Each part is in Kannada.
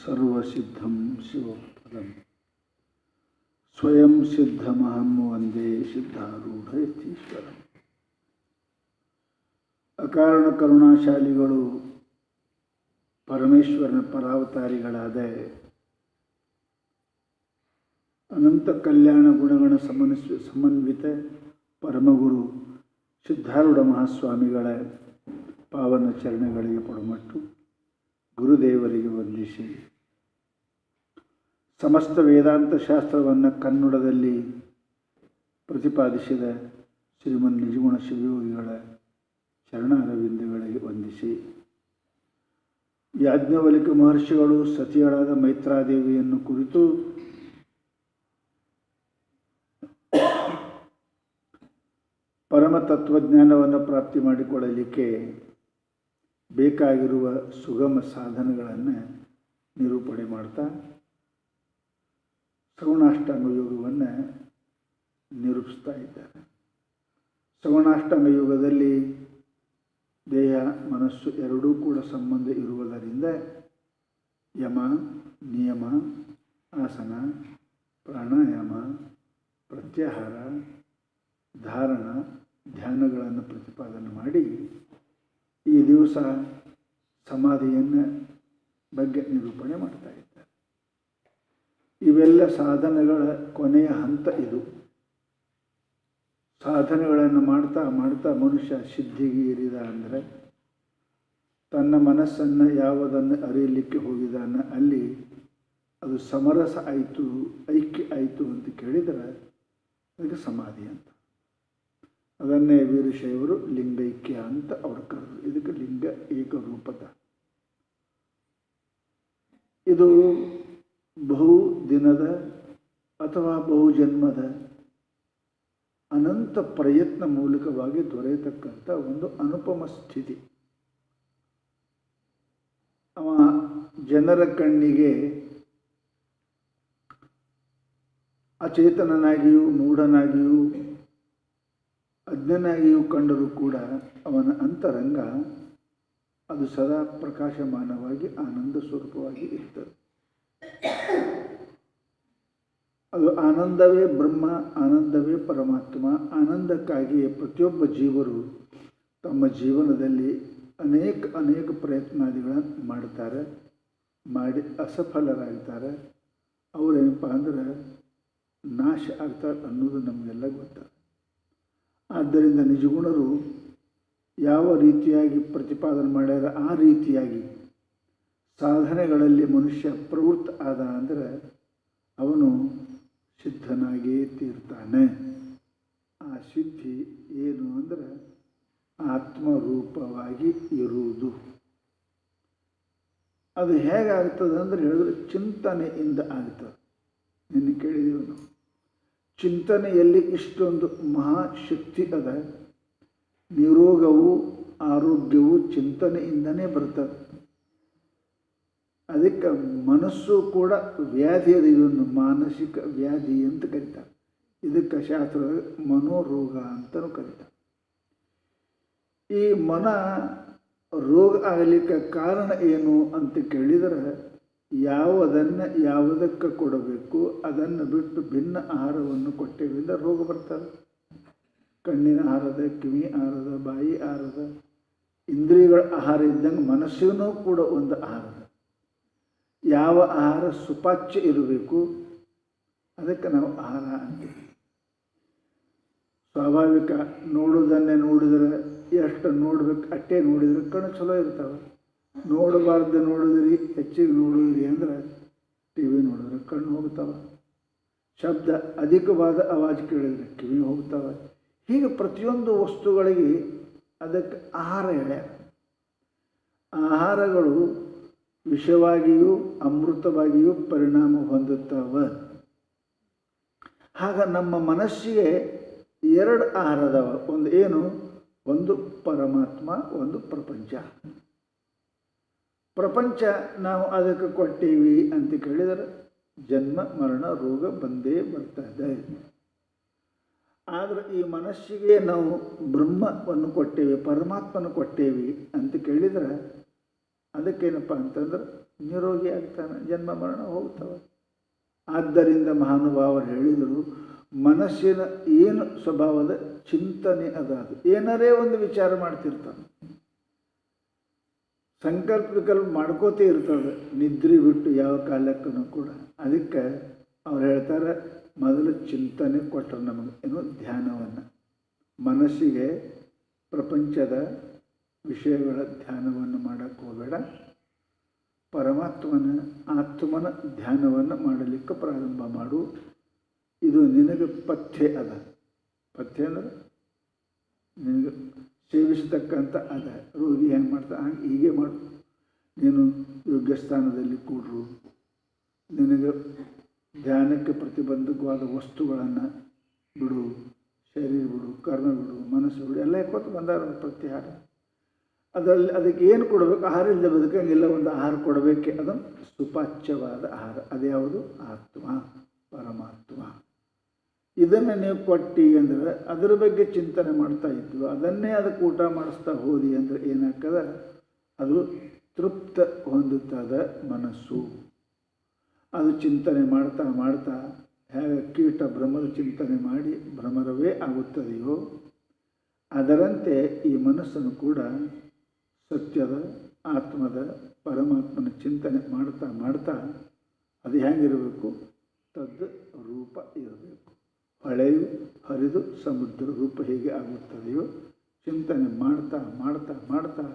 ಸರ್ವಸಿದ್ಧಂ ಶಿವಪದಂ ಸ್ವಯಂ ಸಿದ್ಧಮಹಂ ವಂದೇ ಸಿದ್ಧಾರೂಢ ಯತೀಶ್ವರಂ. ಅಕಾರಣ ಕರುಣಾಶಾಲಿಗಳು ಪರಮೇಶ್ವರನ ಪರಾವತಾರಿಗಳಾದ ಅನಂತ ಕಲ್ಯಾಣ ಗುಣಗಣ ಸಮನ್ವಿತ ಪರಮಗುರು ಸಿದ್ಧಾರೂಢ ಮಹಾಸ್ವಾಮಿಗಳ ಪಾವನ ಚರಣಗಳಿಗೆ ಪಡುಮಟ್ಟು ಗುರುದೇವರಿಗೆ ವಂದಿಸಿ ಸಮಸ್ತ ವೇದಾಂತ ಶಾಸ್ತ್ರವನ್ನು ಕನ್ನಡದಲ್ಲಿ ಪ್ರತಿಪಾದಿಸಿದ ಶ್ರೀಮನ್ ನಿಜಗುಣ ಶಿವಯೋಗಿಗಳ ಚರಣಾರವಿಂದಗಳಿಗೆ ವಂದಿಸಿ ಯಾಜ್ಞವಲ್ಕ್ಯ ಮಹರ್ಷಿಗಳು ಸತಿಯಳಾದ ಮೈತ್ರಾದೇವಿಯನ್ನು ಕುರಿತು ಪರಮ ತತ್ವಜ್ಞಾನವನ್ನು ಪ್ರಾಪ್ತಿ ಮಾಡಿಕೊಳ್ಳಲಿಕ್ಕೆ ಬೇಕಾಗಿರುವ ಸುಗಮ ಸಾಧನಗಳನ್ನು ನಿರೂಪಣೆ ಮಾಡ್ತಾ ಶ್ರವಣಾಷ್ಟಾಂಗ ಯೋಗವನ್ನು ನಿರೂಪಿಸ್ತಾ ಇದ್ದಾರೆ. ಶ್ರವಣಾಷ್ಟಾಂಗ ಯೋಗದಲ್ಲಿ ದೇಹ ಮನಸ್ಸು ಎರಡೂ ಕೂಡ ಸಂಬಂಧ ಇರುವುದರಿಂದ ಯಮ, ನಿಯಮ, ಆಸನ, ಪ್ರಾಣಾಯಾಮ, ಪ್ರತ್ಯಾಹಾರ, ಧಾರಣ, ಧ್ಯಾನಗಳನ್ನು ಪ್ರತಿಪಾದನೆ ಮಾಡಿ ಈ ದಿವಸ ಸಮಾಧಿಯನ್ನು ಬಗ್ಗೆ ನಿರೂಪಣೆ ಮಾಡ್ತಾ ಇದ್ದಾರೆ. ಇವೆಲ್ಲ ಸಾಧನೆಗಳ ಕೊನೆಯ ಹಂತ ಇದು. ಸಾಧನೆಗಳನ್ನು ಮಾಡ್ತಾ ಮಾಡ್ತಾ ಮನುಷ್ಯ ಸಿದ್ಧಿಗೆ ಏರಿದ ಅಂದರೆ ತನ್ನ ಮನಸ್ಸನ್ನು ಯಾವುದನ್ನು ಅರಿಯಲಿಕ್ಕೆ ಹೋಗಿದಾನ ಅಲ್ಲಿ ಅದು ಸಮರಸ ಆಯಿತು, ಐಕ್ಯ ಆಯಿತು ಅಂತ ಕೇಳಿದರೆ ಅದಕ್ಕೆ ಸಮಾಧಿ ಅಂತ. ಅದನ್ನೇ ವೀರಶೈವರು ಲಿಂಗೈಕ್ಯ ಅಂತ ಅವ್ರು ಕರೆದರು. ಇದಕ್ಕೆ ಲಿಂಗ ಏಕರೂಪದ. ಇದು ಬಹು ದಿನದ ಅಥವಾ ಬಹುಜನ್ಮದ ಅನಂತ ಪ್ರಯತ್ನ ಮೂಲಕವಾಗಿ ದೊರೆಯತಕ್ಕಂಥ ಒಂದು ಅನುಪಮ ಸ್ಥಿತಿ. ಅವ ಜನರ ಕಣ್ಣಿಗೆ ಅಚೇತನನಾಗಿಯೂ ಮೂಢನಾಗಿಯೂ ಅಜ್ಞನಾಗಿಯೂ ಕಂಡರೂ ಕೂಡ ಅವನ ಅಂತರಂಗ ಅದು ಸದಾ ಪ್ರಕಾಶಮಾನವಾಗಿ ಆನಂದ ಸ್ವರೂಪವಾಗಿ ಇರ್ತದೆ. ಅದು ಆನಂದವೇ ಬ್ರಹ್ಮ, ಆನಂದವೇ ಪರಮಾತ್ಮ. ಆನಂದಕ್ಕಾಗಿಯೇ ಪ್ರತಿಯೊಬ್ಬ ಜೀವರು ತಮ್ಮ ಜೀವನದಲ್ಲಿ ಅನೇಕ ಪ್ರಯತ್ನಾದಿಗಳನ್ನು ಮಾಡ್ತಾರೆ, ಮಾಡಿ ಅಸಫಲರಾಗ್ತಾರೆ. ಅವರೇನಪ್ಪ ಅಂದ್ರೆ ನಾಶ ಆಗ್ತಾರೆ ಅನ್ನೋದು ನಮಗೆಲ್ಲ ಗೊತ್ತಾಗ. ಆದ್ದರಿಂದ ನಿಜಗುಣರು ಯಾವ ರೀತಿಯಾಗಿ ಪ್ರತಿಪಾದನೆ ಮಾಡ್ಯಾರ ಆ ರೀತಿಯಾಗಿ ಸಾಧನೆಗಳಲ್ಲಿ ಮನುಷ್ಯ ಪ್ರವೃತ್ತ ಆದ ಅಂದರೆ ಅವನು ಸಿದ್ಧನಾಗಿಯೇ ತೀರ್ತಾನೆ. ಆ ಸಿದ್ಧಿ ಏನು ಅಂದರೆ ಆತ್ಮರೂಪವಾಗಿ ಇರುವುದು. ಅದು ಹೇಗಾಗ್ತದೆ ಅಂದರೆ ಹೇಳಿದ್ರೆ ಚಿಂತನೆಯಿಂದ ಆಗ್ತದೆ. ನಿನ್ನೆ ಕೇಳಿದೀವಿ ನಾವು. ಚಿಂತನೆಯಲ್ಲಿ ಇಷ್ಟೊಂದು ಮಹಾಶಕ್ತಿ ಅದ. ನಿರೋಗವು ಆರೋಗ್ಯವು ಚಿಂತನೆಯಿಂದನೇ ಬರ್ತದೆ. ಅದಕ್ಕೆ ಮನಸ್ಸು ಕೂಡ ವ್ಯಾಧಿ ಅದು. ಇದೊಂದು ಮಾನಸಿಕ ವ್ಯಾಧಿ ಅಂತ ಕರೀತಾರೆ. ಇದಕ್ಕೆ ಶಾಸ್ತ್ರದಾಗ ಮನೋರೋಗ ಅಂತಲೂ ಕರೀತಾರೆ. ಈ ಮನ ರೋಗ ಆಗಲಿಕ್ಕೆ ಕಾರಣ ಏನು ಅಂತ ಕೇಳಿದರೆ ಯಾವುದಕ್ಕೆ ಕೊಡಬೇಕು ಅದನ್ನು ಬಿಟ್ಟು ಭಿನ್ನ ಆಹಾರವನ್ನು ಕೊಟ್ಟೇವಿಂದ ರೋಗ ಬರ್ತದೆ. ಕಣ್ಣಿನ ಆಹಾರದ, ಕಿವಿ ಆಹಾರದ, ಬಾಯಿ ಆಹಾರದ, ಇಂದ್ರಿಯಗಳ ಆಹಾರ ಇದ್ದಂಗೆ ಮನಸ್ಸಿನೂ ಕೂಡ ಒಂದು ಆಹಾರದ. ಯಾವ ಆಹಾರ ಸುಪಾಚ್ಯ ಇರಬೇಕು ಅದಕ್ಕೆ ನಾವು ಆಹಾರ ಅಂತೀವಿ. ಸ್ವಾಭಾವಿಕ ನೋಡೋದನ್ನೇ ನೋಡಿದರೆ ಎಷ್ಟು ನೋಡ್ಬೇಕು ಅಷ್ಟೇ ನೋಡಿದರೆ ಕಣ್ಣು ಚಲೋ ಇರ್ತಾವೆ. ನೋಡಬಾರ್ದು ನೋಡಿದ್ರಿ, ಹೆಚ್ಚಿಗೆ ನೋಡಿದ್ರಿ ಅಂದ್ರೆ ಟಿ ವಿ ನೋಡಿದ್ರೆ ಕಣ್ಣು ಹೋಗ್ತಾವೆ. ಶಬ್ದ ಅಧಿಕವಾದ ಆವಾಜ್ ಕೇಳಿದರೆ ಕಿವಿ ಹೋಗ್ತಾವೆ. ಹೀಗೆ ಪ್ರತಿಯೊಂದು ವಸ್ತುಗಳಿಗೆ ಅದಕ್ಕೆ ಆಹಾರ ಹೇಳ್ಯಾರ. ಆಹಾರಗಳು ವಿಷವಾಗಿಯೂ ಅಮೃತವಾಗಿಯೂ ಪರಿಣಾಮ ಹೊಂದುತ್ತವೆ. ಆಗ ನಮ್ಮ ಮನಸ್ಸಿಗೆ ಎರಡು ಆಹಾರದವ. ಒಂದು ಏನು? ಒಂದು ಪರಮಾತ್ಮ, ಒಂದು ಪ್ರಪಂಚ. ಪ್ರಪಂಚ ನಾವು ಅದಕ್ಕೆ ಕೊಟ್ಟೇವಿ ಅಂತ ಕೇಳಿದರೆ ಜನ್ಮ ಮರಣ ರೋಗ ಬಂದೇ ಬರ್ತದೆ. ಆದರೆ ಈ ಮನಸ್ಸಿಗೆ ನಾವು ಬ್ರಹ್ಮವನ್ನು ಕೊಟ್ಟೇವಿ, ಪರಮಾತ್ಮನ ಕೊಟ್ಟೇವಿ ಅಂತ ಕೇಳಿದರೆ ಅದಕ್ಕೇನಪ್ಪ ಅಂತಂದ್ರೆ ನಿರೋಗಿ ಆಗ್ತಾನೆ, ಜನ್ಮ ಮರಣ ಹೋಗ್ತವೆ. ಆದ್ದರಿಂದ ಮಹಾನುಭಾವರು ಹೇಳಿದರು, ಮನಸ್ಸಿನ ಏನು ಸ್ವಭಾವದ ಚಿಂತನೆ ಅದು ಏನಾರೇ ಒಂದು ವಿಚಾರ ಮಾಡ್ತಿರ್ತಾನೆ, ಸಂಕಲ್ಪ ವಿಕಲ್ಪ ಮಾಡ್ಕೋತೇ ಇರ್ತದೆ, ನಿದ್ರೆ ಬಿಟ್ಟು ಯಾವ ಕಾಲಕ್ಕೂ ಕೂಡ. ಅದಕ್ಕೆ ಅವ್ರು ಹೇಳ್ತಾರೆ, ಮೊದಲು ಚಿಂತನೆ ಕೊಟ್ಟರು ನಮಗೆ ಏನು ಧ್ಯಾನವನ್ನು. ಮನಸ್ಸಿಗೆ ಪ್ರಪಂಚದ ವಿಷಯಗಳ ಧ್ಯಾನವನ್ನು ಮಾಡೋಕ್ಕೆ ಹೋಗಬೇಡ, ಪರಮಾತ್ಮನ ಆತ್ಮನ ಧ್ಯಾನವನ್ನು ಮಾಡಲಿಕ್ಕೆ ಪ್ರಾರಂಭ ಮಾಡು. ಇದು ನಿನಗೆ ಪಥ್ಯ ಅದ. ಪಥ್ಯ ಅಂದರೆ ನಿನಗೆ ಸೇವಿಸತಕ್ಕಂಥ ಅದ. ರೋಗಿ ಹೆಂಗೆ ಮಾಡ್ತಾ ಹಂಗೆ ಹೀಗೆ ಮಾಡು. ನೀನು ಯೋಗ್ಯ ಸ್ಥಾನದಲ್ಲಿ ಕೂಡ್ರು, ನಿನಗೆ ಧ್ಯಾನಕ್ಕೆ ಪ್ರತಿಬಂಧಕವಾದ ವಸ್ತುಗಳನ್ನು ಬಿಡು, ಶರೀರ ಬಿಡು, ಕರ್ಮ ಬಿಡು, ಮನಸ್ಸು ಬಿಡು, ಎಲ್ಲ ಕೊಟ್ಟು ಬಂದಾರ ಪ್ರತ್ಯಾಹಾರ. ಅದರಲ್ಲಿ ಅದಕ್ಕೆ ಏನು ಕೊಡಬೇಕು? ಆಹಾರ ಇಲ್ಲದೆ ಬದುಕಂಗಿಲ್ಲ, ಒಂದು ಆಹಾರ ಕೊಡಬೇಕೆ. ಅದನ್ನು ಸುಪಾಚ್ಯವಾದ ಆಹಾರ. ಅದ್ಯಾವುದು? ಆತ್ಮ, ಪರಮಾತ್ಮ. ಇದನ್ನು ನೀವು ಕೊಟ್ಟು ಅಂದರೆ ಅದರ ಬಗ್ಗೆ ಚಿಂತನೆ ಮಾಡ್ತಾ ಇದ್ವು, ಅದನ್ನೇ ಅದಕ್ಕೆ ಊಟ ಮಾಡಿಸ್ತಾ ಹೋದಿ ಅಂದರೆ ಏನಾಗ್ತದೆ? ಅದು ತೃಪ್ತ ಹೊಂದುತ್ತದೆ ಮನಸ್ಸು. ಅದು ಚಿಂತನೆ ಮಾಡ್ತಾ ಮಾಡ್ತಾ ಹೇಗೆ ಕೀಟ ಭ್ರಮದ ಚಿಂತನೆ ಮಾಡಿ ಭ್ರಮರವೇ ಆಗುತ್ತದೆಯೋ ಅದರಂತೆ ಈ ಮನಸ್ಸನ್ನು ಕೂಡ ಸತ್ಯದ, ಆತ್ಮದ, ಪರಮಾತ್ಮನ ಚಿಂತನೆ ಮಾಡ್ತಾ ಮಾಡ್ತಾ ಅದು ಹೇಗಿರಬೇಕು? ತದ್ ರೂಪ ಇರಬೇಕು. ಹೊಳೆಯು ಹರಿದು ಸಮುದ್ರ ರೂಪ ಹೇಗೆ ಆಗುತ್ತದೆಯೋ ಚಿಂತನೆ ಮಾಡ್ತಾ ಮಾಡ್ತಾ ಮಾಡ್ತಾ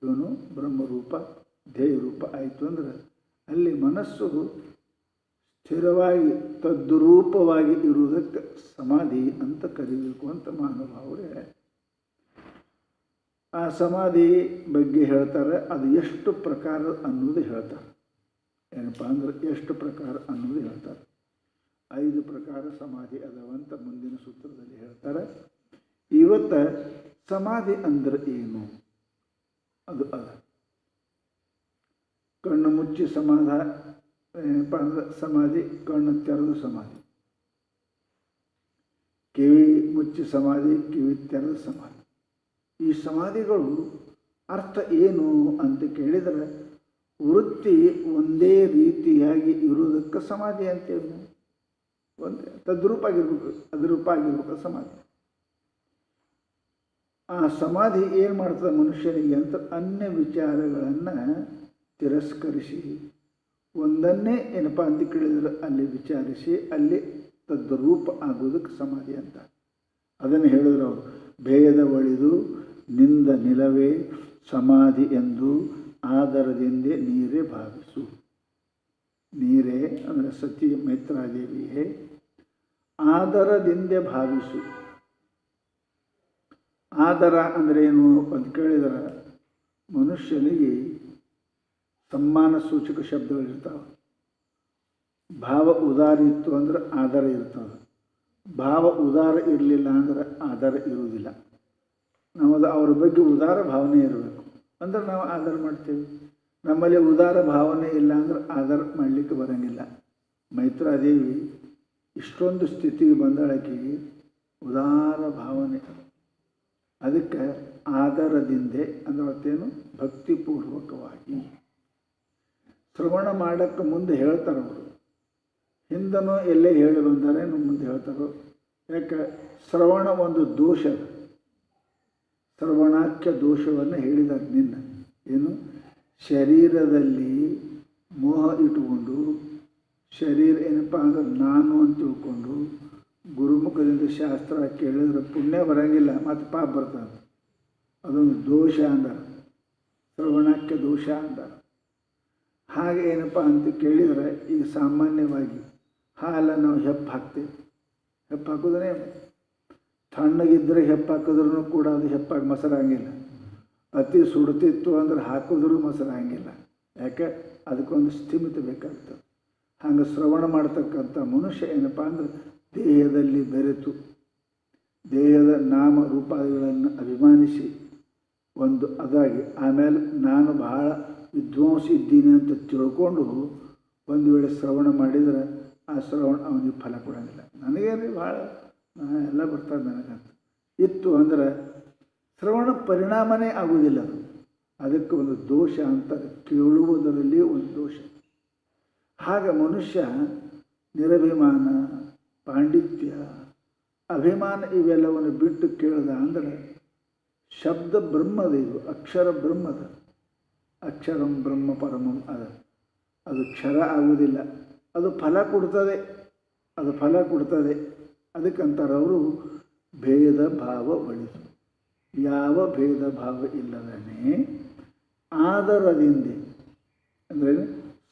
ಇವನು ಬ್ರಹ್ಮರೂಪ, ಧ್ಯೇಯ ರೂಪ ಆಯಿತು ಅಂದರೆ ಅಲ್ಲಿ ಮನಸ್ಸು ಸ್ಥಿರವಾಗಿ ತದ್ರೂಪವಾಗಿ ಇರುವುದಕ್ಕೆ ಸಮಾಧಿ ಅಂತ ಕರೀಬೇಕು ಅಂತ ಮಹಾನುಭಾವರು ಹೇಳ. ಆ ಸಮಾಧಿ ಬಗ್ಗೆ ಹೇಳ್ತಾರೆ. ಅದು ಎಷ್ಟು ಪ್ರಕಾರ ಅನ್ನೋದು ಹೇಳ್ತಾರೆ. ಏನಪ್ಪ ಅಂದ್ರೆ ಎಷ್ಟು ಪ್ರಕಾರ ಅನ್ನೋದು ಹೇಳ್ತಾರೆ. 5 ಪ್ರಕಾರ ಸಮಾಧಿ ಅದಾವಂತ ಮುಂದಿನ ಸೂತ್ರದಲ್ಲಿ ಹೇಳ್ತಾರೆ. ಇವತ್ತು ಸಮಾಧಿ ಅಂದ್ರೆ ಏನು? ಅದು ಅದ. ಕಣ್ಣು ಮುಚ್ಚಿ ಏನಪ್ಪ ಅಂದ್ರೆ ಸಮಾಧಿ, ಕಣ್ಣು ತೆರೆದು ಸಮಾಧಿ. ಕಿವಿ ಮುಚ್ಚಿ ಸಮಾಧಿ, ಕಿವಿ ತೆರೆದು ಸಮಾಧಿ. ಈ ಸಮಾಧಿಗಳು ಅರ್ಥ ಏನು ಅಂತ ಕೇಳಿದರೆ, ವೃತ್ತಿ ಒಂದೇ ರೀತಿಯಾಗಿ ಇರುವುದಕ್ಕೆ ಸಮಾಧಿ ಅಂತೇಳಿ ಒಂದೇ ತದ್ರೂಪ ಆಗಿರ್ಬೇಕು, ಅದ್ರೂಪ ಆಗಿರ್ಬೇಕು ಸಮಾಧಿ. ಆ ಸಮಾಧಿ ಏನು ಮಾಡ್ತದೆ ಮನುಷ್ಯನಿಗೆ ಅಂತ ಅನ್ಯ ವಿಚಾರಗಳನ್ನು ತಿರಸ್ಕರಿಸಿ ಒಂದನ್ನೇ ಏನಪ್ಪ ಅಂತ ಕೇಳಿದರೆ ಅಲ್ಲಿ ವಿಚಾರಿಸಿ ಅಲ್ಲಿ ತದ್ರೂಪ ಆಗೋದಕ್ಕೆ ಸಮಾಧಿ ಅಂತ. ಅದನ್ನು ಹೇಳಿದ್ರು ಅವರು. ಭೇದ ಒಳಿದು ನಿಂದ ನಿಲವೇ ಸಮಾಧಿ ಎಂದು ಆದರದಿಂದೇ ನೀರೇ ಭಾವಿಸು. ನೀರೇ ಅಂದರೆ ಸತಿ ಮೈತ್ರಾದೇವಿಯೇ ಆದರದಿಂದೇ ಭಾವಿಸು. ಆದರ ಅಂದರೆ ಏನು ಅಂತ ಕೇಳಿದರೆ ಮನುಷ್ಯನಿಗೆ ಸಮ್ಮಾನ ಸೂಚಕ ಶಬ್ದಗಳಿರ್ತಾವೆ. ಭಾವ ಉದಾರ ಇತ್ತು ಅಂದ್ರೆ ಆದರ ಇರ್ತದೆ, ಭಾವ ಉದಾರ ಇರಲಿಲ್ಲ ಅಂದ್ರೆ ಆದರ ಇರುವುದಿಲ್ಲ. ನಮ್ಮದು ಅವ್ರ ಬಗ್ಗೆ ಉದಾರ ಭಾವನೆ ಇರಬೇಕು ಅಂದ್ರೆ ನಾವು ಆದರ ಮಾಡ್ತೇವೆ. ನಮ್ಮಲ್ಲಿ ಉದಾರ ಭಾವನೆ ಇಲ್ಲ ಅಂದ್ರೆ ಆದರ ಮಾಡಲಿಕ್ಕೆ ಬರೋಂಗಿಲ್ಲ. ಮೈತ್ರಾದೇವಿ ಇಷ್ಟೊಂದು ಸ್ಥಿತಿಗೆ ಬಂದಾಳಕೆಗೆ ಉದಾರ ಭಾವನೆ. ಅದಕ್ಕೆ ಆದರದಿಂದೆ ಅಂದ್ರೆ ಮತ್ತೇನು? ಭಕ್ತಿಪೂರ್ವಕವಾಗಿ ಶ್ರವಣ ಮಾಡೋಕ್ಕೆ ಮುಂದೆ ಹೇಳ್ತಾರೆ ಅವರು. ಹಿಂದನೂ ಎಲ್ಲೇ ಹೇಳಿ ಬಂದರೆ ಮುಂದೆ ಹೇಳ್ತಾರೋ. ಯಾಕೆ? ಶ್ರವಣ ಒಂದು ದೋಷ, ಶ್ರವಣಾಖ್ಯ ದೋಷವನ್ನು ಹೇಳಿದ್ದಾರೆ ನಿನ್ನ. ಏನು? ಶರೀರದಲ್ಲಿ ಮೋಹ ಇಟ್ಟುಕೊಂಡು, ಶರೀರ ಏನಪ್ಪ ಅಂದ್ರೆ ನಾನು ಅಂತ ತಿಳ್ಕೊಂಡು ಗುರುಮುಖದಿಂದ ಶಾಸ್ತ್ರ ಕೇಳಿದ್ರೆ ಪುಣ್ಯ ಬರೋಂಗಿಲ್ಲ, ಮತ್ತು ಪಾಪ ಬರ್ತದೆ. ಅದೊಂದು ದೋಷ ಅಂತಾರೆ, ಶ್ರವಣಾಖ್ಯ ದೋಷ ಅಂತಾರೆ. ಹಾಗೆ ಏನಪ್ಪ ಅಂತ ಕೇಳಿದರೆ ಈಗ ಸಾಮಾನ್ಯವಾಗಿ ಹಾಲನ್ನು ನಾವು ಹೆಪ್ಪು ಹಾಕ್ತೇವೆ. ಹೆಪ್ಪು ಹಾಕೋದೇ ತಣ್ಣಗಿದ್ದರೆ ಹೆಪ್ಪು ಹಾಕಿದ್ರೂ ಕೂಡ ಅದು ಹೆಪ್ಪಾಗಿ ಮೊಸರಾಗಿಲ್ಲ. ಅತಿ ಸುಡ್ತಿತ್ತು ಅಂದ್ರೆ ಹಾಕಿದ್ರೂ ಮೊಸರಾಗಿಲ್ಲ. ಯಾಕೆ? ಅದಕ್ಕೊಂದು ಸ್ಥಿಮಿತ ಬೇಕಾಗ್ತದೆ. ಹಾಗೆ ಶ್ರವಣ ಮಾಡ್ತಕ್ಕಂಥ ಮನುಷ್ಯ ಏನಪ್ಪ ಅಂದ್ರೆ ದೇಹದಲ್ಲಿ ಬೆರೆತು ದೇಹದ ನಾಮ ರೂಪಾದಿಗಳನ್ನು ಅಭಿಮಾನಿಸಿ ಒಂದು ಅದಾಗಿ ಆಮೇಲೆ ನಾನು ಬಹಳ ವಿದ್ವಾಂಸ ಇದ್ದೀನಿ ಅಂತ ತಿಳ್ಕೊಂಡು ಒಂದು ವೇಳೆ ಶ್ರವಣ ಮಾಡಿದರೆ ಆ ಶ್ರವಣ ಅವನಿಗೆ ಫಲ ಕೊಡೋಂಗಿಲ್ಲ. ನನಗೇನು ಭಾಳ ಎಲ್ಲ ಬರ್ತದೆ ನನಗಂತ ಇತ್ತು ಅಂದರೆ ಶ್ರವಣ ಪರಿಣಾಮನೇ ಆಗುವುದಿಲ್ಲ. ಅದಕ್ಕೆ ಒಂದು ದೋಷ ಅಂತಾರೆ, ಕೇಳುವುದರಲ್ಲಿ ಒಂದು ದೋಷ. ಹಾಗೆ ಮನುಷ್ಯ ನಿರಭಿಮಾನ, ಪಾಂಡಿತ್ಯ, ಅಭಿಮಾನ ಇವೆಲ್ಲವನ್ನು ಬಿಟ್ಟು ಕೇಳ್ದ ಅಂದ್ರೆ ಶಬ್ದ ಬ್ರಹ್ಮದ, ಇದು ಅಕ್ಷರ ಬ್ರಹ್ಮದ. ಅಕ್ಷರಂ ಬ್ರಹ್ಮ ಪರಮಂ ಅದು ಕ್ಷರ ಆಗುವುದಿಲ್ಲ, ಅದು ಫಲ ಕೊಡ್ತದೆ, ಅದಕ್ಕಂತಾರೆ ಅವರು ಭೇದ ಭಾವ ಒಳಿತು. ಯಾವ ಭೇದ ಭಾವ ಇಲ್ಲದೇ ಆದರದಿಂದ ಅಂದರೆ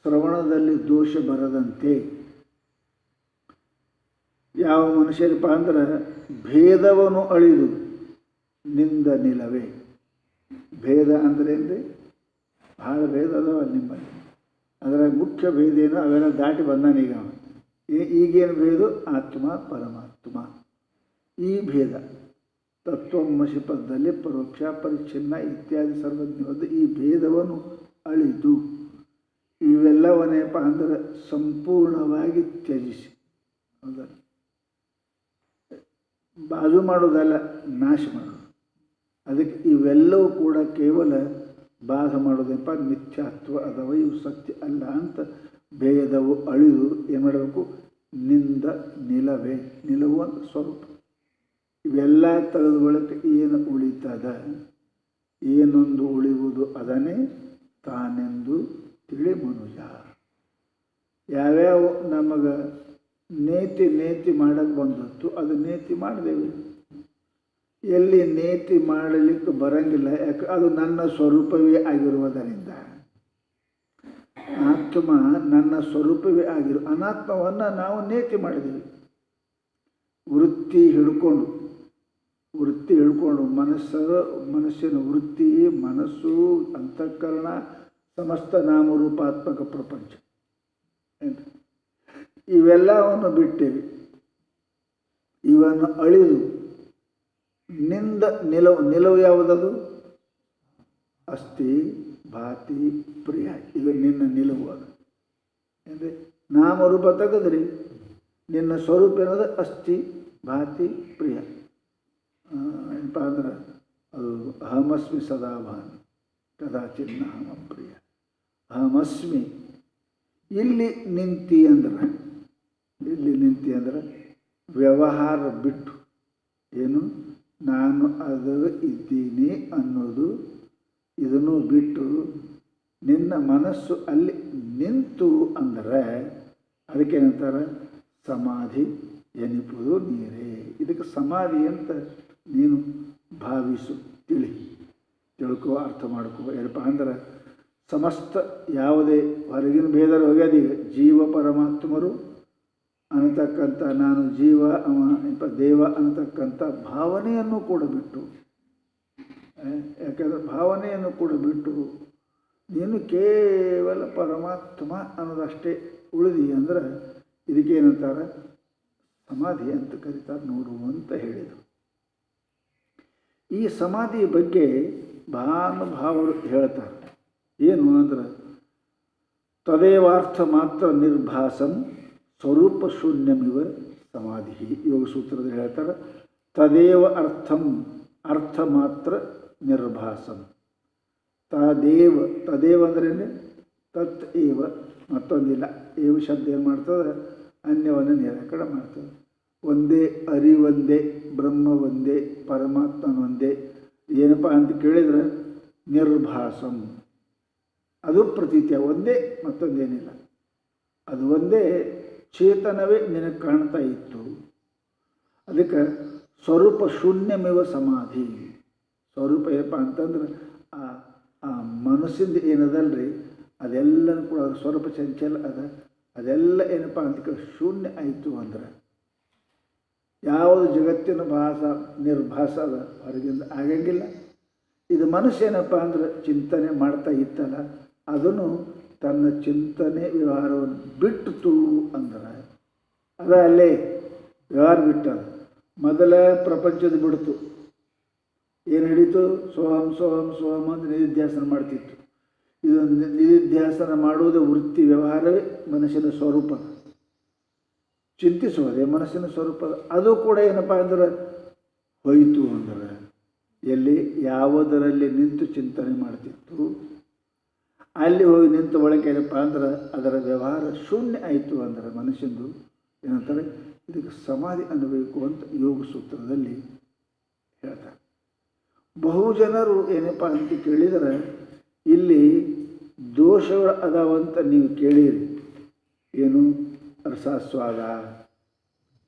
ಶ್ರವಣದಲ್ಲಿ ದೋಷ ಬರದಂತೆ ಯಾವ ಮನುಷ್ಯರಪ್ಪ ಅಂದ್ರೆ ಭೇದವನ್ನು ಅಳಿದು ನಿಂದ ನಿಲವೇ. ಭೇದ ಅಂದರೆ ಭಾಳ ಭೇದ ಅದಾವ ನಿಮ್ಮಲ್ಲಿ, ಅದರ ಮುಖ್ಯ ಭೇದ ಏನು ಅವೆಲ್ಲ ದಾಟಿ ಬಂದಾನೀಗ. ಈಗೇನು ಭೇದ? ಆತ್ಮ ಪರಮಾತ್ಮ. ಈ ಭೇದ ತತ್ವಮಸಿ ಪದದಲ್ಲಿ ಪರೋಕ್ಷ, ಪರಿಚ್ಛಿನ್ನ ಇತ್ಯಾದಿ ಸರ್ವಜ್ಞವಾದ ಈ ಭೇದವನ್ನು ಅಳಿದು ಇವೆಲ್ಲವನ್ನೇಪ್ಪ ಅಂದ್ರೆ ಸಂಪೂರ್ಣವಾಗಿ ತ್ಯಜಿಸಿ, ಹೌದಾ, ಬಾಜು ಮಾಡೋದಲ್ಲ, ನಾಶ ಮಾಡೋದು. ಅದಕ್ಕೆ ಇವೆಲ್ಲವೂ ಕೂಡ ಕೇವಲ ಬಾಧ ಮಾಡೋದಪ್ಪ ಮಿಥ್ಯಾತ್ವ ಅದಾವ, ಇವು ಸತ್ಯ ಅಲ್ಲ ಅಂತ ಭೇದವು ಅಳಿದು ಏನು ಮಾಡಬೇಕು? ನಿಂದ ನಿಲವೇ. ನಿಲುವು ಅಂತ ಸ್ವರೂಪ. ಇವೆಲ್ಲ ತೆಗೆದ ಬಳಿಕ ಏನು ಉಳಿತದ? ಏನೊಂದು ಉಳಿಯುವುದು ಅದನ್ನೇ ತಾನೆಂದು ತಿಳಿ ಮನುಜ. ಯಾವ್ಯಾವ ನಮಗೆ ನೇತಿ ಮಾಡಕ್ಕೆ ಬಂದತ್ತು ಅದು ನೇತಿ ಮಾಡಿದೆವು. ಎಲ್ಲಿ ನೇತಿ ಮಾಡಲಿಕ್ಕೆ ಬರಂಗಿಲ್ಲ, ಯಾಕೆ? ಅದು ನನ್ನ ಸ್ವರೂಪವೇ ಆಗಿರುವುದರಿಂದ. ಆತ್ಮ ನನ್ನ ಸ್ವರೂಪವೇ ಅನಾತ್ಮವನ್ನು ನಾವು ನೇತಿ ಮಾಡಿದ್ದೀವಿ. ವೃತ್ತಿ ಹಿಡ್ಕೊಂಡು ಮನಸ್ಸಿನ ವೃತ್ತಿ, ಮನಸ್ಸು, ಅಂತಃಕರಣ, ಸಮಸ್ತ ನಾಮರೂಪಾತ್ಮಕ ಪ್ರಪಂಚ ಇವೆಲ್ಲವನ್ನು ಬಿಟ್ಟೇವಿ. ಇವನ್ನು ಅಳಿದು ನಿಂದ ನಿಲವು ಯಾವುದದು? ಅಸ್ಥಿ, ಭಾತಿ, ಪ್ರಿಯ. ಇದು ನಿನ್ನ ನಿಲುವು. ಅದು ಅಂದರೆ ನಾಮರೂಪ ತೆಗೆದ್ರಿ, ನಿನ್ನ ಸ್ವರೂಪ ಏನದು? ಅಸ್ಥಿ, ಭಾತಿ, ಪ್ರಿಯ. ಏನಪ್ಪ ಅಂದ್ರೆ ಅದು ಅಹಮಸ್ಮಿ ಸದಾ ಭಾನ್ ಕದಾಚಿನ್ನ ಅಹಮ ಪ್ರಿಯ. ಅಹಮಸ್ಮಿ. ಇಲ್ಲಿ ನಿಂತಿ ಅಂದ್ರೆ ವ್ಯವಹಾರ ಬಿಟ್ಟು, ಏನು ನಾನು ಅದು ಇದ್ದೀನಿ ಅನ್ನೋದು ಇದನ್ನು ಬಿಟ್ಟು ನಿನ್ನ ಮನಸ್ಸು ಅಲ್ಲಿ ನಿಂತು ಅಂದರೆ ಅದಕ್ಕೇನಂತಾರೆ? ಸಮಾಧಿ ಎನಿಪುದು ನೀರೇ. ಇದಕ್ಕೆ ಸಮಾಧಿ ಅಂತ ನೀನು ಭಾವಿಸು, ತಿಳ್ಕೋ, ಅರ್ಥ ಮಾಡ್ಕೋ. ಏನಪ್ಪ ಅಂದ್ರೆ ಸಮಸ್ತ ಯಾವುದೇ ಹೊರಗಿನ ಭೇದ ಹೋಗ್ಯದೀಗ. ಜೀವ ಪರಮಾತ್ಮರು ಅನ್ನತಕ್ಕಂಥ ನಾನು ಜೀವ, ಅವ ದೇವ ಅನ್ನತಕ್ಕಂಥ ಭಾವನೆಯನ್ನು ಕೂಡ ಬಿಟ್ಟು, ಯಾಕಂದರೆ ಭಾವನೆಯನ್ನು ಕೂಡ ಬಿಟ್ಟು ನೀನು ಕೇವಲ ಪರಮಾತ್ಮ ಅನ್ನೋದಷ್ಟೇ ಉಳಿದಿ ಅಂದ್ರೆ ಇದಕ್ಕೇನಂತಾರೆ? ಸಮಾಧಿ ಅಂತ ಕರೀತಾರೆ ನೋಡು ಅಂತ ಹೇಳಿದರು. ಈ ಸಮಾಧಿ ಬಗ್ಗೆ ಮಹಾನುಭಾವರು ಹೇಳ್ತಾರೆ. ಏನು ಅಂದ್ರೆ ತದೇವಾರ್ಥ ಮಾತ್ರ ನಿರ್ಭಾಸಂ ಸ್ವರೂಪ ಶೂನ್ಯಮಿವ ಸಮಾಧಿ. ಯೋಗ ಸೂತ್ರದಲ್ಲಿ ಹೇಳ್ತಾರೆ ತದೇವ ಅರ್ಥ ಮಾತ್ರ ನಿರ್ಭಾಸಂ. ತದೇವ ಅಂದ್ರೇನೆ ತತ್ ಏವ, ಮತ್ತೊಂದಿಲ್ಲ. ಏವ ಶಬ್ದ ಏನು ಮಾಡ್ತದೆ? ಅನ್ಯವನ್ನು ನಿರಾಕರಣೆ ಮಾಡ್ತದೆ. ಒಂದೇ, ಅರಿವೊಂದೇ, ಬ್ರಹ್ಮ ಒಂದೇ, ಪರಮಾತ್ಮನೊಂದೇ. ಏನಪ್ಪ ಅಂತ ಕೇಳಿದರೆ ನಿರ್ಭಾಸಂ. ಅದು ಪ್ರತೀತ್ಯ, ಒಂದೇ, ಮತ್ತೊಂದೇನಿಲ್ಲ. ಅದು ಒಂದೇ ಚೇತನವೇ ನಿನಗೆ ಕಾಣ್ತಾ ಇತ್ತು. ಅದಕ್ಕೆ ಸ್ವರೂಪ ಶೂನ್ಯಮೇವ ಸಮಾಧಿ. ಸ್ವರೂಪ ಏನಪ್ಪ ಅಂತಂದ್ರೆ ಆ ಮನಸ್ಸಿಂದ ಏನದಲ್ರಿ ಅದೆಲ್ಲನೂ ಕೂಡ ಸ್ವರೂಪ ಚಂಚಲ ಅದೆಲ್ಲ ಏನಪ್ಪ ಅಂತ ಶೂನ್ಯ ಆಯಿತು ಅಂದ್ರೆ ಯಾವುದು ಜಗತ್ತಿನ ನಿರ್ಭಾಸ ಅದ ಹೊರಗಿಂದ ಆಗಂಗಿಲ್ಲ. ಇದು ಮನಸ್ಸೇನಪ್ಪ ಅಂದ್ರೆ ಚಿಂತನೆ ಮಾಡ್ತಾ ಇತ್ತಲ್ಲ, ಅದನ್ನು ತನ್ನ ಚಿಂತನೆ ವ್ಯವಹಾರವನ್ನು ಬಿಟ್ಟು ಅಂದ್ರೆ ಅದ ಅಲ್ಲೇ ವ್ಯವಹಾರ ಬಿಟ್ಟದ. ಮೊದಲ ಪ್ರಪಂಚದ ಬಿಡ್ತು, ಏನು ಹಿಡಿತು? ಸೋಹಂ ಸೋಹಂ ಸೋಹಂ ಅಂತ ನಿಧಿಧ್ಯಾಸನ ಮಾಡ್ತಿತ್ತು. ಇದು ನಿಧಿಧ್ಯಾಸನ ಮಾಡುವುದು ವೃತ್ತಿ ವ್ಯವಹಾರವೇ ಮನಸ್ಸಿನ ಸ್ವರೂಪ. ಚಿಂತಿಸುವುದೇ ಮನಸ್ಸಿನ ಸ್ವರೂಪ. ಅದು ಕೂಡ ಏನಪ್ಪ ಅಂದ್ರೆ ಹೋಯಿತು ಅಂದ್ರೆ ಎಲ್ಲಿ ಯಾವುದರಲ್ಲಿ ನಿಂತು ಚಿಂತನೆ ಮಾಡ್ತಿತ್ತು ಅಲ್ಲಿ ಹೋಗಿ ನಿಂತು ಒಳಗೆ ಏನಪ್ಪ ಅಂದ್ರೆ ಅದರ ವ್ಯವಹಾರ ಶೂನ್ಯ ಆಯಿತು ಅಂದ್ರೆ ಮನುಷ್ಯಂದು ಏನಂತಾರೆ, ಇದಕ್ಕೆ ಸಮಾಧಿ ಅನ್ನಬೇಕು ಅಂತ ಯೋಗ ಸೂತ್ರದಲ್ಲಿ ಹೇಳ್ತಾರೆ. ಬಹು ಜನರು ಏನಪ್ಪ ಅಂತ ಕೇಳಿದರೆ ಇಲ್ಲಿ ದೋಷಗಳು ಅದಾವಂತ ನೀವು ಕೇಳಿರಿ. ಏನು? ರಸಾಸ್ವಾದ,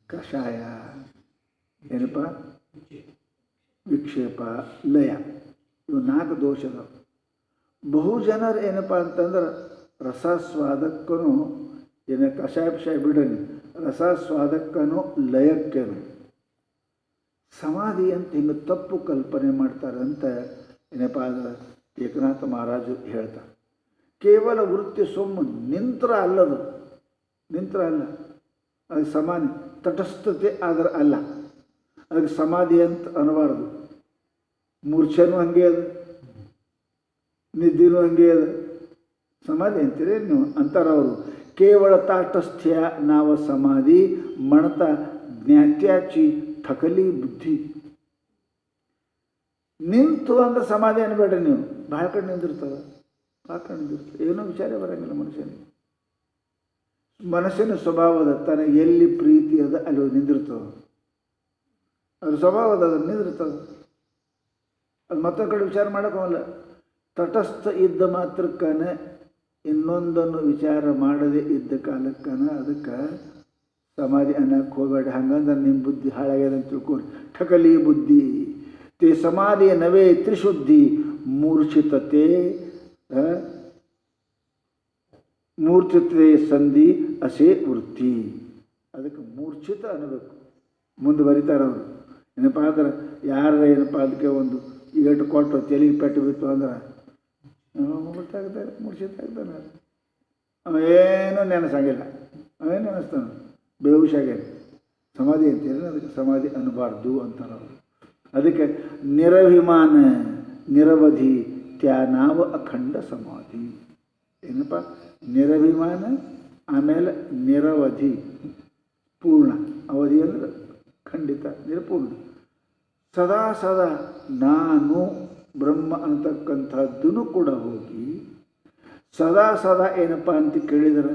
ಕಷಾಯ, ಏನಪ್ಪ ವಿಕ್ಷೇಪ, ಲಯ, ಇವು 4 ದೋಷ ಅದಾವ. ಬಹು ಜನರು ಏನಪ್ಪ ಅಂತಂದ್ರೆ ರಸಾಸ್ವಾದಕ್ಕೂ ಏನು ಕಷಾಯ ಪಷಾಯ ಬಿಡನಿ, ರಸಾಸ್ವಾದಕ್ಕೂ ಲಯಕ್ಕೇನು ಸಮಾಧಿ ಅಂತ ಹಿಂಗೆ ತಪ್ಪು ಕಲ್ಪನೆ ಮಾಡ್ತಾರೆ ಅಂತ ಏನಪ್ಪ ಅಂದ್ರೆ ಏಕನಾಥ ಮಹಾರಾಜರು ಹೇಳ್ತಾರೆ. ಕೇವಲ ವೃತ್ತಿ ಸೊಮ್ಮು ನಿಂತ್ರ ಅಲ್ಲದು, ನಿಂತ್ರ ಅಲ್ಲ, ಅದು ಸಮಾಧಿ ತಟಸ್ಥತೆ ಆದ್ರೆ ಅಲ್ಲ, ಅದಕ್ಕೆ ಸಮಾಧಿ ಅಂತ ಅನ್ನಬಾರ್ದು. ಮೂರ್ಛೆನೂ ಹಂಗೆ ಅದು, ನಿದ್ದೆನೂ ಹಂಗೆ ಅದು, ಸಮಾಧಿ ಅಂತೀರಿ ನೀವು ಅಂತಾರವರು. ಕೇವಳ ತಾಟಸ್ಥ್ಯ ನಾವ ಸಮಾಧಿ ಮಣತ ಜ್ಞಾತ್ಯಾಚಿ ಥಕಲಿ ಬುದ್ಧಿ. ನಿಂತು ಅಂದ್ರೆ ಸಮಾಧಿ ಅನ್ಬೇಡ್ರಿ ನೀವು, ಭಾಳ ಕಡೆ ನಿಂದಿರ್ತದೆ, ಭಾಳ ಕಡೆ ನಿಂದಿರ್ತದೆ, ಏನೋ ವಿಚಾರ ಬರೋಂಗಿಲ್ಲ ಮನುಷ್ಯನಿಗೆ. ಮನಸ್ಸಿನ ಸ್ವಭಾವದ ತನಗೆ ಎಲ್ಲಿ ಪ್ರೀತಿ ಅದ ಅಲ್ಲಿ ನಿಂದಿರ್ತದೆ, ಅದು ಸ್ವಭಾವದ ಅದು ನಿಂದಿರ್ತದೆ. ಅದು ಮತ್ತೊಂದು ಕಡೆ ವಿಚಾರ ಮಾಡೋಕ್ಕಾಗಲ್ಲ. ತಟಸ್ಥ ಇದ್ದ ಮಾತ್ರಕ್ಕನೆ ಇನ್ನೊಂದನ್ನು ವಿಚಾರ ಮಾಡದೆ ಇದ್ದ ಕಾಲಕ್ಕನ ಅದಕ್ಕೆ ಸಮಾಧಿ ಅನ್ನಕ್ಕೆ ಹೋಗಬೇಡ. ಹಂಗಂದ್ರೆ ನಿಮ್ಮ ಬುದ್ಧಿ ಹಾಳಾಗ್ಯದ ಅಂತ ತಿಳ್ಕೊರಿ. ಠಕಲಿ ಬುದ್ಧಿ ತೇ ಸಮಾಧಿಯ ನವೇ ತ್ರಿಶುದ್ಧಿ ಮೂರ್ಛಿತತೆ ಮೂರ್ಛಿತತೆ ಸಂಧಿ ಅಸೇ ವೃತ್ತಿ. ಅದಕ್ಕೆ ಮೂರ್ಛಿತ ಅನ್ನಬೇಕು. ಮುಂದೆ ಬರೀತಾರೆ ಅವರು. ಏನಪ್ಪ ಅಂದ್ರೆ ಯಾರ ಏನಪ್ಪ ಅದಕ್ಕೆ ಒಂದು ಏಟು ಕೊಟ್ಟು ತೆಲಿಗೆ ಪೆಟ್ಟು ಬಿತ್ತು ಅಂದ್ರೆ ಗೊತ್ತಾಗ್ತಾರೆ, ಮೂರ್ಛಿತ ಆಗ್ತಾನೆ. ಅವೇನೂ ನೆನೆಸಂಗಿಲ್ಲ, ಅವೇನು ನೆನೆಸ್ತಾನೆ, ಬೇಹುಷಾಗ್ಯಾನೆ. ಸಮಾಧಿ ಅಂತೇಳಿ ಅದಕ್ಕೆ ಸಮಾಧಿ ಅನ್ನಬಾರ್ದು ಅಂತಾರೆ ಅವರು. ಅದಕ್ಕೆ ನಿರಭಿಮಾನ ನಿರವಧಿ ತ್ಯಾನಾವ ಅಖಂಡ ಸಮಾಧಿ. ಏನಪ್ಪ ನಿರಭಿಮಾನ, ಆಮೇಲೆ ನಿರವಧಿ ಪೂರ್ಣ, ಅವಧಿ ಅಂದರೆ ಖಂಡಿತ ನಿರಪೂರ್ಣ. ಸದಾ ಸದಾ ನಾನು ಬ್ರಹ್ಮ ಅಂತಕ್ಕಂಥದ್ದೂ ಕೂಡ ಹೋಗಿ ಸದಾ ಸದಾ ಏನಪ್ಪ ಅಂತ ಕೇಳಿದರೆ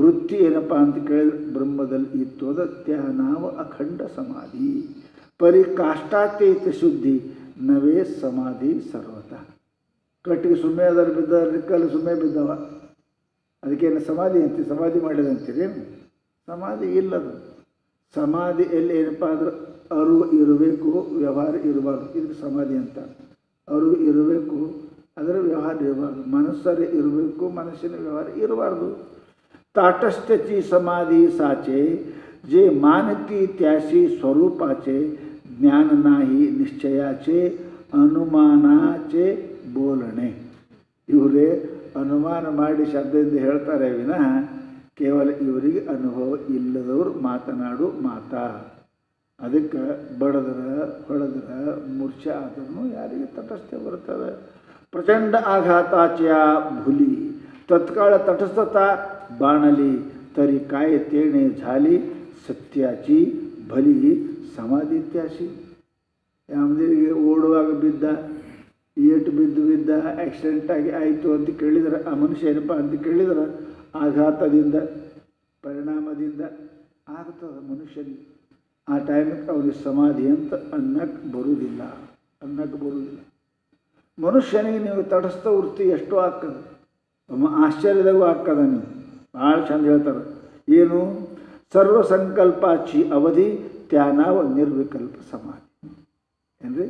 ವೃತ್ತಿ ಏನಪ್ಪ ಅಂತ ಕೇಳಿದ್ರೆ ಬ್ರಹ್ಮದಲ್ಲಿ ಇತ್ತು. ಅದ ತ್ಯಾನಾವ ಅಖಂಡ ಸಮಾಧಿ ಪರಿಕಾಷ್ಟಾತ್ಯೈತ ಶುದ್ಧಿ ನವೇ ಸಮಾಧಿ ಸರ್ವತಃ. ಕಟ್ಟಿಗೆ ಸುಮ್ಮನೆ ಅದರ ಬಿದ್ದ ರಿಕ್ಕಲ್ಲಿ ಸುಮ್ಮನೆ ಬಿದ್ದವ, ಅದಕ್ಕೇನು ಸಮಾಧಿ ಅಂತೀವಿ, ಸಮಾಧಿ ಮಾಡಿದಂತೀರಿ. ಸಮಾಧಿ ಇಲ್ಲದು. ಸಮಾಧಿ ಎಲ್ಲಿ ಏನಪ್ಪ ಅಂದ್ರೆ ಅರಿವು ಇರಬೇಕು, ವ್ಯವಹಾರ ಇರಬಾರ್ದು. ಇದಕ್ಕೆ ಸಮಾಧಿ ಅಂತ. ಅರಿವು ಇರಬೇಕು, ಅದರ ವ್ಯವಹಾರ ಇರಬಾರ್ದು. ಮನಸ್ಸಲ್ಲಿ ಇರಬೇಕು, ಮನಸ್ಸಿನ ವ್ಯವಹಾರ ಇರಬಾರ್ದು. ತಾಟಸ್ಥ್ಯಚಿ ಸಮಾಧಿ ಸಾಚೆ जे मानती त्याशी स्वरूपाचे ज्ञान नाही निश्चयाचे अनुमानाचे बोलणे. ಇವರೇ ಅನುಮಾನ ಮಾಡಿ ಶಬ್ದದಿಂದ ಹೇಳ್ತಾರೆ ವಿನಃ ಕೇವಲ ಇವರಿಗೆ ಅನುಭವ ಇಲ್ಲದವರು ಮಾತನಾಡು ಮಾತಾ. ಅದಕ್ಕೆ ಬಡದ್ರ ಹೊಡೆದ್ರ ಮೂರ್ಛೆ ಆದ್ರೂ ಯಾರಿಗೆ ತಟಸ್ಥೆ ಬರ್ತದೆ. ಪ್ರಚಂಡ ಆಘಾತಾಚ್ಯ भुली तत्काळ तटस्थता बाणली तरी काय तेणे झाली सत्याची भली समाधी त्याशी. ಯಾಮದೇವಿಗೆ ಓಡುವಾಗ ಬಿದ್ದ, ಏಟು ಬಿದ್ದ ಆಕ್ಸಿಡೆಂಟ್ ಆಯಿತು ಅಂತ ಕೇಳಿದ್ರೆ ಆ ಮನುಷ್ಯ ಏನಪ್ಪ ಅಂತ ಕೇಳಿದ್ರೆ ಆಘಾತದಿಂದ ಪರಿಣಾಮದಿಂದ ಆಗ್ತದೆ ಮನುಷ್ಯನಿಗೆ. ಆ ಟೈಮಿಗೆ ಅವನಿಗೆ ಸಮಾಧಿ ಅಂತ ಅನ್ನಕ್ಕೆ ಬರುವುದಿಲ್ಲ. ಮನುಷ್ಯನಿಗೆ ನೀವು ತಟಸ್ಥ ವೃತ್ತಿ ಎಷ್ಟೋ ಆಗ್ತದೆ, ಆಶ್ಚರ್ಯದಾಗೂ ಆಗ್ತದ. ನೀವು ಭಾಳ ಚಂದ ಹೇಳ್ತಾರೆ. ಏನು? ಸರ್ವ ಸಂಕಲ್ಪಾಚಿ ಅವಧಿ ತ್ಯಾನಾವ ನಿರ್ವಿಕಲ್ಪ ಸಮಾಧಿ. ಅಂದರೆ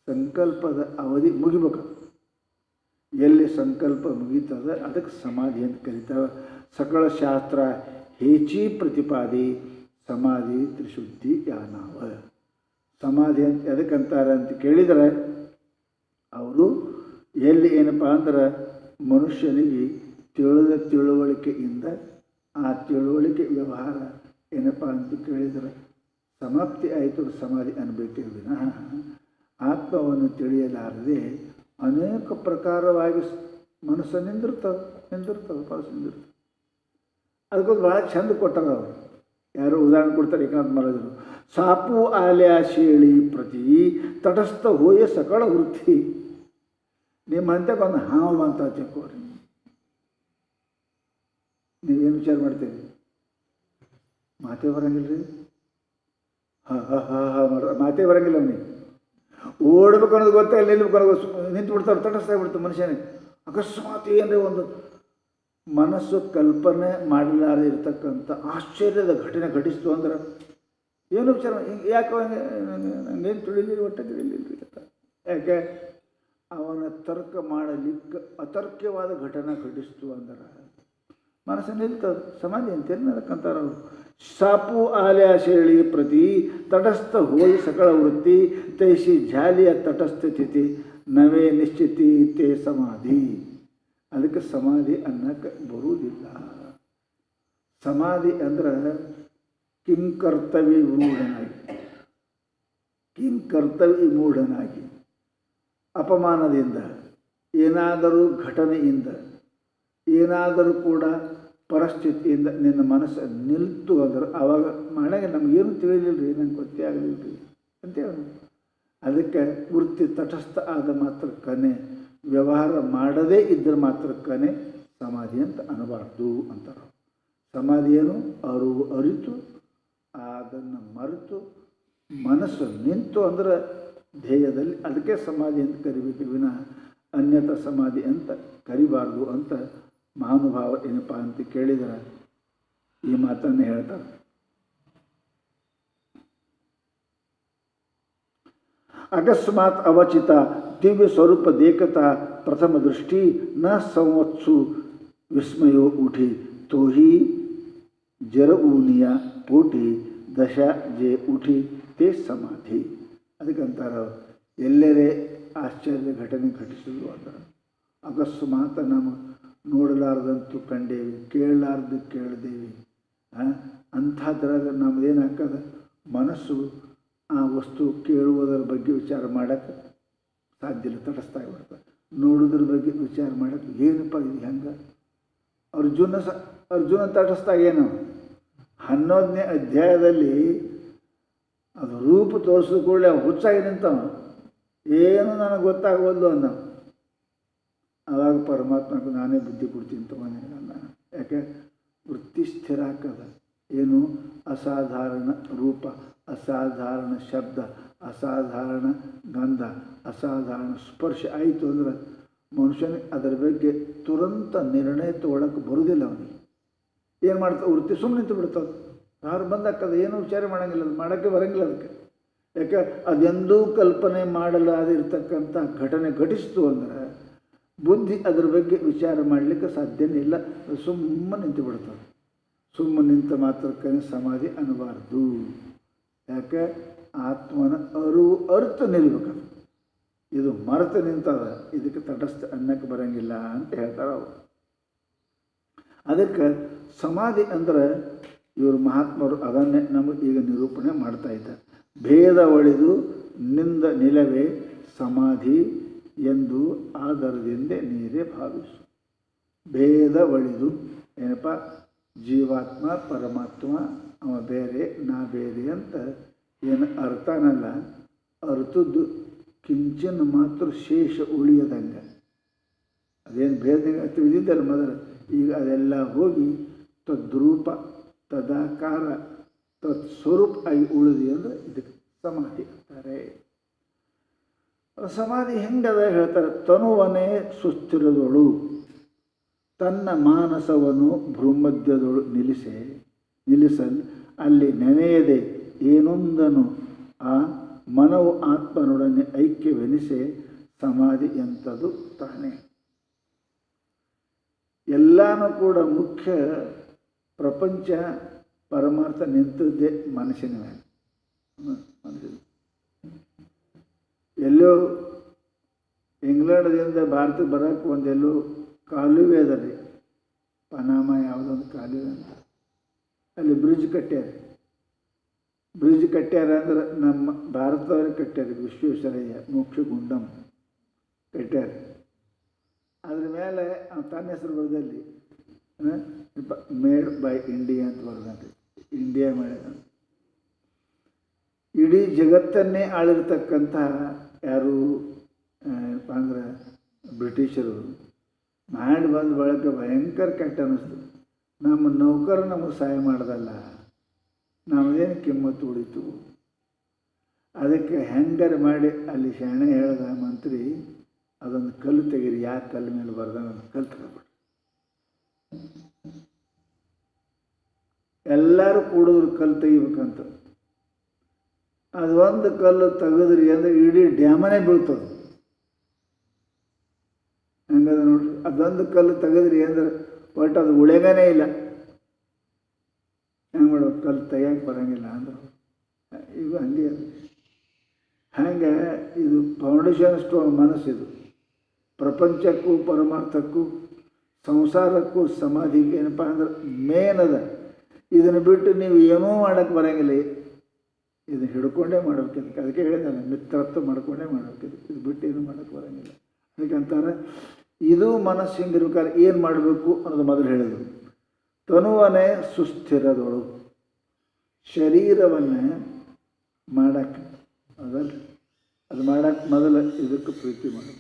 ಸಂಕಲ್ಪದ ಅವಧಿ ಮುಗಿಬೇಕು. ಎಲ್ಲಿ ಸಂಕಲ್ಪ ಮುಗೀತದೆ ಅದಕ್ಕೆ ಸಮಾಧಿ ಅಂತ ಕರೀತಾರೆ. ಸಕಲ ಶಾಸ್ತ್ರ ಹೇಚಿ ಪ್ರತಿಪಾದಿ ಸಮಾಧಿ ತ್ರಿಶುದ್ಧಿ ಯಾನಾವ. ಸಮಾಧಿ ಅಂತ ಎದಕ್ಕಂತಾರೆ ಅಂತ ಕೇಳಿದರೆ ಅವರು ಎಲ್ಲಿ ಏನಪ್ಪ ಅಂದ್ರೆ ಮನುಷ್ಯನಿಗೆ ತಿಳಿದ ತಿಳುವಳಿಕೆಯಿಂದ ಆ ತಿಳುವಳಿಕೆ ವ್ಯವಹಾರ ಏನಪ್ಪ ಅಂತ ಕೇಳಿದರೆ ಸಮಾಪ್ತಿ ಆಯಿತು ಸಮಾಧಿ ಅನ್ಬೇಕೇ ವಿನಃ ಆತ್ಮವನ್ನು ತಿಳಿಯಲಾರದೆ ಅನೇಕ ಪ್ರಕಾರವಾಗಿ ಮನಸ್ಸು ನಿಂದಿರ್ತದೆ. ಅದಕ್ಕೊಂದು ಭಾಳ ಚಂದ ಕೊಟ್ಟಾರ ಅವರು. ಯಾರು ಉದಾಹರಣೆ ಕೊಡ್ತಾರೆ ಏಕನಾಥ ಮಹಾರಾಜರು. ಸಾಪು ಆಲ್ಯ ಶೇಳಿ ಪ್ರತಿ ತಟಸ್ಥ ಹೋಯ ಸಕಳ ವೃತ್ತಿ. ನಿಮ್ಮ ಹಂತಕ್ಕೆ ಒಂದು ಹಾವು ಅಂತ ಚೆಕ್ಕೋರಿ, ನೀವೇನು ವಿಚಾರ ಮಾಡ್ತೀರಿ? ಮಾತೇ ಬರಂಗಿಲ್ಲ ರೀ. ಮಾತೇ ಬರಂಗಿಲ್ಲ ಅವನಿಗೆ. ಓಡ್ಬೇಕು ಅನ್ನೋದು ಗೊತ್ತಾಗಿಲ್ಲ, ನಿಲ್ಬೇಕು ಅನ್ನೋದು ನಿಂತು ಬಿಡ್ತಾರೆ, ತಟಸ್ಥ ಆಗ್ಬಿಡ್ತಾರೆ ಮನುಷ್ಯನಿಗೆ. ಅಕಸ್ಮಾತ್ ಏನ್ರಿ ಒಂದು ಮನಸ್ಸು ಕಲ್ಪನೆ ಮಾಡಲಾರದೆ ಇರ್ತಕ್ಕಂಥ ಆಶ್ಚರ್ಯದ ಘಟನೆ ಘಟಿಸ್ತು ಅಂದ್ರೆ ಏನು ವಿಚಾರ, ಯಾಕೆ ನಂಗೇನು ತಿಳಿಲಿಲ್ಲ, ಒಟ್ಟೆ ತಿಳಿಲಿಲ್ಲ. ಯಾಕೆ ಅವನ ತರ್ಕ ಮಾಡಲಿಕ್ಕೆ ಅತರ್ಕ್ಯವಾದ ಘಟನೆ ಘಟಿಸ್ತು ಅಂದ್ರೆ ಮನಸ್ಸು ನಿಲ್ತದೆ. ಸಮಾಧಿ ಅಂತೇನು ಅದಕ್ಕಂತಾರೆ ಅವರು. ಸಾಪು ಆಲ್ಯ ಶೇಳಿ ಪ್ರತಿ ತಟಸ್ಥ ಹೋಯಿ ಸಕಳ ವೃತ್ತಿ ತೈಸಿ ಜಾಲಿಯ ತಟಸ್ಥ ತಿಥಿ ನವೇ ನಿಶ್ಚಿತಿ ತೇ ಸಮಾಧಿ. ಅದಕ್ಕೆ ಸಮಾಧಿ ಅನ್ನಕ್ಕೆ ಬರುವುದಿಲ್ಲ. ಸಮಾಧಿ ಅಂದ್ರೆ ಕಿಂಕರ್ತವ್ಯ ವಿಮೂಢನಾಗಿ, ಕಿಂಕರ್ತವ್ಯ ವಿಮೂಢನಾಗಿ ಅಪಮಾನದಿಂದ, ಏನಾದರೂ ಘಟನೆಯಿಂದ, ಏನಾದರೂ ಕೂಡ ಪರಿಸ್ಥಿತಿಯಿಂದ ನಿನ್ನ ಮನಸ್ಸು ನಿಲ್ತು ಅಂದ್ರೆ ಆವಾಗ ಮಾಡಾಗ ನಮಗೇನು ತಿಳಿಲಿಲ್ಲ ರೀ, ನಂಗೆ ಗೊತ್ತೇ ಆಗಲಿಲ್ಲ ರೀ ಅಂತೇಳಿ. ಅದಕ್ಕೆ ವೃತ್ತಿ ತಟಸ್ಥ ಆದ ಮಾತ್ರಕ್ಕನೆ, ವ್ಯವಹಾರ ಮಾಡದೇ ಇದ್ದರೆ ಮಾತ್ರಕ್ಕನೆ ಸಮಾಧಿ ಅಂತ ಅನ್ನಬಾರ್ದು ಅಂತಾರೆ. ಸಮಾಧಿ ಏನು? ಅರಿತು ಅದನ್ನು ಮರೆತು ಮನಸ್ಸು ನಿಂತು ಅಂದ್ರೆ ಧ್ಯೇಯದಲ್ಲಿ, ಅದಕ್ಕೆ ಸಮಾಧಿ ಅಂತ ಕರಿಬೇಕು, ವಿನ ಅನ್ಯಥ ಸಮಾಧಿ ಅಂತ ಕರಿಬಾರ್ದು ಅಂತ ಮಹಾನುಭಾವ ಏನಪ್ಪ ಅಂತ ಕೇಳಿದರೆ ಈ ಮಾತನ್ನು ಹೇಳ್ತಾರೆ. ಅಕಸ್ಮಾತ್ ಅವಚಿತ ದಿವ್ಯ ಸ್ವರೂಪ ದೇಕತಾ ಪ್ರಥಮ ದೃಷ್ಟಿ ನ ಸಂವತ್ಸು ವಿಸ್ಮಯೋ ಉಠಿ ತೋಹಿ ಜರ ಊನಿಯ ಪೂಟಿ ದಶ ಜೆ ಉಠಿ ತೇ ಸಮಾಧಿ. ಅದಕ್ಕಂತಾರ ಎಲ್ಲರೇ ಆಶ್ಚರ್ಯ ಘಟನೆ ಘಟಿಸಿದ್ರು ಅಂದ್ರೆ ಅಕಸ್ಮಾತ್ ನಾವು ನೋಡಲಾರ್ದಂತೂ ಕಂಡೇವಿ, ಕೇಳಲಾರ್ದು ಕೇಳಿದೇವಿ. ಅಂಥದ್ರಾಗ ನಮ್ಮದೇನಾಗ್ತದೆ, ಮನಸ್ಸು ಆ ವಸ್ತು ಕೇಳುವುದರ ಬಗ್ಗೆ ವಿಚಾರ ಮಾಡೋಕ್ಕೆ ಸಾಧ್ಯ ಇಲ್ಲ, ತಟಸ್ಥ ಆಗಿಬಿಡ್ತದೆ. ನೋಡೋದ್ರ ಬಗ್ಗೆ ವಿಚಾರ ಮಾಡೋಕ್ಕೆ ಏನಪ್ಪ ಇದು ಹೆಂಗೆ? ಅರ್ಜುನ ತಟಸ್ಥ ಏನು? 11ನೇ ಅಧ್ಯಾಯದಲ್ಲಿ ಅದು ರೂಪ ತೋರಿಸಿದ ಕೂಡಲೇ ಹುಚ್ಚಾಗಿ ನಿಂತವ, ಏನು ನನಗೆ ಗೊತ್ತಾಗಬಲ್ಲು ಅಂದ. ಆವಾಗ ಪರಮಾತ್ಮಕ್ಕೆ ನಾನೇ ಬುದ್ಧಿ ಕೊಡ್ತೀನಿ ತಗೊಂಡೆ ಅಂದ. ಯಾಕೆ? ವೃತ್ತಿ ಸ್ಥಿರ ಹಾಕದ. ಏನು? ಅಸಾಧಾರಣ ರೂಪ, ಅಸಾಧಾರಣ ಶಬ್ದ, ಅಸಾಧಾರಣ ಗಂಧ, ಅಸಾಧಾರಣ ಸ್ಪರ್ಶ ಆಯಿತು ಅಂದ್ರೆ ಮನುಷ್ಯನಿಗೆ ಅದರ ಬಗ್ಗೆ ತುರಂತ ನಿರ್ಣಯ ತಗೊಳಕ್ಕೆ ಬರುವುದಿಲ್ಲ. ಅವನಿಗೆ ಏನು ಮಾಡ್ತಾ ವೃತ್ತಿ ಸುಮ್ಮನೆ ನಿಂತು ಬಿಡ್ತದೆ. ಯಾರು ಬಂದಾಕದ ಏನು ವಿಚಾರ ಮಾಡೋಂಗಿಲ್ಲ, ಅದು ಮಾಡೋಕ್ಕೆ ಬರೋಂಗಿಲ್ಲ ಅದಕ್ಕೆ. ಯಾಕೆ? ಅದೆಂದೂ ಕಲ್ಪನೆ ಮಾಡಲಾದಿರ್ತಕ್ಕಂಥ ಘಟನೆ ಘಟಿಸ್ತು ಅಂದರೆ ಬುದ್ಧಿ ಅದರ ಬಗ್ಗೆ ವಿಚಾರ ಮಾಡಲಿಕ್ಕೆ ಸಾಧ್ಯನೇ ಇಲ್ಲ, ಸುಮ್ಮನೆ ನಿಂತು ಬಿಡ್ತದೆ. ಸುಮ್ಮನೆ ನಿಂತ ಮಾತ್ರಕ್ಕೆ ಸಮಾಧಿ ಅನ್ನಬಾರ್ದು. ಯಾಕೆ? ಆತ್ಮನ ಅರ್ಥ ನಿಲ್ಬೇಕದು. ಇದು ಮರೆತು ನಿಂತದ, ಇದಕ್ಕೆ ತಟಸ್ಥ ಅನ್ನಕ್ಕೆ ಬರೋಂಗಿಲ್ಲ ಅಂತ ಹೇಳ್ತಾರೆ ಅವರು. ಅದಕ್ಕೆ ಸಮಾಧಿ ಅಂದರೆ ಇವರು ಮಹಾತ್ಮರು ಅದನ್ನೇ ನಮಗೆ ಈಗ ನಿರೂಪಣೆ ಮಾಡ್ತಾ ಇದ್ದಾರೆ. ಭೇದ ಒಳಿದು ನಿಂದ ನಿಲವೇ ಸಮಾಧಿ ಎಂದು ಆಧಾರದಿಂದ ನೀರೇ ಭಾವಿಸು. ಭೇದ ಒಳಿದು ಏನಪ್ಪ? ಜೀವಾತ್ಮ ಪರಮಾತ್ಮ ಅವ ಬೇರೆ ನಾ ಬೇರೆ ಅಂತ ಏನು ಅರ್ಥನಲ್ಲ, ಅರ್ಥದ್ದು ಕಿಂಚನ ಮಾತ್ರ ಶೇಷ ಉಳಿಯದಂಗೆ. ಅದೇನು ಭೇದ ತಿಳಿದಿದ್ದಲ್ಲ ಮೊದಲು, ಈಗ ಅದೆಲ್ಲ ಹೋಗಿ ತದ್ರೂಪ ತದಾಕಾರ ತತ್ಸ್ವರೂಪ ಆಗಿ ಉಳಿದಿ ಅಂದರೆ ಇದಕ್ಕೆ ಸಮಾಧಿ ಅಂತಾರೆ. ಸಮಾಧಿ ಹೆಂಗದ ಹೇಳ್ತಾರೆ. ತನುವನೇ ಸುಸ್ಥಿರದೊಳು ತನ್ನ ಮಾನಸವನ್ನು ಭ್ರೂಮಧ್ಯದೊಳು ನಿಲ್ಲಿಸಲ್ ಅಲ್ಲಿ ನೆನೆಯದೆ ಏನೊಂದನು ಆ ಮನವು ಆತ್ಮನೊಡನೆ ಐಕ್ಯವೆನಿಸೆ ಸಮಾಧಿ ಎಂಥದ್ದು ತಾನೇ. ಎಲ್ಲನೂ ಕೂಡ ಮುಖ್ಯ ಪ್ರಪಂಚ ಪರಮಾರ್ಥ ನಿಂತದ್ದೇ ಮನಸ್ಸಿನ ಮೇಲೆ. ಎಲ್ಲೋ ಇಂಗ್ಲೆಂಡ್ದಿಂದ ಭಾರತಕ್ಕೆ ಬರೋಕ್ಕೆ ಒಂದೆಲ್ಲೋ ಕಾಲುವೆ ಅದ ರೀ, ಪನಾಮ ಯಾವುದೊಂದು ಕಾಲುವೆ ಅಂತ, ಅಲ್ಲಿ ಬ್ರಿಡ್ಜ್ ಕಟ್ಟ್ಯಾರ ಅಂದ್ರೆ ನಮ್ಮ ಭಾರತದವ್ರಿಗೆ ಕಟ್ಟ್ಯಾರ. ವಿಶ್ವೇಶ್ವರಯ್ಯ ಮೋಕ್ಷಗುಂಡಂ ಕಟ್ಟ್ಯಾರ. ಅದ್ರ ಮೇಲೆ ತನ್ನ ಹೆಸರು ಬರೆದಲ್ಲಿ ಮೇಡ್ ಬೈ ಇಂಡಿಯಾ ಅಂತ ಬರೆದಂತೆ. ಇಂಡಿಯಾ ಮಾಡಿದ. ಇಡೀ ಜಗತ್ತನ್ನೇ ಆಳಿರ್ತಕ್ಕಂತಹ ಯಾರು ಏನಪ್ಪ ಅಂದ್ರೆ ಬ್ರಿಟಿಷರು ಮಾಡಿ ಬಂದ ಬಳಿಕ ಭಯಂಕರ ಕೆಟ್ಟ ಅನ್ನಿಸ್ತು. ನಮ್ಮ ನೌಕರು ನಮಗೆ ಸಹಾಯ ಮಾಡ್ದಲ್ಲ, ನಮಗೇನು ಕಿಮ್ಮತ್ತು ಉಳಿತು. ಅದಕ್ಕೆ ಹೆಂಗಾರ ಮಾಡಿ ಅಲ್ಲಿ ಶಾಣೆ ಹೇಳ್ದ ಮಂತ್ರಿ, ಅದೊಂದು ಕಲ್ಲು ತೆಗೀರಿ, ಯಾಕೆ ಕಲ್ಲು ಮೇಲೆ ಬರ್ದ ಕಲ್ಲು ತಗೊಬಿಡ್ರಿ. ಎಲ್ಲರೂ ಕೂಡಿದ್ರು ಕಲ್ಲು ತೆಗಿಬೇಕಂತ. ಅದು ಒಂದು ಕಲ್ಲು ತೆಗೆದ್ರಿ ಅಂದರೆ ಇಡೀ ಡ್ಯಾಮನೇ ಬೀಳ್ತದೆ. ಹಂಗದ ನೋಡ್ರಿ, ಅದೊಂದು ಕಲ್ಲು ತೆಗೆದ್ರಿ ಅಂದ್ರೆ ಒಟ್ಟು ಅದು ಉಳೆಗನೇ ಇಲ್ಲ. ಹೆಂಗೆ ಮಾಡ್ಬೇಕು, ಕಲ್ಲು ತೆಗಿಯಕ್ಕೆ ಬರೋಂಗಿಲ್ಲ ಅಂದ್ರೆ ಈಗ ಹಂಗೆ ಅದು. ಹಾಗೆ ಇದು ಫೌಂಡೇಶನ್ ಸ್ಟೋನ್ ಮನಸ್ಸಿದು. ಪ್ರಪಂಚಕ್ಕೂ ಪರಮಾರ್ಥಕ್ಕೂ ಸಂಸಾರಕ್ಕೂ ಸಮಾಧಿಗೆ ಏನಪ್ಪ ಅಂದ್ರೆ ಮೇನ್ ಅದ. ಇದನ್ನು ಬಿಟ್ಟು ನೀವು ಏನೂ ಮಾಡೋಕ್ಕೆ ಬರೋಂಗಿಲ್ಲ. ಇದನ್ನು ಹಿಡ್ಕೊಂಡೇ ಮಾಡ್ಬೇಕಿದ್ದಕ್ಕೆ. ಅದಕ್ಕೆ ಹೇಳಿದಾನೆ ಮಿತ್ರತ್ವ ಮಾಡ್ಕೊಂಡೇ ಮಾಡ್ಬೇಕಿದ್ದು. ಇದು ಬಿಟ್ಟು ಏನು ಮಾಡೋಕ್ಕೆ ಬರೋಂಗಿಲ್ಲ. ಅದಕ್ಕೆ ಅಂತಾರೆ ಇದು ಮನಸ್ಸು ಹಿಂಗಿರ್ಬೇಕಾದ್ರೆ ಏನು ಮಾಡಬೇಕು ಅನ್ನೋದು ಮೊದಲು ಹೇಳಿದರು. ತನುವನ್ನೇ ಸುಸ್ಥಿರದೊಳು, ಶರೀರವನ್ನೇ ಮಾಡಕ್ಕೆ ಅದಲ್ಲ, ಅದು ಮಾಡಕ್ಕೆ ಮೊದಲು ಇದಕ್ಕೆ ಪ್ರೀತಿ ಮಾಡೋದು.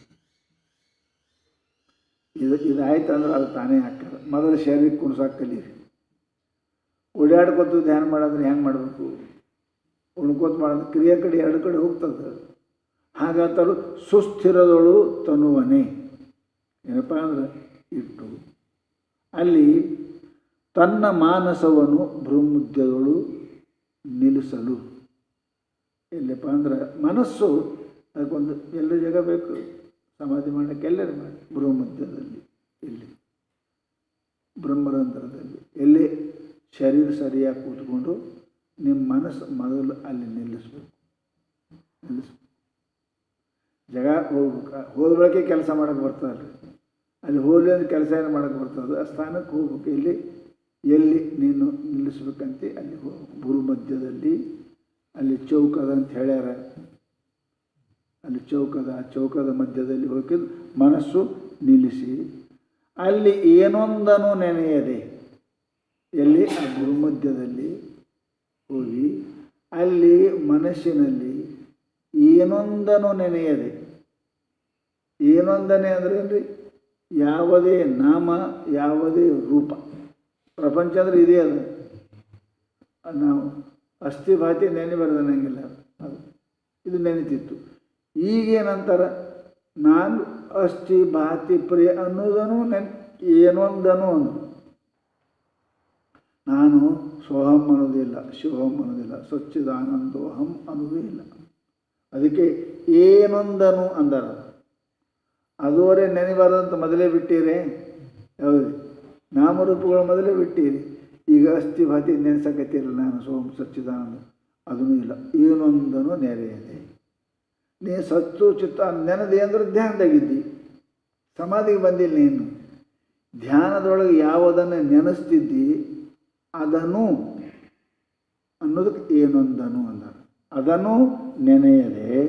ಇದಾಯ್ತು ಅಂದ್ರೆ ಅದು ತಾನೇ ಹಾಕೋದು. ಮೊದಲು ಶರೀರಕ್ಕೆ ಕುಣ್ಸಕ್ಕೆ ಕಲೀರಿ. ಓಡಾಡ್ಕೊತು ಧ್ಯಾನ ಮಾಡೋದ್ರೆ ಹೆಂಗೆ ಮಾಡಬೇಕು, ಉಣ್ಕೋತ ಮಾಡೋದು ಕ್ರಿಯೆ ಕಡೆ ಎರಡು ಕಡೆ ಹೋಗ್ತದೆ. ಹಾಗಾತರು ಸುಸ್ಥಿರದೊಳು ತನುವನೇ ಏನಪ್ಪ ಅಂದ್ರೆ ಇಟ್ಟು ಅಲ್ಲಿ ತನ್ನ ಮಾನಸವನ್ನು ಭ್ರೂಮಧ್ಯದೊಳು ನಿಲ್ಲಿಸಲು. ಎಲ್ಲಪ್ಪ ಅಂದ್ರೆ ಮನಸ್ಸು ಅದಕ್ಕೊಂದು ಎಲ್ಲ ಜಾಗ ಬೇಕು ಸಮಾಧಿ ಮಾಡೋಕ್ಕೆ. ಎಲ್ಲರೂ ಮಾಡಿ ಭ್ರೂಮಧ್ಯದಲ್ಲಿ, ಇಲ್ಲಿ ಬ್ರಹ್ಮರಂಧ್ರದಲ್ಲಿ, ಎಲ್ಲಿ ಶರೀರ ಸರಿಯಾಗಿ ಕೂತ್ಕೊಂಡು ನಿಮ್ಮ ಮನಸ್ಸು ಮೊದಲು ಅಲ್ಲಿ ನಿಲ್ಲಿಸ್ಬೇಕು. ಜಾಗ ಹೋಗ್ಬೇಕು. ಹೋದ ಬಳಕೆ ಕೆಲಸ ಮಾಡೋಕ್ಕೆ ಬರ್ತದಲ್ಲ, ಅಲ್ಲಿ ಹೋಗ್ಲಿ ಅಂದ್ರೆ ಕೆಲಸ ಏನು ಮಾಡೋಕ್ಕೆ ಬರ್ತದೆ. ಆ ಸ್ಥಾನಕ್ಕೆ ಹೋಗ್ಬೇಕು. ಇಲ್ಲಿ ಎಲ್ಲಿ ನೀನು ನಿಲ್ಲಿಸ್ಬೇಕಂತ ಅಲ್ಲಿ ಹೋಗ್ಬೇಕು. ಭೂಮಧ್ಯದಲ್ಲಿ ಅಲ್ಲಿ ಚೌಕದ ಅಂತ ಹೇಳ್ಯಾರ. ಅಲ್ಲಿ ಚೌಕದ ಮಧ್ಯದಲ್ಲಿ ಹೋಗಿ ಮನಸ್ಸು ನಿಲ್ಲಿಸಿ ಅಲ್ಲಿ ಏನೊಂದನು ನೆನೆಯದೆ, ಎಲ್ಲಿ ಆ ಭೂಮಧ್ಯದಲ್ಲಿ ಹೋಗಿ ಅಲ್ಲಿ ಮನಸ್ಸಿನಲ್ಲಿ ಏನೊಂದನು ನೆನೆಯದೆ. ಏನೊಂದನೆ ಅಂದರೆ ಏನ್ರಿ, ಯಾವುದೇ ನಾಮ ಯಾವುದೇ ರೂಪ. ಪ್ರಪಂಚ ಅಂದರೆ ಇದೇ ಅದು. ನಾವು ಅಸ್ಥಿ ಭಾತಿ ನೆನೆಬಾರ್ದನ್ನಂಗಿಲ್ಲ, ಅದು ಇದು ನೆನೀತಿತ್ತು. ಈಗೇನಂತಾರೆ, ನಾನು ಅಸ್ಥಿ ಭಾತಿ ಪ್ರಿಯ ಅನ್ನೋದನ್ನು ಏನೊಂದನು ಅನ್ನು. ನಾನು ಸೋಹಂ ಅನ್ನೋದಿಲ್ಲ, ಶಿವಹಂ ಅನ್ನೋದಿಲ್ಲ, ಸಚ್ಚಿದಾನಂದೋಹಂ ಅನ್ನೋದು ಇಲ್ಲ. ಅದಕ್ಕೆ ಏನೊಂದನು ಅಂದಾರ. ಅದುವರೆ ನೆನೆಬಾರ್ದಂತ ಮೊದಲೇ ಬಿಟ್ಟಿರಿ. ಹೌದು, ನಾಮರೂಪಗಳು ಮೊದಲೇ ಬಿಟ್ಟಿರಿ. ಈಗ ಅಸ್ಥಿ ಭಾತಿ ನೆನೆಸಕತ್ತಿರಲ್ಲ, ನಾನು ಸೋಹಂ ಸಚ್ಚಿದಾನಂದ ಅದೂ ಇಲ್ಲ. ಏನೊಂದನು ನೆರೆಯದೆ. ನೀ ಸತ್ತು ಚಿತ್ತ ನೆನದೆ ಅಂದ್ರೆ ಧ್ಯಾನದಾಗಿದ್ದಿ, ಸಮಾಧಿಗೆ ಬಂದಿಲ್ಲ. ನೀನು ಧ್ಯಾನದೊಳಗೆ ಯಾವುದನ್ನು ನೆನೆಸ್ತಿದ್ದಿ ಅದನ್ನು ಅನ್ನೋದಕ್ಕೆ ಏನೊಂದನು ಅಂದರು. ಅದನ್ನು ನೆನೆಯದೆ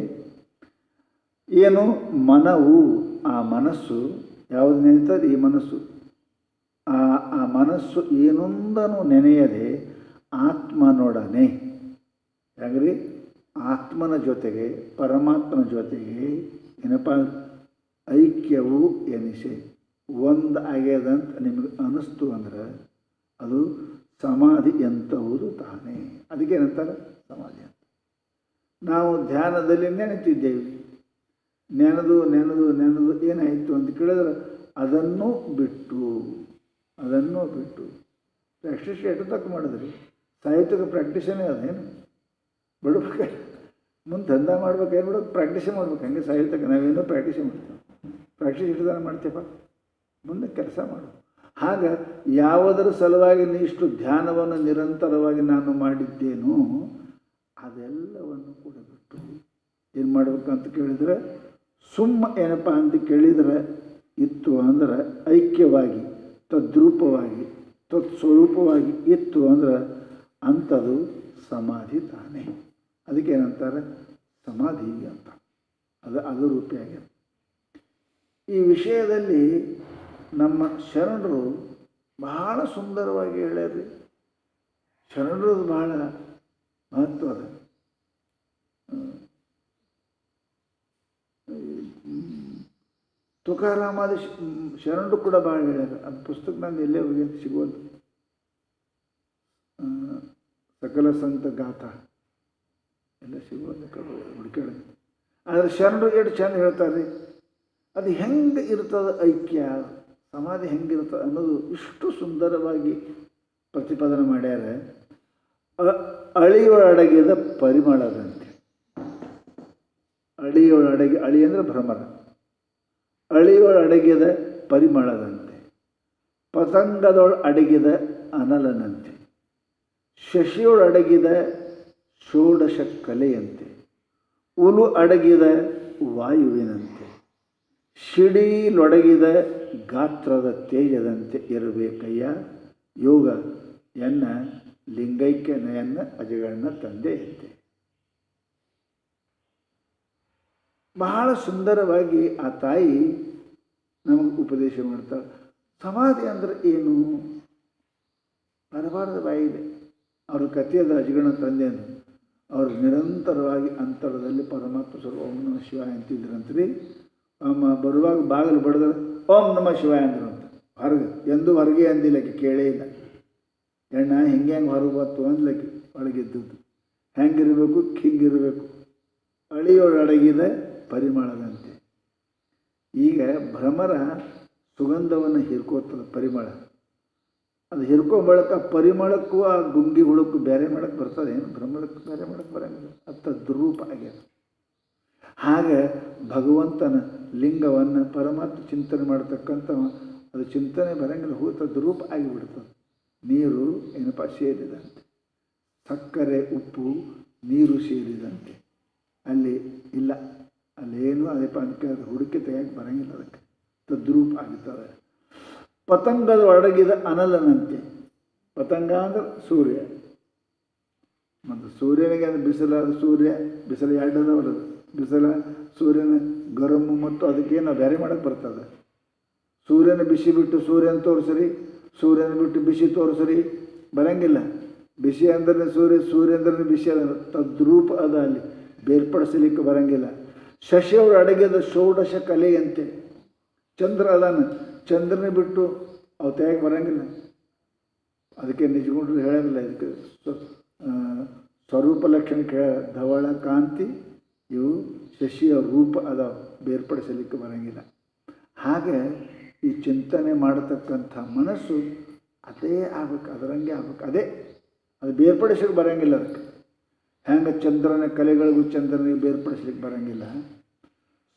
ಏನು ಮನವು, ಆ ಮನಸ್ಸು ಯಾವುದು ನೆನೆತದೆ, ಈ ಮನಸ್ಸು ಆ ಮನಸ್ಸು ಏನೊಂದನು ನೆನೆಯದೆ ಆತ್ಮನೊಡನೆ. ಯಾಗ್ರಿ, ಆತ್ಮನ ಜೊತೆಗೆ ಪರಮಾತ್ಮನ ಜೊತೆಗೆ ಏನಪ್ಪ ಐಕ್ಯವು ಎನಿಸೆ ಒಂದು ಆಗ್ಯದಂತ ನಿಮಗೆ ಅನ್ನಿಸ್ತು ಅಂದ್ರೆ ಅದು ಸಮಾಧಿ ಎಂತವುದು ತಾನೇ. ಅದಕ್ಕೇನಂತಾರೆ ಸಮಾಧಿ ಅಂತ. ನಾವು ಧ್ಯಾನದಲ್ಲಿ ನೆನೆತಿದ್ದೇವೆ. ನೆನೆದು ನೆನೆದು ನೆನೆದು ಏನಾಯಿತು ಅಂತ ಕೇಳಿದ್ರೆ ಅದನ್ನು ಬಿಟ್ಟು ಪ್ರಾಕ್ಟೀಸ್ ಎಷ್ಟು ತಕ್ಕ ಮಾಡಿದ್ರಿ. ಸಾಹಿತ್ಯಕ್ಕೆ ಪ್ರಾಕ್ಟೀಸೇ ಅದೇನು ಬಿಡ್ಬೇಕು. ಮುಂದೆ ದಂಧ ಮಾಡ್ಬೇಕು, ಏನು ಬಿಡೋದು, ಪ್ರಾಕ್ಟೀಸೇ ಮಾಡ್ಬೇಕು. ಹಂಗೆ ಸಾಹಿತ್ಯಕ್ಕೆ ನಾವೇನೋ ಪ್ರಾಕ್ಟೀಸೇ ಮಾಡ್ತೇವೆ. ಪ್ರಾಕ್ಟೀಸ್ ಇಷ್ಟದಾನ ಮಾಡ್ತೇಪ್ಪ, ಮುಂದೆ ಕೆಲಸ ಮಾಡು. ಆಗ ಯಾವುದರ ಸಲುವಾಗಿ ಇಷ್ಟು ಧ್ಯಾನವನ್ನು ನಿರಂತರವಾಗಿ ನಾನು ಮಾಡಿದ್ದೇನೋ ಅದೆಲ್ಲವನ್ನು ಕೂಡ ಬಿಟ್ಟು ಏನು ಮಾಡಬೇಕಂತ ಕೇಳಿದರೆ, ಸುಮ್ಮ ಏನಪ್ಪ ಅಂತ ಕೇಳಿದರೆ ಇತ್ತು ಅಂದ್ರೆ ಐಕ್ಯವಾಗಿ ತದ್ರೂಪವಾಗಿ ತತ್ಸ್ವರೂಪವಾಗಿ ಇತ್ತು ಅಂದ್ರೆ ಅಂಥದ್ದು ಸಮಾಧಿ ತಾನೇ. ಅದಕ್ಕೇನಂತಾರೆ ಸಮಾಧಿ ಅಂತ. ಅದು ರೂಪಿಯಾಗ್ಯದ. ಈ ವಿಷಯದಲ್ಲಿ ನಮ್ಮ ಶರಣರು ಬಹಳ ಸುಂದರವಾಗಿ ಹೇಳ್ಯಾರ್ರಿ. ಶರಣರದು ಬಹಳ ಮಹತ್ವದ. ತುಕಾರಾಮಾದಿ ಶರಣರು ಕೂಡ ಭಾಳ ಹೇಳ್ಯಾರ. ಅದು ಪುಸ್ತಕ ನಂದು ಎಲ್ಲೇ ಹೋಗಿ ಸಿಗೋದು. ಸಕಲ ಸಂತ ಗಾಥಾ ಎಲ್ಲ ಸಿಗೋದು ಹುಡುಕಾಡ. ಆದರೆ ಶರಣರು ಎಷ್ಟು ಚಂದ ಹೇಳ್ತಾರೆ. ಅದು ಹೆಂಗೆ ಇರ್ತದೆ ಐಕ್ಯ, ಸಮಾಧಿ ಹೆಂಗಿರ್ತದೆ ಅನ್ನೋದು ಇಷ್ಟು ಸುಂದರವಾಗಿ ಪ್ರತಿಪಾದನೆ ಮಾಡ್ಯಾರ. ಅಳಿಯೊಳಡಗಿದ ಪರಿಮಳದಂತೆ. ಅಳಿಯೊಳಡಗಿ, ಅಳಿ ಅಂದರೆ ಭ್ರಮರ. ಅಳಿಯೊಳಡಗಿದ ಪರಿಮಳದಂತೆ, ಪತಂಗದೊಳಡಗಿದ ಅನಲನಂತೆ, ಶಶಿಯೊಳಡಗಿದ ಷೋಡಶ ಕಲೆಯಂತೆ, ಉಲು ಅಡಗಿದ ವಾಯುವಿನಂತೆ, ಶಿಡಿಲೊಡಗಿದ ಗಾತ್ರದ ತೇಜದಂತೆ ಇರಬೇಕಯ್ಯ ಯೋಗ ಎನ್ನ ಲಿಂಗೈಕ್ಯನೆಯನ್ನ ಅಜಗಳನ್ನ ತಂದೆಯಂತೆ. ಬಹಳ ಸುಂದರವಾಗಿ ಆ ತಾಯಿ ನಮಗೆ ಉಪದೇಶ ಮಾಡ್ತಾಳೆ. ಸಮಾಧಿ ಅಂದರೆ ಏನು? ಬರಬಾರದ ಬಾಯಿದೆ. ಅವ್ರ ಕಥೆಯದ ಅಜಗಳನ್ನ ತಂದೆ ಅಂದರು. ಅವರು ನಿರಂತರವಾಗಿ ಅಂತರದಲ್ಲಿ ಪರಮಾತ್ಮ ಸ್ವರೂಪ ಓಂ ನಮಃ ಶಿವಾಯ ಅಂತಿದ್ರಂತ್ರಿ. ಬರುವಾಗ ಬಾಗಿಲು ಬಡಿದ್ರೆ ಓಂ ನಮಃ ಶಿವಾಯ ಅಂದ್ರು ಅಂತ. ಹೊರಗೆ ಎಂದೂ ಹೊರಗೆ ಅಂದಿಲ್ಲಕ್ಕೆ ಕೇಳೇ ಇಲ್ಲ. ಎಣ್ಣ ಹೆಂಗೆ ಹೊರಗೆ ಬತ್ತು ಅಂದ್ಲಕ್ಕೆ ಒಳಗಿದ್ದದ್ದು. ಹೆಂಗಿರಬೇಕು, ಹಿಂಗಿರಬೇಕು. ಅಳಿಯೊಳಡಗಿದ ಪರಿಮಳದಂತೆ. ಈಗ ಭ್ರಮರ ಸುಗಂಧವನ್ನು ಹಿರ್ಕೋತದ ಪರಿಮಳ. ಅದು ಹಿರ್ಕೋ ಬಳಕ ಪರಿಮಳಕ್ಕೂ ಆ ಗುಂಗಿ ಹುಳಕ್ಕೂ ಬೇರೆ ಮಾಡೋಕ್ಕೆ ಬರ್ತದೆ ಏನು? ಭ್ರಮರಕ್ಕೂ ಬೇರೆ ಮಾಡೋಕ್ಕೆ ಬರೋಂಗಿಲ್ಲ. ಅದು ತದ್ರೂಪ ಆಗ್ಯದ. ಹಾಗೆ ಭಗವಂತನ ಲಿಂಗವನ್ನು ಪರಮಾತ್ಮ ಚಿಂತನೆ ಮಾಡತಕ್ಕಂಥ ಅದು ಚಿಂತನೆ ಬರೋಂಗಿಲ್ಲ, ಹೂ ತದ್ರೂಪ ಆಗಿಬಿಡ್ತದೆ. ನೀರು ಏನಪ್ಪ ಸೇರಿದಂತೆ, ಸಕ್ಕರೆ ಉಪ್ಪು ನೀರು ಸೇರಿದಂತೆ. ಅಲ್ಲಿ ಇಲ್ಲ, ಅಲ್ಲೇನು ಅದಪ್ಪ ಅದಕ್ಕೆ ಅದು ಹುಡುಕಿ ತೆಗೆಯಕ್ಕೆ ಬರೋಂಗಿಲ್ಲ, ಅದಕ್ಕೆ ತದ್ರೂಪ ಆಗುತ್ತದೆ. ಪತಂಗದ ಒಡಗಿದ ಅನಲನಂತೆ. ಪತಂಗ ಅಂದ್ರೆ ಸೂರ್ಯ. ಮತ್ತು ಸೂರ್ಯನಿಗೆ ಅದು ಬಿಸಿಲಾದ ಸೂರ್ಯ, ಬಿಸಿಲು ಎರಡದವರದು. ಬಿಸಿಲ ಸೂರ್ಯನ ಗರಮು ಮತ್ತು ಅದಕ್ಕೇನು ಬೇರೆ ಮಾಡೋಕ್ಕೆ ಬರ್ತದೆ. ಸೂರ್ಯನ ಬಿಸಿ ಬಿಟ್ಟು ಸೂರ್ಯನ ತೋರಿಸ್ರಿ, ಸೂರ್ಯನ ಬಿಟ್ಟು ಬಿಸಿ ತೋರಿಸ್ರಿ, ಬರೋಂಗಿಲ್ಲ. ಬಿಸಿ ಅಂದ್ರೆ ಸೂರ್ಯ, ಸೂರ್ಯ ಅಂದ್ರೆ ಬಿಸಿ ಅದ, ತದ್ರೂಪ ಅದ, ಅಲ್ಲಿ ಬೇರ್ಪಡಿಸಲಿಕ್ಕೆ ಬರೋಂಗಿಲ್ಲ. ಶಶಿಯವರು ಅಡಗಿದ ಷೋಡಶ ಕಲೆಯಂತೆ. ಚಂದ್ರ ಅದಾನ, ಚಂದ್ರನ ಬಿಟ್ಟು ಅವು ತೆಗೆ ಬರೋಂಗಿಲ್ಲ. ಅದಕ್ಕೆ ನಿಜಗೊಂಡ್ರು ಹೇಳೋಂಗಿಲ್ಲ. ಇದಕ್ಕೆ ಸ್ವರೂಪ ಲಕ್ಷಣಕ್ಕೆ ಹೇಳ ಧವಳ ಕಾಂತಿ ಇವು ಶಶಿಯ ರೂಪ ಅದಾವ, ಬೇರ್ಪಡಿಸಲಿಕ್ಕೆ ಬರೋಂಗಿಲ್ಲ. ಹಾಗೆ ಈ ಚಿಂತನೆ ಮಾಡತಕ್ಕಂಥ ಮನಸ್ಸು ಅದೇ ಆಗ್ಬೇಕು, ಅದರಂಗೆ ಆಗ್ಬೇಕು. ಅದೇ ಅದು ಬೇರ್ಪಡಿಸಲಿಕ್ಕೆ ಬರೋಂಗಿಲ್ಲ. ಅದಕ್ಕೆ ಹೆಂಗೆ ಚಂದ್ರನ ಕಲೆಗಳಿಗೂ ಚಂದ್ರನಿಗೆ ಬೇರ್ಪಡಿಸ್ಲಿಕ್ಕೆ ಬರೋಂಗಿಲ್ಲ,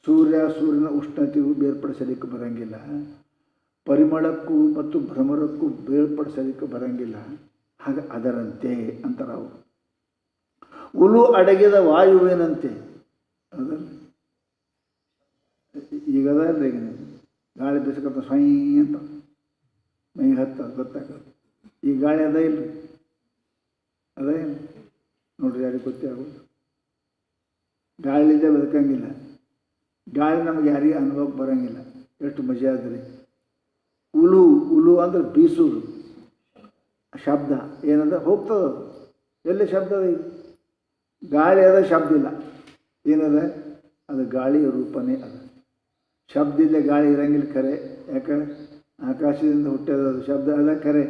ಸೂರ್ಯನ ಉಷ್ಣತೆಗೂ ಬೇರ್ಪಡಿಸಲಿಕ್ಕೆ ಬರೋಂಗಿಲ್ಲ, ಪರಿಮಳಕ್ಕೂ ಮತ್ತು ಭ್ರಮರಕ್ಕೂ ಬೇರ್ಪಡಿಸಲಿಕ್ಕೆ ಬರೋಂಗಿಲ್ಲ. ಹಾಗೆ ಅದರಂತೆ ಅಂತಾರೆ ಅವರು. ಉಲು ಅಡಗಿದ ವಾಯುವಿನಂತೆ. ಅದಲ್ಲ ಈಗ ಅದಲ್ಲ, ಈಗ ಗಾಳಿ ಬಿಸ್ಕತ್ತ ಸ್ವಯಂ ಅಂತ ಮೈ ಹತ್ತ ಗೊತ್ತಾಗಲ್ಲ. ಈ ಗಾಳಿ ಅದ ಇಲ್ಲ, ಅದೇನು ನೋಡ್ರಿ, ಯಾರಿಗೆ ಗೊತ್ತೇ ಆಗೋದು. ಗಾಳಿಲಿದ್ದೆ ಬದುಕಂಗಿಲ್ಲ. ಗಾಳಿ ನಮಗೆ ಯಾರಿಗೆ ಅನುಭವಕ್ಕೆ ಬರೋಂಗಿಲ್ಲ. ಎಷ್ಟು ಮಜಾ ಆದ್ರಿ. ಉಲು ಅಂದ್ರೆ ಬೀಸುವುದು ಶಬ್ದ. ಏನಂದ್ರೆ ಹೋಗ್ತದ, ಎಲ್ಲಿ ಶಬ್ದ ಅದ? ಗಾಳಿ ಅದ, ಶಬ್ದ ಇಲ್ಲ. ಏನದ? ಅದು ಗಾಳಿಯ ರೂಪನೇ ಅದ. ಶಬ್ದ ಇಲ್ಲೇ ಗಾಳಿ ಇರಂಗಿಲ್ಲ ಖರೆ. ಯಾಕೆ? ಆಕಾಶದಿಂದ ಹುಟ್ಟ್ಯದ ಅದು ಶಬ್ದ ಅದ ಖರೆ,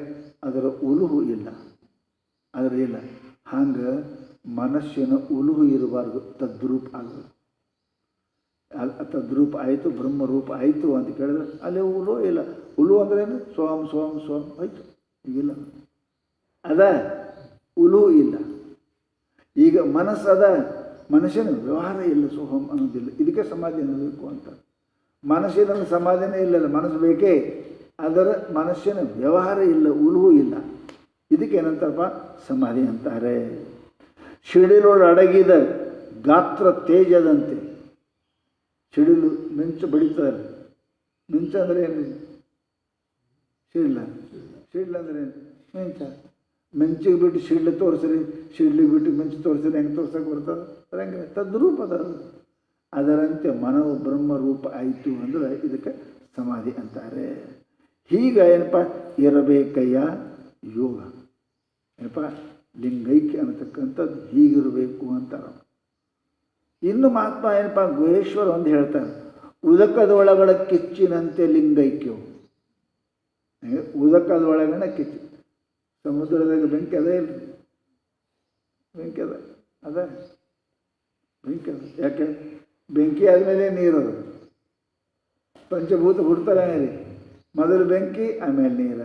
ಅದರ ಉಲುಹು ಇಲ್ಲ, ಅದರ ಇಲ್ಲ. ಹಂಗೆ ಮನಸ್ಸಿನ ಉಲುಹು ಇರಬಾರ್ದು, ತದ್ರೂಪ ಆಗಬೇಕು. ತದ್ರೂಪ ಆಯಿತು, ಬ್ರಹ್ಮರೂಪ ಆಯಿತು ಅಂತ ಕೇಳಿದ್ರೆ ಅಲ್ಲಿ ಉಲು ಇಲ್ಲ. ಉಲು ಅಂದ್ರೆ ಏನು? ಸ್ವಂ ಸ್ವಂ ಸ್ವಂ ಆಯಿತು. ಈಗಿಲ್ಲ, ಅದ ಉಲು ಇಲ್ಲ. ಈಗ ಮನಸ್ಸದ, ಮನಸ್ಸಿನ ವ್ಯವಹಾರ ಇಲ್ಲ, ಸೋಹಂ ಅನ್ನೋದಿಲ್ಲ. ಇದಕ್ಕೆ ಸಮಾಧಿ ಅನ್ನಬೇಕು ಅಂತ. ಮನಸ್ಸಿನಲ್ಲಿ ಸಮಾಧಿನೇ ಇಲ್ಲಲ್ಲ, ಮನಸ್ಸು ಬೇಕೇ, ಅದರ ಮನಸ್ಸಿನ ವ್ಯವಹಾರ ಇಲ್ಲ, ಉಲುವು ಇಲ್ಲ. ಇದಕ್ಕೆ ಏನಂತಾರಪ್ಪ? ಸಮಾಧಿ ಅಂತಾರೆ. ಸಿಡಿಲೊಳು ಅಡಗಿದ ಗಾತ್ರ ತೇಜದಂತೆ. ಸಿಡಿಲು ಮಿಂಚು ಬಡಿತಾರೆ. ಮಿಂಚು ಅಂದರೆ ಏನು? ಸಿಡ್ಲ. ಸಿಡ್ಲು ಅಂದರೆ ಏನು? ಮಿಂಚ. ಮಿಂಚಿಗೆ ಬಿಟ್ಟು ಸಿಡ್ಲು ತೋರಿಸ್ರಿ, ಸಿಡ್ಲಿಗೆ ಬಿಟ್ಟು ಮಿಂಚು ತೋರಿಸ್ರಿ, ಹೆಂಗೆ ತೋರ್ಸಕ್ಕೆ ಬರ್ತದೆ? ಹೆಂಗೆ? ತದ್ರೂಪದ. ಅದರಂತೆ ಮನವು ಬ್ರಹ್ಮರೂಪ ಆಯಿತು ಅಂದರೆ ಇದಕ್ಕೆ ಸಮಾಧಿ ಅಂತಾರೆ. ಹೀಗೆ ಏನಪ್ಪ ಇರಬೇಕಯ್ಯ ಯೋಗ. ಏನಪ್ಪ ಲಿಂಗೈಕ್ಯ ಅನ್ನತಕ್ಕಂಥದ್ದು ಹೀಗಿರಬೇಕು ಅಂತಾರೆ. ಇನ್ನು ಮಹಾತ್ಮ ಏನಪ್ಪ ಗುಹೇಶ್ವರ ಒಂದು ಹೇಳ್ತಾರೆ, ಉದಕದ ಒಳಗಡೆ ಕಿಚ್ಚಿನಂತೆ ಲಿಂಗೈಕ್ಯವು. ಉದಕದ ಒಳಗಡೆ ಕಿಚ್ಚು, ಸಮುದ್ರದಾಗ ಬೆಂಕಿ ಅದೇ ಇಲ್ರಿ, ಬೆಂಕಿ ಅದ ಬೆಂಕಿ ಅದ. ಯಾಕೆ ಬೆಂಕಿ ಆದಮೇಲೆ ನೀರದು, ಪಂಚಭೂತ ಹುಡ್ತಾರೆ ರೀ. ಮೊದಲು ಬೆಂಕಿ, ಆಮೇಲೆ ನೀರ,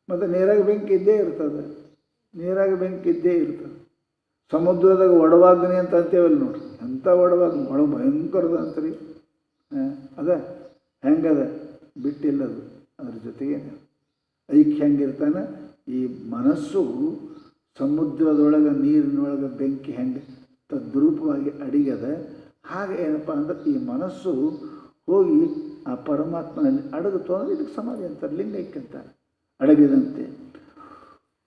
ಮತ್ತು ನೀರಾಗ ಬೆಂಕಿ ಇದ್ದೇ ಇರ್ತದೆ, ನೀರಾಗ ಬೆಂಕಿ ಇದ್ದೇ ಇರ್ತದೆ. ಸಮುದ್ರದಾಗ ಒಡವಾಗ್ನಿ ಅಂತ ಅಂತೇವಲ್ಲ ನೋಡ್ರಿ, ಅಂಥ ಒಡವಾಗ್ನಿ, ಒಳ ಭಯಂಕರದ ಅಂತ್ರಿ. ಅದ ಹೆಂಗದ ಬಿಟ್ಟಿಲ್ಲದು, ಅದ್ರ ಜೊತೆಗೆ ಐಕ್ಯ ಹೆಂಗಿರ್ತಾನೆ. ಈ ಮನಸ್ಸು ಸಮುದ್ರದೊಳಗೆ ನೀರಿನೊಳಗೆ ಬೆಂಕಿ ಹೆಂಗೆ ತದ್ರೂಪವಾಗಿ ಅಡಿಗದ, ಹಾಗೆ ಏನಪ್ಪ ಅಂದ್ರೆ ಈ ಮನಸ್ಸು ಹೋಗಿ ಆ ಪರಮಾತ್ಮನಲ್ಲಿ ಅಡಗುತ್ತೋ ಅಂದರೆ ಇದಕ್ಕೆ ಸಮಾಧಿ ಅಂತಾರೆ, ಲಿಂಗೈಕ್ಯ ಅಂತಾರೆ. ಅಡಗಿದಂತೆ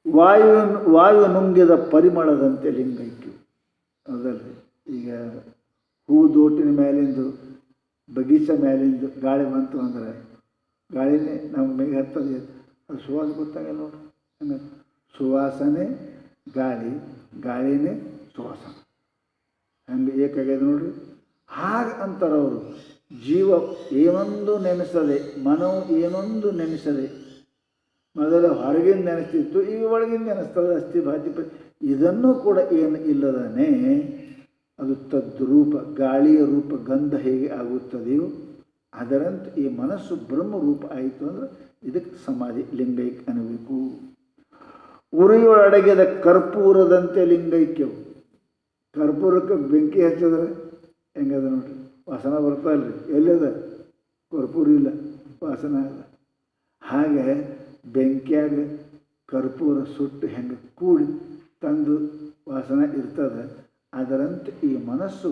ವಾಯು ನುಂಗಿದ ಪರಿಮಳದಂತೆ ಲಿಂಗೈಕ್ಯ. ಹೌದಲ್ರಿ, ಈಗ ಹೂದೋಟಿನ ಮೇಲಿಂದು ಬಗೀಚ ಮೇಲಿಂದು ಗಾಳಿ ಬಂತು ಅಂದರೆ ಗಾಳಿನೇ ನಮ್ಮ ಮೇಲೆ ಹತ್ತದ, ಅದು ಸುವಾಸ ಗೊತ್ತಾಗಲ್ಲ ನೋಡ್ರಿ. ಹಂಗೆ ಸುವಾಸನೆ ಗಾಳಿ, ಗಾಳಿನೇ ಸುವಾಸನೆ, ಹಂಗೆ ಏಕಾಗ್ಯದ ನೋಡ್ರಿ. ಹಾಗೆ ಅಂತಾರವರು. ಜೀವ ಏನೊಂದು ನೆನೆಸದೆ, ಮನವು ಏನೊಂದು ನೆನೆಸದೆ, ಮೊದಲು ಹೊರಗಿಂದ ನೆನೆಸ್ತಿತ್ತು, ಈಗ ಒಳಗಿಂದ ನೆನೆಸ್ತದೆ. ಅಸ್ಥಿ ಭಾತಿ ಇದನ್ನು ಕೂಡ ಏನು ಇಲ್ಲದೇ ಅದು ತದ್ರೂಪ, ಗಾಳಿಯ ರೂಪ ಗಂಧ ಹೇಗೆ ಆಗುತ್ತದೆಯೋ ಅದರಂತೆ ಈ ಮನಸ್ಸು ಬ್ರಹ್ಮರೂಪ ಆಯಿತು ಅಂದ್ರೆ ಇದಕ್ಕೆ ಸಮಾಧಿ ಲಿಂಗೈಕ್ಯ ಅನ್ನಬೇಕು. ಉರಿಯೊಳಡಗಿದ ಕರ್ಪೂರದಂತೆ ಲಿಂಗೈಕ್ಯವು. ಕರ್ಪೂರಕ್ಕೆ ಬೆಂಕಿ ಹಚ್ಚಿದ್ರೆ ಹೆಂಗದ ನೋಡ್ರಿ, ವಾಸನ ಬರ್ತಾ ಇಲ್ರಿ. ಎಲ್ಲದ ಕರ್ಪೂರ ಇಲ್ಲ, ವಾಸನ ಅದ. ಹಾಗೆ ಬೆಂಕಿಯಾಗ ಕರ್ಪೂರ ಸುಟ್ಟು ಹೆಂಗೆ ಕೂಡಿ ತಂದು ವಾಸನ ಇರ್ತದೆ, ಅದರಂತೆ ಈ ಮನಸ್ಸು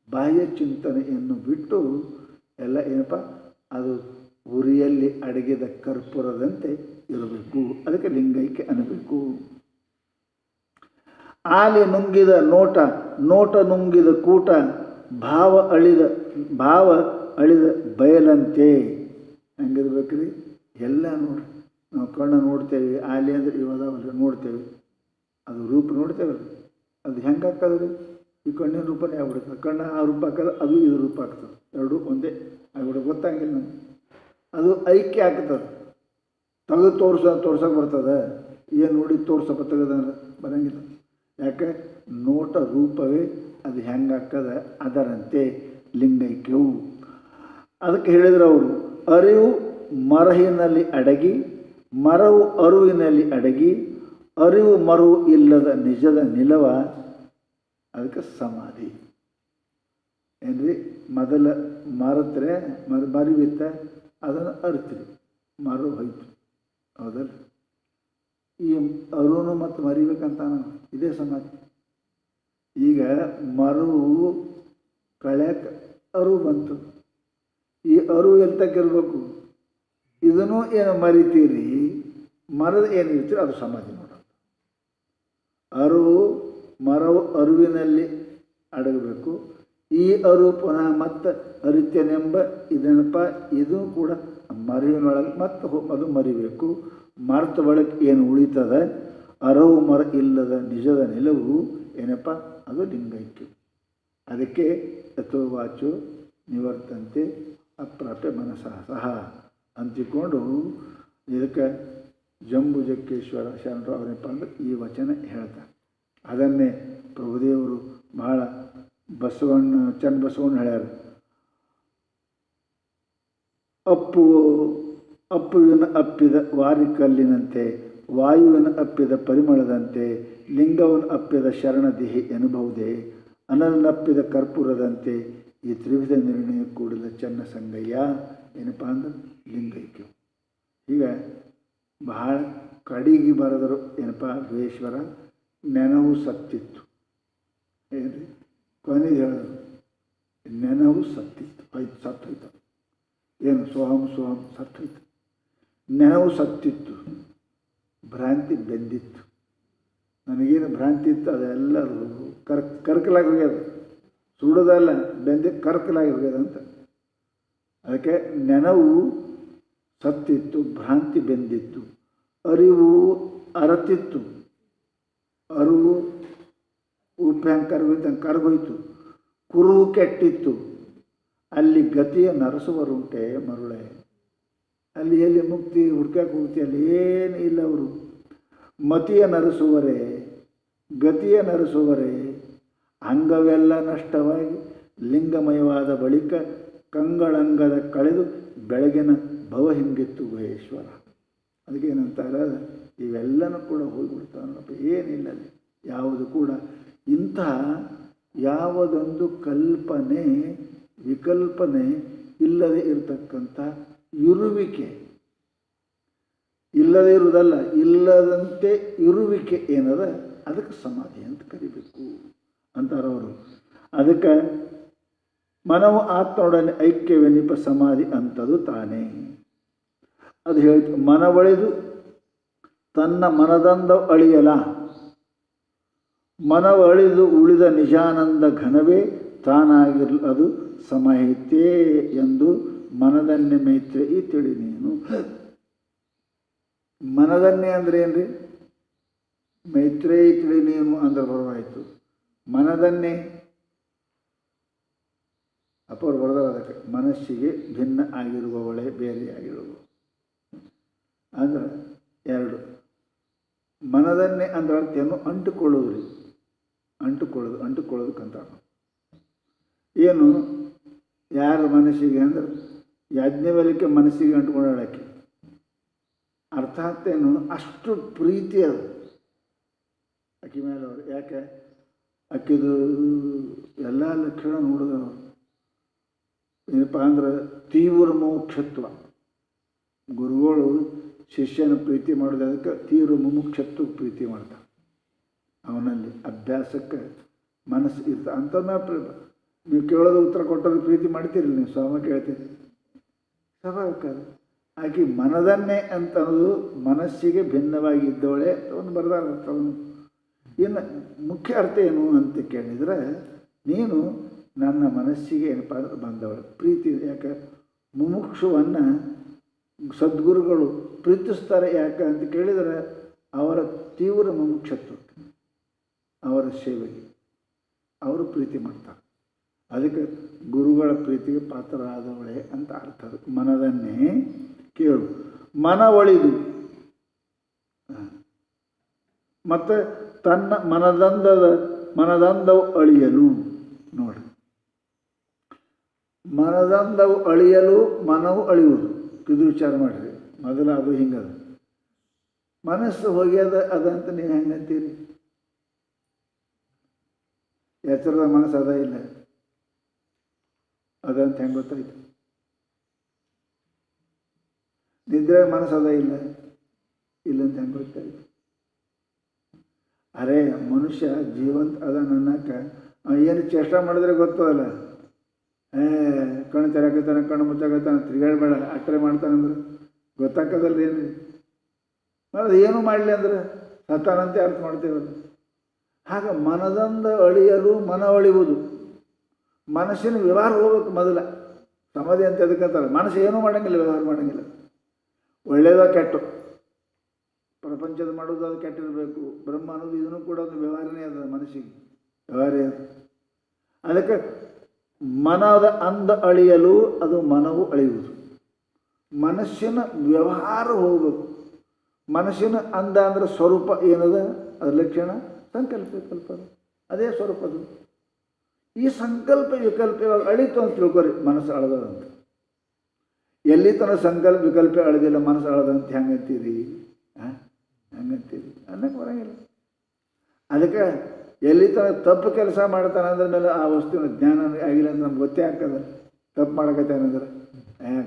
ಬಾಹ್ಯ ಚಿಂತನೆಯನ್ನು ಬಿಟ್ಟು ಎಲ್ಲ ಏನಪ್ಪ ಅದು ಉರಿಯಲ್ಲಿ ಅಡಗಿದ ಕರ್ಪೂರದಂತೆ ಇರಬೇಕು. ಅದಕ್ಕೆ ಲಿಂಗೈಕ್ಯ ಅನ್ನಬೇಕು. ಆಲಿ ನುಂಗಿದ ನೋಟ ನುಂಗಿದ ಕೂಟ, ಭಾವ ಅಳಿದ ಬಯಲಂತೆ. ಹೆಂಗಿರ್ಬೇಕ್ರಿ ಎಲ್ಲ ನೋಡ್ರಿ. ನಾವು ಕಣ್ಣು ನೋಡ್ತೇವೆ, ಆಲಿ ಅಂದ್ರೆ ಇವದವಲ್ಲ ನೋಡ್ತೇವೆ, ಅದು ರೂಪ ನೋಡ್ತೇವಲ್ಲ, ಅದು ಹೆಂಗೆ ಹಾಕೋದ್ರಿ, ಈ ಕಣ್ಣಿನ ರೂಪನೇ ಆಗ್ಬಿಡುತ್ತೆ. ಕಣ್ಣು ಆ ರೂಪ ಹಾಕೋದು, ಅದು ಇದು ರೂಪ ಆಗ್ತದೆ, ಎರಡೂ ಒಂದೇ ಆಗ್ಬಿಡುತ್ತೆ. ಗೊತ್ತಾಗಿಲ್ಲ ನಮ್ಗೆ, ಅದು ಐಕ್ಯ ಆಗ್ತದೆ. ತೆಗೆದು ತೋರ್ಸೋಕೆ ಬರ್ತದೆ, ಏನು ನೋಡಿ ತೋರ್ಸಪ್ಪ ತೆಗೆದಂದ್ರೆ ಬರೋಂಗಿಲ್ಲ. ಯಾಕೆ ನೋಟ ರೂಪವೇ ಅದು ಹೆಂಗೆ ಹಾಕದ ಅದರಂತೆ ಲಿಂಗೈಕ್ಯವು. ಅದಕ್ಕೆ ಹೇಳಿದ್ರು ಅವರು, ಅರಿವು ಮರಹಿನಲ್ಲಿ ಅಡಗಿ, ಮರವು ಅರುವಿನಲ್ಲಿ ಅಡಗಿ, ಅರಿವು ಮರವು ಇಲ್ಲದ ನಿಜದ ನಿಲವ, ಅದಕ್ಕೆ ಸಮಾಧಿ. ಏನ್ರಿ, ಮೊದಲ ಮರತ್ರೆ ಮರಿವಿತ್ತ ಅದನ್ನು ಅರಿತ್ರಿ, ಮರು ಹೋಯ್ತು. ಹೌದಲ್ಲ, ಈ ಅರುನು ಮತ್ತು ಮರಿಬೇಕಂತ ಇದೇ ಸಮಾಧಿ. ಈಗ ಮರವು ಕಳ್ಯಾಕ ಅರು ಬಂತು, ಈ ಅರು ಎಂತಕ್ಕಿರ್ಬೇಕು, ಇದನ್ನು ಏನು ಮರಿತೀರಿ, ಮರದ ಏನು ಇರ್ತೀರಿ ಅದು ಸಮಾಧಿ ನೋಡೋದು. ಮರವು ಅರುವಿನಲ್ಲಿ ಅಡಗಬೇಕು. ಈ ಅರು ಪುನಃ ಮತ್ತೆ ಅರಿತೇನೆಂಬ ಇದೇನಪ್ಪ, ಇದು ಕೂಡ ಮರಿವಿನೊಳಗೆ ಮತ್ತೆ ಅದು ಮರಿಬೇಕು. ಮರದ ಒಳಗೆ ಏನು ಉಳಿತದ, ಅರವು ಮರ ಇಲ್ಲದ ನಿಜದ ನಿಲವು ಏನಪ್ಪ, ಅದು ಲಿಂಗೈಕ್ಯ. ಅದಕ್ಕೆ ಯಥೋವಾಚೋ ನಿವರ್ತಂತೆ ಅಪ್ರಾಪ್ಯ ಮನಸಃ ಸಹ ಅಂತಿಕೊಂಡು ಇದಕ್ಕೆ ಜಂಬುಜಕ್ಕೇಶ್ವರ ಶರಣರು ಅವರೇನಪ್ಪ ಅಂದ್ರೆ ಈ ವಚನ ಹೇಳ್ತಾರೆ. ಅದನ್ನೇ ಪ್ರಭುದೇವರು ಬಹಳ ಚನ್ನಬಸವಣ್ಣ ಹೇಳ್ಯಾರ. ಅಪ್ಪುವಿನ ಅಪ್ಪಿದ ವಾರಿಕಲ್ಲಿನಂತೆ, ವಾಯುವಿನ ಅಪ್ಪಿದ ಪರಿಮಳದಂತೆ, ಲಿಂಗವನ್ನು ಅಪ್ಪಿದ ಶರಣದೇಹಿ ಎನ್ನಬಹುದೇ, ಅನಲನಪ್ಪಿದ ಕರ್ಪೂರದಂತೆ, ಈ ತ್ರಿವಿಧ ನಿರ್ಣಯ ಕೂಡಿದ ಚೆನ್ನ ಸಂಗಯ್ಯ ಏನಪ್ಪ ಅಂದ್ರೆ ಲಿಂಗೈಕ್ಯ. ಈಗ ಬಹಳ ಕಡಿಗೆ ಬರೆದರು ಏನಪ್ಪ ಗುಹೇಶ್ವರ, ನೆನವು ಸತ್ತಿತ್ತು. ಏನ್ರಿ ಕೊನೆಗೆ ಹೇಳಿದ್ರು, ನೆನವು ಸತ್ತಿತ್ತು, ಸತ್ತೋಯ್ತು. ಏನು ಸೋಹಂ ಸತ್ತೋಯ್ತು. ನೆನವು ಸತ್ತಿತ್ತು, ಭ್ರಾಂತಿ ಬೆಂದಿತ್ತು. ನನಗೇನು ಭ್ರಾಂತಿ ಇತ್ತು ಅದೆಲ್ಲ ಕರ್ಕಲಾಗಿ ಹೋಗ್ಯದ, ಸುಡೋದಲ್ಲ ಬೆಂದಿ ಕರ್ಕಲಾಗಿ ಹೋಗ್ಯದಂತ. ಅದಕ್ಕೆ ನೆನವು ಸತ್ತಿತ್ತು, ಭ್ರಾಂತಿ ಬೆಂದಿತ್ತು, ಅರಿವು ಅರತಿತ್ತು, ಅರಿವು ಉಪ್ಪು ಹೆಂಗೆ ಕರಗೋಯ್ತು ಕರಗೋಯ್ತು, ಕುರುಹು ಕೆಟ್ಟಿತ್ತು. ಅಲ್ಲಿ ಗತಿಯ ನರಸುವರುಂಟೆ ಮರುಳೆ. ಅಲ್ಲಿ ಎಲ್ಲಿ ಮುಕ್ತಿ ಹುಡ್ಕಕ್ಕೆ ಹೋಗ್ತಿ? ಅಲ್ಲಿ ಏನು ಇಲ್ಲ. ಅವರು ಮತಿಯ ನರಸುವರೇ, ಗತಿಯ ನರಸುವರೇ. ಅಂಗವೆಲ್ಲ ನಷ್ಟವಾಗಿ ಲಿಂಗಮಯವಾದ ಬಳಿಕ ಕಂಗಳಂಗದ ಕಳೆದು ಬೆಳಗಿನ ಭವ ಹಿಂಗಿತ್ತು ಗುಹೇಶ್ವರ. ಅದಕ್ಕೇನಂತಾರೆ, ಇವೆಲ್ಲನೂ ಕೂಡ ಹೋಗಿಬಿಡ್ತಾನಪ್ಪ, ಏನಿಲ್ಲ ಅಲ್ಲಿ ಯಾವುದು ಕೂಡ. ಇಂತಹ ಯಾವುದೊಂದು ಕಲ್ಪನೆ ವಿಕಲ್ಪನೆ ಇಲ್ಲದೆ ಇರತಕ್ಕಂಥ ಇರುವಿಕೆ, ಇಲ್ಲದೇ ಇರುವುದಲ್ಲ, ಇಲ್ಲದಂತೆ ಇರುವಿಕೆ ಏನದ ಅದಕ್ಕೆ ಸಮಾಧಿ ಅಂತ ಕರಿಬೇಕು ಅಂತಾರವರು. ಅದಕ್ಕೆ ಮನವು ಆತ್ಮನೊಡನೆ ಐಕ್ಯವೆನಿಪ ಸಮಾಧಿ ಅಂತದು ತಾನೇ. ಅದು ಹೇಳ್ತು, ಮನವಳಿದು ತನ್ನ ಮನದಂದ ಅಳಿಯಲ, ಮನವಳಿದು ಉಳಿದ ನಿಜಾನಂದ ಘನವೇ ತಾನಾಗಿರಲು ಅದು ಸಮಹಿತೇ ಎಂದು ಮನದನ್ನೇ ಮೈತ್ರೇಯಿ ತಿಳಿ ನೀನು. ಮನದನ್ನೇ ಅಂದರೆ ಏನ್ರಿ? ಮೈತ್ರೇಯಿ ತಿಳಿ ನೀನು ಅಂದ್ರೆ ಬರವಾಯಿತು. ಮನದನ್ನೇ ಅಪರ ಬರೆದ ಅದಕ್ಕೆ ಮನಸ್ಸಿಗೆ ಭಿನ್ನ ಆಗಿರುವವಳೆ ಬೇರೆಯಾಗಿರುವವು ಅಂದ್ರೆ ಎರಡು. ಮನದನ್ನೇ ಅಂದ್ರೆ ಅರ್ಥ ಏನು? ಅಂಟುಕೊಳ್ಳೋದು ರೀ, ಅಂಟುಕೊಳ್ಳೋದಕ್ಕಂತ ಏನು? ಯಾರ ಮನಸ್ಸಿಗೆ ಅಂದ್ರೆ ಯಾಜ್ಞವಲ್ಕ್ಯ ಮನಸ್ಸಿಗೆ ಅಂಟುಕೊಳ್ಳೋಕೆ ಅರ್ಥಾತ್ ಏನು? ಅಷ್ಟು ಪ್ರೀತಿ ಅದು ಅಕ್ಕಿ ಮೇಲೆ ಅವರು. ಯಾಕೆ? ಅಕ್ಕಿದು ಎಲ್ಲ ಲಕ್ಷಣ ನೋಡಿದವರು ಏನಪ್ಪ ಅಂದ್ರೆ ತೀವ್ರ ಮೋಕ್ಷತ್ವ. ಗುರುಗಳು ಶಿಷ್ಯನ ಪ್ರೀತಿ ಮಾಡೋದು ಅದಕ್ಕೆ ತೀವ್ರ ಮುಮುಕ್ಷತ್ವ ಪ್ರೀತಿ ಮಾಡ್ತಾರೆ. ಅವನಲ್ಲಿ ಅಭ್ಯಾಸಕ್ಕೆ ಮನಸ್ಸು ಇರ್ತ ಅಂತ. ನೀವು ಕೇಳೋದು ಉತ್ತರ ಕೊಟ್ಟೋದು ಪ್ರೀತಿ ಮಾಡ್ತೀರಿ, ನೀವು ಸ್ವಾಮಿ ಕೇಳ್ತೀರಿ ಸ್ವಾಭಾವಿಕ. ಆಕೆ ಮನದನ್ನೇ ಅಂತ ಅನ್ನೋದು ಮನಸ್ಸಿಗೆ ಭಿನ್ನವಾಗಿ ಇದ್ದವಳೆ ಒಂದು ಬರೆದಾರ ಅರ್ಥವನ್ನು. ಇನ್ನು ಮುಖ್ಯ ಅರ್ಥ ಏನು ಅಂತ ಕೇಳಿದರೆ, ನೀನು ನನ್ನ ಮನಸ್ಸಿಗೆ ಏನಪ್ಪ ಅಂದ್ರೆ ಬಂದವಳು ಪ್ರೀತಿ. ಯಾಕೆ? ಮುಮುಕ್ಷುವನ್ನು ಸದ್ಗುರುಗಳು ಪ್ರೀತಿಸ್ತಾರೆ. ಯಾಕೆ ಅಂತ ಕೇಳಿದರೆ ಅವರ ತೀವ್ರ ಮುಮುಕ್ಷತ್ವ, ಅವರ ಸೇವೆಗೆ ಅವರು ಪ್ರೀತಿ ಮಾಡ್ತಾರೆ. ಅದಕ್ಕೆ ಗುರುಗಳ ಪ್ರೀತಿಗೆ ಪಾತ್ರರಾದವಳೆ ಅಂತ ಅರ್ಥ. ಅದಕ್ಕೆ ಮನದನ್ನೇ ಕೇಳು, ಮನ ಒಳಿದು ಮತ್ತು ತನ್ನ ಮನದಂದವು ಅಳಿಯಲು. ನೋಡಿ, ಮನದಂದವು ಅಳಿಯಲು ಮನವು ಅಳಿಯುವುದು. ಇದು ವಿಚಾರ ಮಾಡಿರಿ ಮೊದಲು. ಅದು ಹಿಂಗದ ಮನಸ್ಸು ಹೋಗ್ಯದ ಅದಂತ ನೀವು ಹೆಂಗಂತೀರಿ? ಎಚ್ಚರದ ಮನಸ್ಸು ಅದ ಇಲ್ಲ ಅದಂತ ಹೆಂಗೆ ಗೊತ್ತಾಯ್ತು? ನಿದ್ರೆ ಮನಸ್ಸು ಅದ ಇಲ್ಲ ಇಲ್ಲಂತ ಹೆಂಗೆ ಗೊತ್ತಾಯ್ತು? ಅರೇ ಮನುಷ್ಯ ಜೀವಂತ ಅದ ನನ್ನಕ್ಕ ಏನು ಚೇಷ್ಟೆ ಮಾಡಿದ್ರೆ ಗೊತ್ತದಲ್ಲ. ಕಣ್ಣು ತೆರಕತ್ತಾನೆ, ಕಣ್ಣು ಮುಚ್ಚಾಕತ್ತಾನೆ, ತಿರುಗಾಡಬೇಡ ಅಟ್ಟರೆ ಮಾಡ್ತಾನಂದ್ರೆ ಗೊತ್ತಾಕದಲ್ಲ ಏನು? ಅದು ಏನು ಮಾಡಲಿ ಅಂದ್ರೆ ಸತ್ತಾನಂತೆ ಅರ್ಥ ಮಾಡ್ತೇವೆ. ಆಗ ಮನದಂದ ಅಳಿಯಲು ಮನ ಅಳಿಯುವುದು. ಮನಸ್ಸಿನ ವ್ಯವಹಾರ ಹೋಗ್ಬೇಕು ಮೊದಲ. ಸಮಾಧಿ ಅಂತ ಎದಕ್ಕಂತಾರೆ. ಮನಸ್ಸು ಏನೂ ಮಾಡೋಂಗಿಲ್ಲ, ವ್ಯವಹಾರ ಮಾಡೋಂಗಿಲ್ಲ. ಒಳ್ಳೆಯದ ಕೆಟ್ಟು ಪ್ರಪಂಚದ ಮಾಡೋದು ಅದು ಕೆಟ್ಟಿರಬೇಕು. ಬ್ರಹ್ಮ ಅನ್ನೋದು ಇದನ್ನು ಕೂಡ ಒಂದು ವ್ಯವಹಾರನೇ ಅದ, ಮನಸ್ಸಿಗೆ ವ್ಯವಹಾರ ಅದು. ಅದಕ್ಕೆ ಮನದ ಅಂದ ಅಳಿಯಲು ಅದು ಮನವು ಅಳಿಯುವುದು. ಮನಸ್ಸಿನ ವ್ಯವಹಾರ ಹೋಗಬೇಕು. ಮನಸ್ಸಿನ ಅಂದ ಅಂದ್ರೆ ಸ್ವರೂಪ ಏನದ? ಅದ್ರ ಲಕ್ಷಣ ಸಂಕಲ್ಪ ವಿಕಲ್ಪ, ಅದೇ ಸ್ವರೂಪದು. ಈ ಸಂಕಲ್ಪ ವಿಕಲ್ಪ ಇವಾಗ ಅಳಿತು ಅಂತ ತಿಳ್ಕೊರಿ, ಮನಸ್ಸು ಅಳದಂತ. ಎಲ್ಲಿ ತನಕ ಸಂಕಲ್ಪ ವಿಕಲ್ಪ ಅಳದಿಲ್ಲ ಮನಸ್ಸು ಅಳದಂತ ಹೆಂಗಂತೀರಿ? ಹಂಗಂತೀರಿ ಅನ್ನಕ್ಕೆ ಬರೋಂಗಿಲ್ಲ. ಅದಕ್ಕೆ ಎಲ್ಲಿ ತನಕ ತಪ್ಪು ಕೆಲಸ ಮಾಡ್ತಾನೆ ಅಂದ್ರೆ ಮೇಲೆ ಆ ವಸ್ತುವಿನ ಜ್ಞಾನ ಆಗಿಲ್ಲ ಅಂದ್ರೆ ನಮ್ಗೆ ಗೊತ್ತೇ ಆಗ್ತದ. ತಪ್ಪು ಮಾಡಕತ್ತೇನಂದ್ರೆ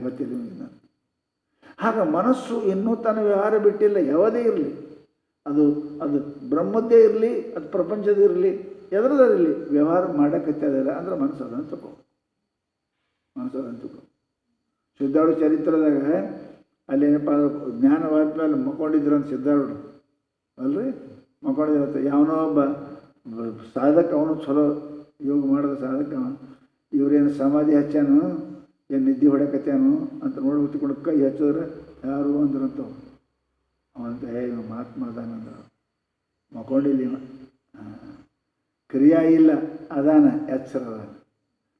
ಗೊತ್ತಿಲ್ಲ ನಿಮಗೆ. ಆಗ ಮನಸ್ಸು ಇನ್ನೂ ತನ್ನ ವ್ಯವಹಾರ ಬಿಟ್ಟಿಲ್ಲ. ಯಾವುದೇ ಇರಲಿ, ಅದು ಬ್ರಹ್ಮದ್ದೇ ಇರಲಿ, ಅದು ಪ್ರಪಂಚದ ಇರಲಿ, ಎದರದಿರಲಿ, ವ್ಯವಹಾರ ಮಾಡಕತ್ತದಿಲ್ಲ ಅಂದ್ರೆ ಮನಸ್ಸು ಅದಂತ ತಗೋ. ಮನಸ್ಸು ಅದಂತ ತಗೋ. ಸಿದ್ಧಾರೂಢ ಚರಿತ್ರದಾಗ ಅಲ್ಲೇನಪ್ಪ ಜ್ಞಾನವಾದ ಮೇಲೆ ಮಕ್ಕೊಂಡಿದ್ರು ಅಂತ ಸಿದ್ಧಾರೂಢರು ಅಲ್ರಿ, ಮಕ್ಕೊಂಡಿದ್ರಂತ. ಯಾವನೋ ಒಬ್ಬ ಸಾಧಕ, ಅವನು ಚಲೋ ಯೋಗ ಮಾಡಿದ ಸಾಧಕ, ಇವ್ರೇನು ಸಮಾಧಿ ಹಚ್ಚಾನು ಏನು ನಿದ್ದೆ ಹೊಡಕತ್ಯಾನು ಅಂತ ನೋಡಿ ಹುಚ್ಚಿಕೊಂಡು ಕೈ ಹಚ್ಚಿದ್ರೆ ಯಾರು ಅಂದ್ರಂತ. ಅವಂತ ಮಹಾತ್ಮ ಅದಾನಂದ್ರ ಮಕ್ಕೊಂಡಿಲ್ಲ ಇವ, ಕ್ರಿಯಾ ಇಲ್ಲ, ಅದಾನ ಎಚ್ಚರದ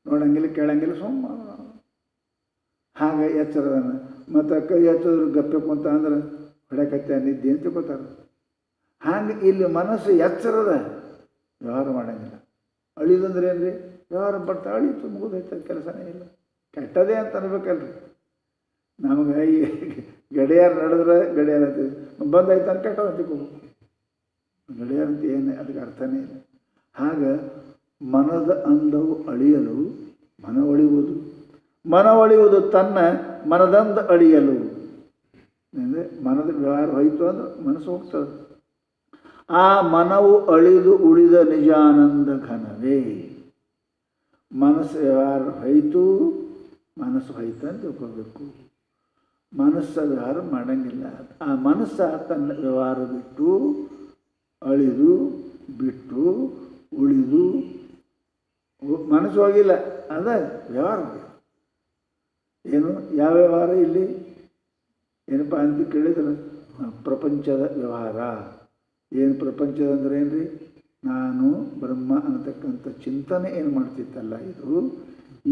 ನೋಡಂಗಿಲ್ಲ ಕೇಳಂಗಿಲ್ಲ ಸುಮ್ಮ ಹಾಗೆ ಎಚ್ಚರದಾನ. ಮತ್ತು ಕೈ ಹಚ್ಚೋದ್ರು ಗಪ್ಪೆ ಕುಂತ ಅಂದ್ರೆ ಹೊಡೆಕತ್ತೆ ನಿದ್ದೆ ಅಂತ ತಿಳ್ಕೊತಾರೆ. ಹಾಗೆ ಇಲ್ಲಿ ಮನಸ್ಸು ಎಚ್ಚರದ, ವ್ಯವಹಾರ ಮಾಡೋಂಗಿಲ್ಲ. ಅಳಿದಂದ್ರೆ ಏನು ರೀ? ವ್ಯವಹಾರ ಬರ್ತಾ ಅಳಿತು ಮುಗಿದೈತೆ, ಕೆಲಸನೇ ಇಲ್ಲ, ಕೆಟ್ಟದೇ ಅಂತ ಅನ್ಬೇಕಲ್ರಿ. ನಮಗೆ ಈ ಗಡಿಯಾರ ನಡೆದ್ರೆ ಗಡಿಯಾರ ಅಂತೀವಿ, ಬಂದಾಯ್ತು ಅಂತ ಕೆಟ್ಟ ಅಂತಿಕೋಬೇಕು. ಗಡಿಯಾರ ಅಂತ ಏನು ಅದಕ್ಕೆ ಅರ್ಥನೇ ಇಲ್ಲ. ಹಾಗೆ ಮನದ ಅಂದವು ಅಳಿಯಲು ಮನ ಒಳಿಯುವುದು, ಮನ ಒಳಿಯುವುದು ತನ್ನ ಮನದಂದ ಅಳಿಯಲು. ಅಂದರೆ ಮನದ ವ್ಯವಹಾರ ಹೋಯಿತು ಅಂದ್ರೆ ಮನಸ್ಸು ಹೋಗ್ತದೆ. ಆ ಮನವು ಅಳಿದು ಉಳಿದ ನಿಜಾನಂದ ಘನವೇ. ಮನಸ್ಸು ವ್ಯವಹಾರ ಹೋಯಿತು, ಮನಸ್ಸು ಹೋಯ್ತು ಅಂತ ತಿಳ್ಕೊಳ್ಬೇಕು. ಮನಸ್ಸ ವ್ಯವಹಾರ ಮಾಡೋಂಗಿಲ್ಲ. ಆ ಮನಸ್ಸ ತನ್ನ ವ್ಯವಹಾರ ಬಿಟ್ಟು ಅಳಿದು ಬಿಟ್ಟು ಉಳಿದು, ಮನಸ್ಸು ಹೋಗಿಲ್ಲ, ಅದ ವ್ಯವಹಾರ ಹೋಗಿಲ್ಲ. ಏನು ಯಾವ ವ್ಯವಹಾರ ಇಲ್ಲಿ ಏನಪ್ಪ ಅಂತ ಕೇಳಿದ್ರೆ ಪ್ರಪಂಚದ ವ್ಯವಹಾರ. ಏನು ಪ್ರಪಂಚದ ಅಂದ್ರೆ ಏನು ರೀ? ನಾನು ಬ್ರಹ್ಮ ಅನ್ನತಕ್ಕಂಥ ಚಿಂತನೆ ಏನು ಮಾಡ್ತಿತ್ತಲ್ಲ, ಇದು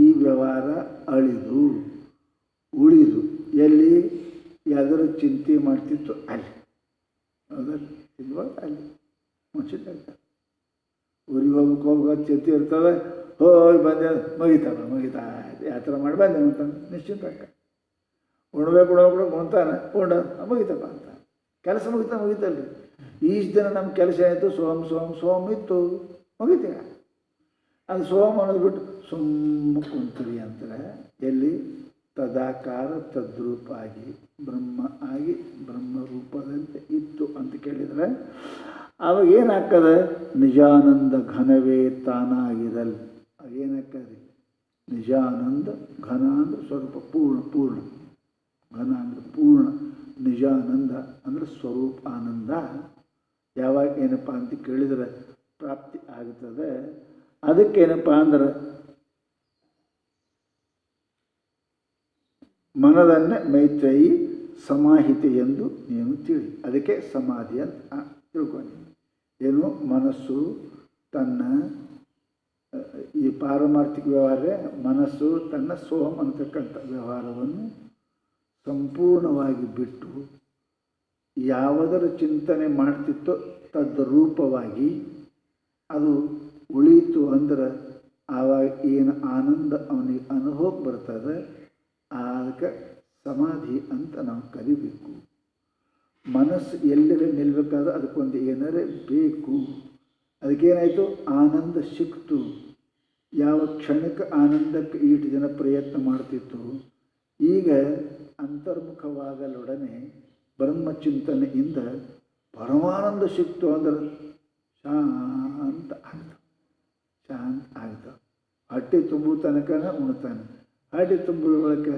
ಈ ವ್ಯವಹಾರ ಅಳಿದು ಉಳಿದು ಎಲ್ಲಿ ಯಾವ್ದಾರು ಚಿಂತೆ ಮಾಡ್ತಿತ್ತು ಅಲ್ಲಿ, ಹೌದಲ್ಲ? ಇಲ್ವಾ? ಅಲ್ಲಿ ಮುಚ್ಚಿಟ್ಟಾಗ್ತದೆ. ಊರಿಗೆ ಹೋಗ್ಬೇಕು ಚಿಂತೆ ಇರ್ತದೆ, ಹೋಗಿ ಬಂದೆ ಮುಗಿತಾ ಯಾವ ಥರ ಮಾಡಿ ಬಂದೆ ಅಂತ ನಿಶ್ಚಿಂತ ಆಗ. ಉಣ್ಬೇಕು ಉಣ್ತಾನೆ ಉಂಡ ಮುಗಿತಪ್ಪ ಅಂತ ಕೆಲಸ ಮುಗಿತಲ್ರಿ. ಈಷ್ಟು ದಿನ ನಮ್ಮ ಕೆಲಸ ಆಯಿತು, ಸೋಮ್ ಇತ್ತು, ಮುಗಿತೀಗ. ಅದು ಸೋಮ್ ಅನ್ನೋದು ಬಿಟ್ಟು ಸುಮ್ಮ ಕುಂತ್ರಿ ಅಂತಾರೆ. ಎಲ್ಲಿ ತದಾಕಾರ ತದ್ರೂಪ ಆಗಿ ಬ್ರಹ್ಮ ಆಗಿ ಬ್ರಹ್ಮರೂಪದಂತೆ ಇತ್ತು ಅಂತ ಕೇಳಿದರೆ ಅವಾಗ ಏನಾಗ್ತದೆ? ನಿಜಾನಂದ ಘನವೇ ತಾನಾಗಿರಲ್. ಅದೇನಾಗ್ತದೆ? ನಿಜಾನಂದ ಘನ ಅಂದರೆ ಸ್ವರೂಪ ಪೂರ್ಣ, ಘನ ಅಂದರೆ ಪೂರ್ಣ, ನಿಜಾನಂದ ಅಂದರೆ ಸ್ವರೂಪ ಆನಂದ ಯಾವಾಗ ಏನಪ್ಪ ಅಂತ ಕೇಳಿದರೆ ಪ್ರಾಪ್ತಿ ಆಗುತ್ತದೆ. ಅದಕ್ಕೇನಪ್ಪ ಅಂದ್ರೆ ಮನದನ್ನೇ ಮೈತ್ರೇಯಿ ಸಮಾಹಿತೆ ಎಂದು ನೀನು ತಿಳಿ. ಅದಕ್ಕೆ ಸಮಾಧಿ ಅಂತ ತಿಳ್ಕೊಂಡು. ಏನು ಮನಸ್ಸು ತನ್ನ ಈ ಪಾರಮಾರ್ಥಿಕ ವ್ಯವಹಾರ, ಮನಸ್ಸು ತನ್ನ ಸೋಹಂ ಅಂತಕ್ಕಂಥ ವ್ಯವಹಾರವನ್ನು ಸಂಪೂರ್ಣವಾಗಿ ಬಿಟ್ಟು ಯಾವುದರ ಚಿಂತನೆ ಮಾಡ್ತಿತ್ತೋ ತದ್ರೂಪವಾಗಿ ಅದು ಉಳೀತು ಅಂದ್ರೆ ಆವಾಗ ಏನು ಆನಂದ ಅವನಿಗೆ ಅನುಭವಕ್ಕೆ ಬರ್ತದೆ, ಅದಕ್ಕೆ ಸಮಾಧಿ ಅಂತ ನಾವು ಕಲಿಬೇಕು. ಮನಸ್ಸು ಎಲ್ಲೆಲ್ಲ ನಿಲ್ಲಬೇಕಾದ್ರೆ ಅದಕ್ಕೊಂದು ಏನಾರೇ ಬೇಕು. ಅದಕ್ಕೇನಾಯಿತು? ಆನಂದ ಸಿಕ್ತು. ಯಾವ ಕ್ಷಣಿಕ ಆನಂದಕ್ಕೆ ಈಟು ಜನ ಪ್ರಯತ್ನ ಮಾಡ್ತಿತ್ತು, ಈಗ ಅಂತರ್ಮುಖವಾಗಲೊಡನೆ ಬ್ರಹ್ಮಚಿಂತನೆಯಿಂದ ಪರಮಾನಂದ ಸಿಕ್ತು ಅಂದ್ರೆ ಶಾಂತ ಆಗ್ತಾವೆ. ಹೊಟ್ಟೆ ತುಂಬುವ ತನಕನ ಉಣ್ತಾನೆ. ಹೊಟ್ಟೆ ತುಂಬುವ ಒಳಗೆ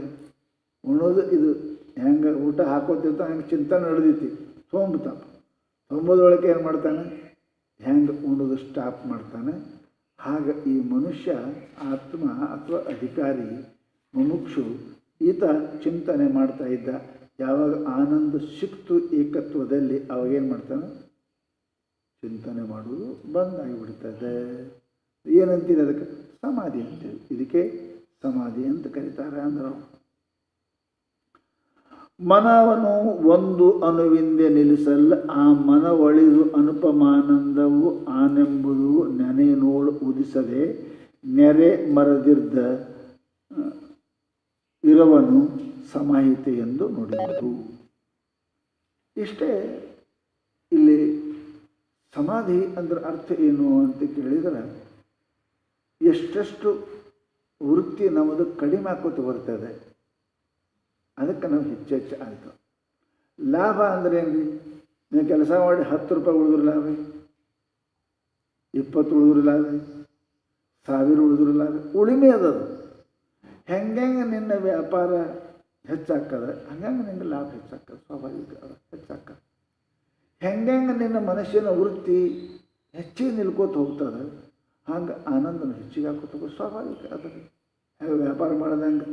ಉಣ್ಣೋದು ಇದು ಹೆಂಗೆ ಊಟ ಹಾಕೋತಿರ್ತಾನೆ, ಹಂಗೆ ಚಿಂತನೆ ನಡೆದೈತಿ, ತೊಂಬದೊಳಗೆ ಏನು ಮಾಡ್ತಾನೆ? ಹೆಂಗೆ ಉಣ್ಣೋದು ಸ್ಟಾಪ್ ಮಾಡ್ತಾನೆ. ಹಾಗೆ ಈ ಮನುಷ್ಯ ಆತ್ಮ ಅಥವಾ ಅಧಿಕಾರಿ ಮುಮುಕ್ಷು ಈತ ಚಿಂತನೆ ಮಾಡ್ತಾ ಇದ್ದ. ಯಾವಾಗ ಆನಂದ ಸಿಕ್ತು ಏಕತ್ವದಲ್ಲಿ ಅವಾಗೇನು ಮಾಡ್ತಾನೆ? ಚಿಂತನೆ ಮಾಡುವುದು ಬಂದಾಗಿಬಿಡ್ತದೆ. ಏನಂತೀರಿ ಅದಕ್ಕೆ? ಸಮಾಧಿ ಅಂತೇಳಿ. ಇದಕ್ಕೆ ಸಮಾಧಿ ಅಂತ ಕರೀತಾರೆ. ಅಂದ್ರೆ ಮನವನ್ನು ಒಂದು ಅಣುವಿಂದೆ ನಿಲ್ಲಿಸಲ್ಲ, ಆ ಮನ ಒಳಿದು ಅನುಪಮಾನಂದವು ಆನೆಂಬುದು ನೆನೆ ನೋಡು ಉದಿಸದೆ ನೆರೆ ಮರದಿರ್ದ ಇರವನು ಸಮಾಹಿತೆ ಎಂದು ನುಡಿಯುವುದು. ಇಷ್ಟೇ. ಇಲ್ಲಿ ಸಮಾಧಿ ಅಂದ್ರೆ ಅರ್ಥ ಏನು ಅಂತ ಕೇಳಿದರೆ, ಎಷ್ಟೆಷ್ಟು ವೃತ್ತಿ ನಮ್ಮದು ಕಡಿಮೆ ಹಾಕೋತ ಬರ್ತದೆ, ಅದಕ್ಕೆ ನಾವು ಹೆಚ್ಚು ಆಯಿತು. ಲಾಭ ಅಂದರೆ ಏನು ರೀ? ನೀವು ಕೆಲಸ ಮಾಡಿ 10 ರೂಪಾಯಿ ಉಳಿದ್ರು ಲಾಭ, 20 ಉಳಿದ್ರು ಲಾಭ, 1000 ಉಳಿದ್ರು ಲಾಭ. ಉಳಿಮೆ ಅದದು. ಹೆಂಗೆ ನಿನ್ನ ವ್ಯಾಪಾರ ಹೆಚ್ಚಾಗ್ತದೆ ಹಂಗಂಗೆ ನಿನ್ನ ಲಾಭ ಹೆಚ್ಚಾಗ್ತದೆ, ಸ್ವಾಭಾವಿಕ ಹೆಚ್ಚಾಗ್ತದೆ. ಹೆಂಗೆ ನಿನ್ನ ಮನಸ್ಸಿನ ವೃತ್ತಿ ಹೆಚ್ಚಿಗೆ ನಿಲ್ಕೋತ ಹೋಗ್ತದೆ, ಹಂಗೆ ಆನಂದನ ಹೆಚ್ಚಿಗೆ ಹಾಕೋತ ಹೋಗೋದು ಸ್ವಾಭಾವಿಕ. ಅದನ್ನು ಹೇಗೆ ವ್ಯಾಪಾರ ಮಾಡ್ದಂಗೆ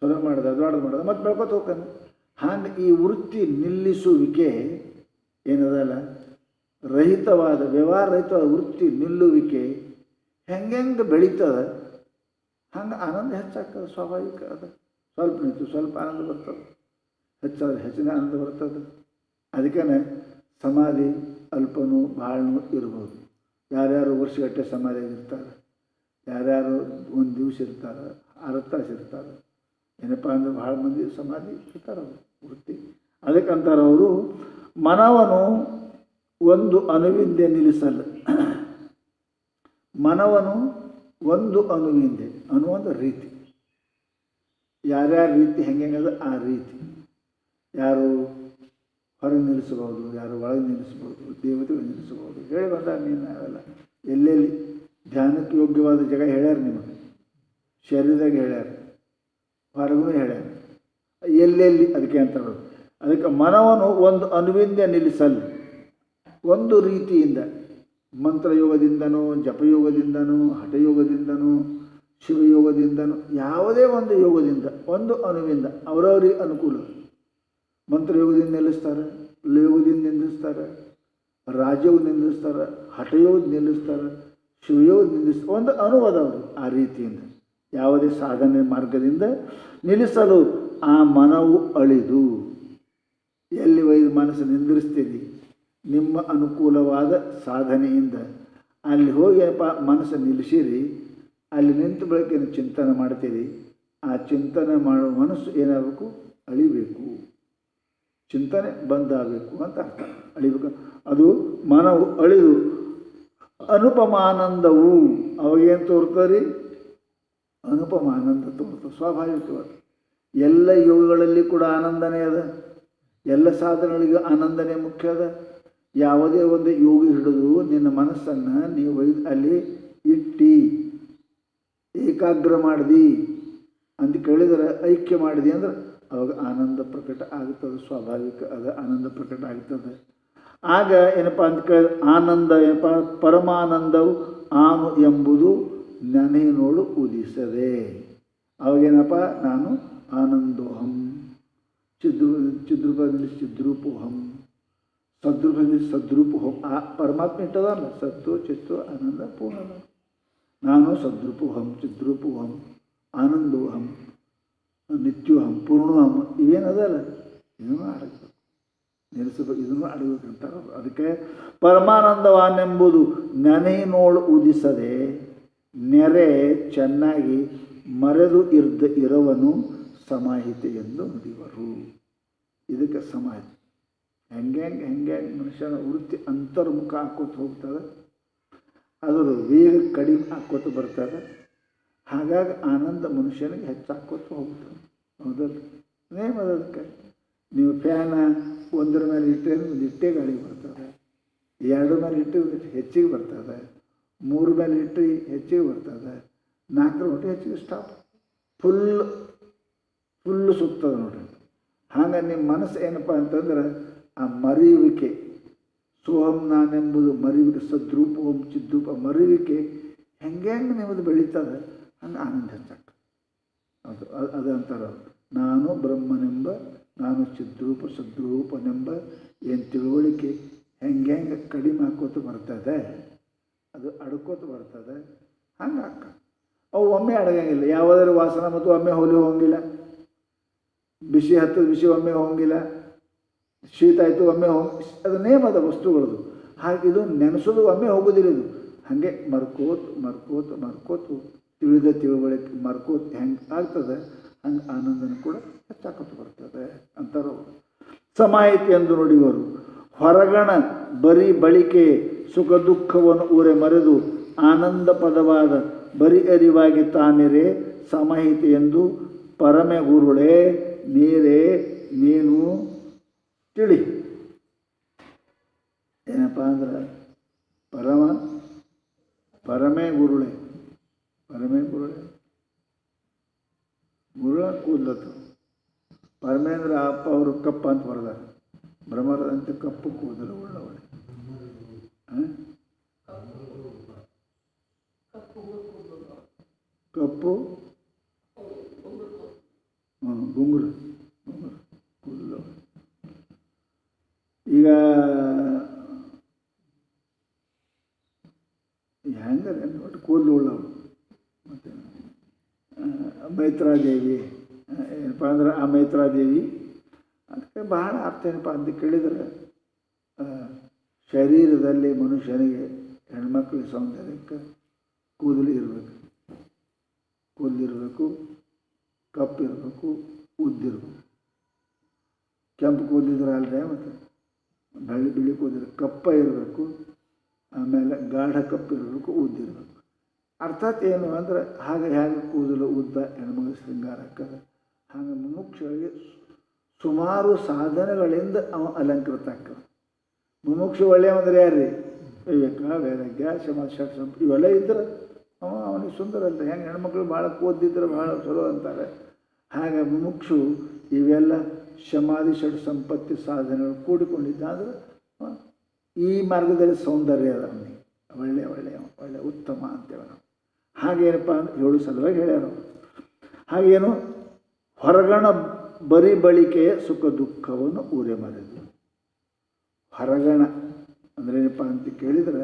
ಚಲೋ ಮಾಡ್ದೆ ದೊಡ್ಡದು ಮಾಡೋದು ಮತ್ತು ಬೆಳ್ಕೊತ ಹೋಗ್ತಾನೆ. ಹಾಗೆ ಈ ವೃತ್ತಿ ನಿಲ್ಲಿಸುವಿಕೆ ಏನದಲ್ಲ, ರಹಿತವಾದ ವ್ಯವಹಾರ ರಹಿತವಾದ ವೃತ್ತಿ ನಿಲ್ಲುವಿಕೆ ಹೆಂಗೆ ಬೆಳೀತದೆ ಹಂಗೆ ಆನಂದ ಹೆಚ್ಚಾಗ್ತದೆ. ಸ್ವಾಭಾವಿಕ ಅದು. ಸ್ವಲ್ಪ ನಿಂತು ಸ್ವಲ್ಪ ಆನಂದ ಬರ್ತದೆ, ಹೆಚ್ಚಾದ್ರೆ ಹೆಚ್ಚಿನ ಆನಂದ ಬರ್ತದೆ. ಅದಕ್ಕೇ ಸಮಾಧಿ ಅಲ್ಪನೂ ಭಾಳನೂ ಇರ್ಬೋದು. ಯಾರ್ಯಾರು ವರ್ಷಗಟ್ಟಲೆ ಸಮಾಧಿಯಾಗಿರ್ತಾರೆ, ಯಾರ್ಯಾರು ಒಂದು ದಿವಸ ಇರ್ತಾರೆ, 6 ತಾಸು ಇರ್ತಾರೆ. ಏನಪ್ಪ ಅಂದ್ರೆ ಭಾಳ ಮಂದಿ ಸಮಾಧಿ ಇರ್ತಾರೆ ಅವರು ವೃತ್ತಿ. ಅದಕ್ಕಂತಾರೆ ಅವರು, ಮನವನ್ನು ಒಂದು ಅಣುವಿಂದೆ ನಿಲ್ಲಿಸಲ್ಲ. ಮನವನ್ನು ಒಂದು ಅಣುವಿಂದೆ, ಅಣು ಅಂದ್ರೆ ರೀತಿ, ಯಾರ್ಯಾರ ರೀತಿ ಹೆಂಗೆಂಗದ ಆ ರೀತಿ. ಯಾರು ಹೊರಗೆ ನಿಲ್ಲಿಸ್ಬೋದು, ಯಾರು ಒಳಗೆ ನಿಲ್ಲಿಸ್ಬೋದು, ದೇವತೆಗಳು ನಿಲ್ಲಿಸ್ಬೋದು. ಹೇಳಿ ಬಂದಾಗ ನೀನು ಅವೆಲ್ಲ ಎಲ್ಲೆಲ್ಲಿ ಧ್ಯಾನಕ್ಕೆ ಯೋಗ್ಯವಾದ ಜಾಗ ಹೇಳ್ಯಾರ ನಿಮಗೆ. ಶರೀರದಾಗ ಹೇಳ್ಯಾರ, ಹೊರಗೂ ಹೇಳ್ಯಾರ, ಎಲ್ಲೆಲ್ಲಿ ಅದಕ್ಕೆ ಅಂತಾರೆ. ಅದಕ್ಕೆ ಮನವನ್ನು ಒಂದು ಅಣುವಿಂದ ನಿಲ್ಲಿಸಲ್ಲ. ಒಂದು ರೀತಿಯಿಂದ ಮಂತ್ರಯೋಗದಿಂದನೂ ಜಪಯೋಗದಿಂದನೂ ಹಠಯೋಗದಿಂದನೂ ಶಿವಯೋಗದಿಂದನೂ ಯಾವುದೇ ಒಂದು ಯೋಗದಿಂದ ಒಂದು ಅಣುವಿಂದ ಅವರವರಿಗೆ ಅನುಕೂಲ. ಮಂತ್ರಯೋಗದಿಂದ ನಿಲ್ಲಿಸ್ತಾರೆ, ಯೋಗದಿಂದ ನಿಲ್ಲಿಸ್ತಾರೆ, ರಾಜಯೋಗ ನಿಲ್ಲಿಸ್ತಾರೆ, ಹಠಯೋಗ ನಿಲ್ಲಿಸ್ತಾರೆ, ಶಿವಯೋಗ ನಿಲ್ಲಿಸ್ತಾರೆ. ಒಂದು ಅನುವಾದವರು ಆ ರೀತಿಯಿಂದ ಯಾವುದೇ ಸಾಧನೆ ಮಾರ್ಗದಿಂದ ನಿಲ್ಲಿಸಲು ಆ ಮನವು ಅಳಿದು. ಎಲ್ಲಿ ಒಯ್ದು ಮನಸ್ಸು ನಿಂದಿರಿಸ್ತೀರಿ ನಿಮ್ಮ ಅನುಕೂಲವಾದ ಸಾಧನೆಯಿಂದ ಅಲ್ಲಿ ಹೋಗಿ ಮನಸ್ಸು ನಿಲ್ಲಿಸಿರಿ. ಅಲ್ಲಿ ನಿಂತು ಬಳಿಕ ಚಿಂತನೆ ಮಾಡ್ತೀರಿ. ಆ ಚಿಂತನೆ ಮಾಡುವ ಮನಸ್ಸು ಏನಾಗಬೇಕು? ಅಳಿಬೇಕು, ಚಿಂತನೆ ಬಂದಾಗಬೇಕು ಅಂತ ಅರ್ಥ. ಅಳಿಬೇಕು, ಅದು ಮನವು ಅಳಿದು ಅನುಪಮಾನಂದವು ಅವಾಗೇನು ತೋರ್ತರಿ? ಅನುಪಮಾನಂದ ತೋರ್ತದೆ ಸ್ವಾಭಾವಿಕವಾಗಿ. ಎಲ್ಲ ಯೋಗಗಳಲ್ಲಿ ಕೂಡ ಆನಂದನೇ ಅದ, ಎಲ್ಲ ಸಾಧನೆಗಳಿಗೂ ಆನಂದನೇ ಮುಖ್ಯ ಅದ. ಯಾವುದೇ ಒಂದು ಯೋಗ ಹಿಡಿದು ನಿನ್ನ ಮನಸ್ಸನ್ನು ನೀವು ಅಲ್ಲಿ ಇಟ್ಟು ಏಕಾಗ್ರ ಮಾಡಿದಿ ಅಂತ ಕೇಳಿದರೆ, ಐಕ್ಯ ಮಾಡಿದಿ ಅಂದ್ರೆ ಅವಾಗ ಆನಂದ ಪ್ರಕಟ ಆಗುತ್ತದೆ. ಸ್ವಾಭಾವಿಕ ಅದ ಆನಂದ ಪ್ರಕಟ ಆಗ್ತದೆ. ಆಗ ಏನಪ್ಪ ಅಂತ ಕೇಳಿದ್ರೆ ಆನಂದ ಏನಪ್ಪ? ಪರಮಾನಂದವು ಆನು ಎಂಬುದು ನೆನೆನೋಳು ಉದಿಸದೆ. ಅವಾಗೇನಪ್ಪ? ನಾನು ಆನಂದೋಹಂ, ಚಿದ್ರೂಪದಲ್ಲಿ ಚಿದ್ರೂಪೋಹಂ, ಸದ್ರೂಪದಲ್ಲಿ ಸದ್ರೂಪೋಹಂ. ಆ ಪರಮಾತ್ಮ ಇಟ್ಟದಲ್ಲ, ಸತ್ತು ಚಿತ್ತು ಆನಂದ ಪೂರ್ಣ. ನಾನು ಸದ್ರೂಪೋಹಂ, ಚಿದ್ರೂಪೋಹಂ, ಆನಂದೋಹಂ, ನಿತ್ಯೋಹಂ, ಪೂರ್ಣೋಹಂ. ಇವೇನದಲ್ಲ ಇದನ್ನು ಆಡಬೇಕು, ನಿಲ್ಲಿಸಬೇಕು, ಇದನ್ನು ಆಡಬೇಕಂತಾರೆ. ಅದಕ್ಕೆ ಪರಮಾನಂದವಾನೆಂಬುದು ನೆನೆನೋಳು ಉದಿಸದೆ ನೆರೆ ಚೆನ್ನಾಗಿ ಮರೆದು ಇರವನು ಸಮಾಹಿತೆ ಎಂದು ನುಡಿವರು. ಇದಕ್ಕೆ ಸಮಾಹಿತೆ. ಹೆಂಗೆ ಮನುಷ್ಯನ ವೃತ್ತಿ ಅಂತರ್ಮುಖ ಹಾಕೋತ ಹೋಗ್ತದೆ, ಅದರ ವೇಗ ಕಡಿಮೆ ಹಾಕೋತ ಬರ್ತದೆ. ಹಾಗಾಗಿ ಆನಂದ ಮನುಷ್ಯನಿಗೆ ಹೆಚ್ಚಾಕೋತ ಹೋಗ್ತದೆ. ಹೌದಲ್ಲ? ನೇಮ್ ಅದಕ್ಕೆ. ನೀವು ಫ್ಯಾನ ಒಂದರ ಮೇಲೆ ಇಟ್ಟರೆ ಒಂದು ಇಟ್ಟೇ ಗಾಳಿ ಬರ್ತದೆ, 2 ಮೇಲೆ ಇಟ್ಟು ಹೆಚ್ಚಿಗೆ ಬರ್ತದೆ, 3 ಮೇಲೆ ಇಟ್ಟು ಹೆಚ್ಚಿಗೆ ಬರ್ತದೆ, 4 ಹೊಟ್ಟೆ ಹೆಚ್ಚಿಗೆ ಸ್ಟಾಪ್, ಫುಲ್ಲು ಸುತ್ತದ ನೋಡ್ರಿ. ಹಾಗೆ ನಿಮ್ಮ ಮನಸ್ಸು ಏನಪ್ಪ ಅಂತಂದ್ರೆ ಆ ಮರೆಯುವಿಕೆ, ಸೋಹಂ ನಾನೆಂಬುದು ಮರೆಯುವಿಕೆ, ಸದ್ರೂಪೋಹಂ ಚಿದ್ರೂಪ ಮರೆಯುವಿಕೆ ಹೆಂಗೆ ನಿಮ್ಮದು ಬೆಳೀತದೆ, ಹಂಗೆ ಆನಂದ ಹೆಚ್ಚಾಗ್ತದೆ. ಅದು ಅಂತಾರೆ, ನಾನು ಬ್ರಹ್ಮನೆಂಬ, ನಾನು ಚಿದ್ರೂಪ ಸದ್ರೂಪನೆಂಬ ಏನು ತಿಳುವಳಿಕೆ ಹೆಂಗೆ ಕಡಿಮೆ ಹಾಕೋತ ಬರ್ತದೆ, ಅದು ಅಡ್ಕೋತ ಬರ್ತದೆ. ಹಂಗೆ ಹಾಕ ಅವು ಒಮ್ಮೆ ಅಡಗಂಗಿಲ್ಲ. ಯಾವುದಾದ್ರು ವಾಸನ ಮತ್ತು ಒಮ್ಮೆ ಹೋಲಿ ಹೋಗಿಲ್ಲ, ಬಿಸಿ ಹತ್ತದ ಬಿಸಿ ಒಮ್ಮೆ ಹೋಗಿಲ್ಲ, ಶೀತ ಆಯಿತು ಒಮ್ಮೆ ಅದು ನೇಮದ ವಸ್ತುಗಳದು. ಹಾಗೆ ಇದು ನೆನೆಸೋದು ಒಮ್ಮೆ ಹೋಗೋದಿಲ್ಲ. ಇದು ಹಾಗೆ ಮರ್ಕೋತು ತಿಳಿದ ತಿಳುವಳಿಕೆ ಮರ್ಕೋತ ಹೆಂಗೆ ಆಗ್ತದೆ ಹಂಗೆ ಆನಂದನ ಕೂಡ ಹೆಚ್ಚಾಕೋತ ಬರ್ತದೆ ಅಂತಾರೋ. ಸಮಾಹಿತಿ ಎಂದು ನುಡಿವರು ಹೊರಗಣ ಬರೀ ಬಳಿಕೆ ಸುಖ ದುಃಖವನ್ನು ಊರೆ ಮರೆದು ಆನಂದ ಪದವಾದ ಬರಿ ಅರಿವಾಗಿ ತಾನಿರೆ ಸಮಾಹಿತಿ ಎಂದು ಪರಮೆ ಗುರುಳೇ ನೀರೇ ನೀನು ತಿಳಿ. ಏನಪ್ಪ ಅಂದ್ರೆ ಪರಮೇ ಗುರುಳೆ ಗುರುಳ ಕೂದಲತ್ತ ಪರಮೇಂದ್ರ ಅಪ್ಪ ಅವರು ಕಪ್ಪ ಅಂತ ಬರೆದಾರ. ಭ್ರಮರದಂತೆ ಕಪ್ಪು ಕೂದಲು ಉಳ್ಳವಳೆ. ಕಪ್ಪು ಗುಂಗುರು ಕೂದಲು. ಈಗ ಹೆಂಗರೆ ಒಟ್ಟು ಕೂದಲು ಉಳ್ಳವು. ಮತ್ತು ಮೈತ್ರಾದೇವಿ ಏನಪ್ಪ ಅಂದ್ರೆ ಆ ಮೈತ್ರಾದೇವಿ ಅದಕ್ಕೆ ಬಹಳ ಅರ್ಥ ಏನಪ್ಪ ಅಂತ ಕೇಳಿದರೆ, ಶರೀರದಲ್ಲಿ ಮನುಷ್ಯನಿಗೆ ಹೆಣ್ಮಕ್ಳ ಸೌಂದರ್ಯಕ್ಕೆ ಕೂದಲು ಇರಬೇಕು, ಕೂದಲಿರಬೇಕು, ಕಪ್ಪಿರಬೇಕು, ಉದ್ದಿರಬೇಕು. ಕೆಂಪು ಕೂದಲಿದ್ರೆ ಅಲ್ಲದೆ ಮತ್ತು ಬಿಳಿ ಕೂದಲು ಕಪ್ಪ ಇರಬೇಕು, ಆಮೇಲೆ ಗಾಢ ಕಪ್ಪಿರಬೇಕು, ಉದ್ದಿರಬೇಕು. ಅರ್ಥಾತ್ ಏನು ಅಂದರೆ ಹೇಗೆ ಕೂದಲು ಉದ್ದ ಹೆಣ್ಮಗ ಶೃಂಗಾರಕ್ಕದ ಹಾಗೆ ಮುಮುಕ್ಷುವಿಗೆ ಸುಮಾರು ಸಾಧನೆಗಳಿಂದ ಅವ ಅಲಂಕೃತ ಆಗ್ತದೆ. ಮುಮುಕ್ಷು ಒಳ್ಳೆಯ ಅಂದರೆ ಯಾರ್ರಿ? ವಿವೇಕ, ವೈರಾಗ್ಯ, ಶಮ, ಷಟ್ಸಂಪ ಇವೆಲ್ಲ ಇದ್ರೆ ಅವನಿಗೆ ಸುಂದರ ಅಂತ. ಹೆಂಗೆ ಹೆಣ್ಮಕ್ಳು ಭಾಳ ಕೂದಿದ್ರೆ ಭಾಳ ಚಲೋ ಅಂತಾರೆ, ಹಾಗೆ ಮುಮುಕ್ಷು ಇವೆಲ್ಲ ಶಮಾಧಿ ಷಟ್ ಸಂಪತ್ತಿ ಸಾಧನೆಗಳು ಕೂಡಿಕೊಂಡಿದ್ದ ಅಂದರೆ ಈ ಮಾರ್ಗದಲ್ಲಿ ಸೌಂದರ್ಯ ಅದ ಅವನಿಗೆ, ಒಳ್ಳೆಯ ಉತ್ತಮ ಅಂತೇವೆ ನಾವು. ಹಾಗೇನಪ್ಪ ಅಂದ್ರೆ 7 ಸಲುವಾಗಿ ಹೇಳ್ಯಾರ. ಹಾಗೇನು ಹೊರಗಣ ಬರಿ ಬಳಿಕೆಯ ಸುಖ ದುಃಖವನ್ನು ಊರೆ ಮರೆದು. ಹೊರಗಣ ಅಂದ್ರೇನಪ್ಪ ಅಂತ ಕೇಳಿದರೆ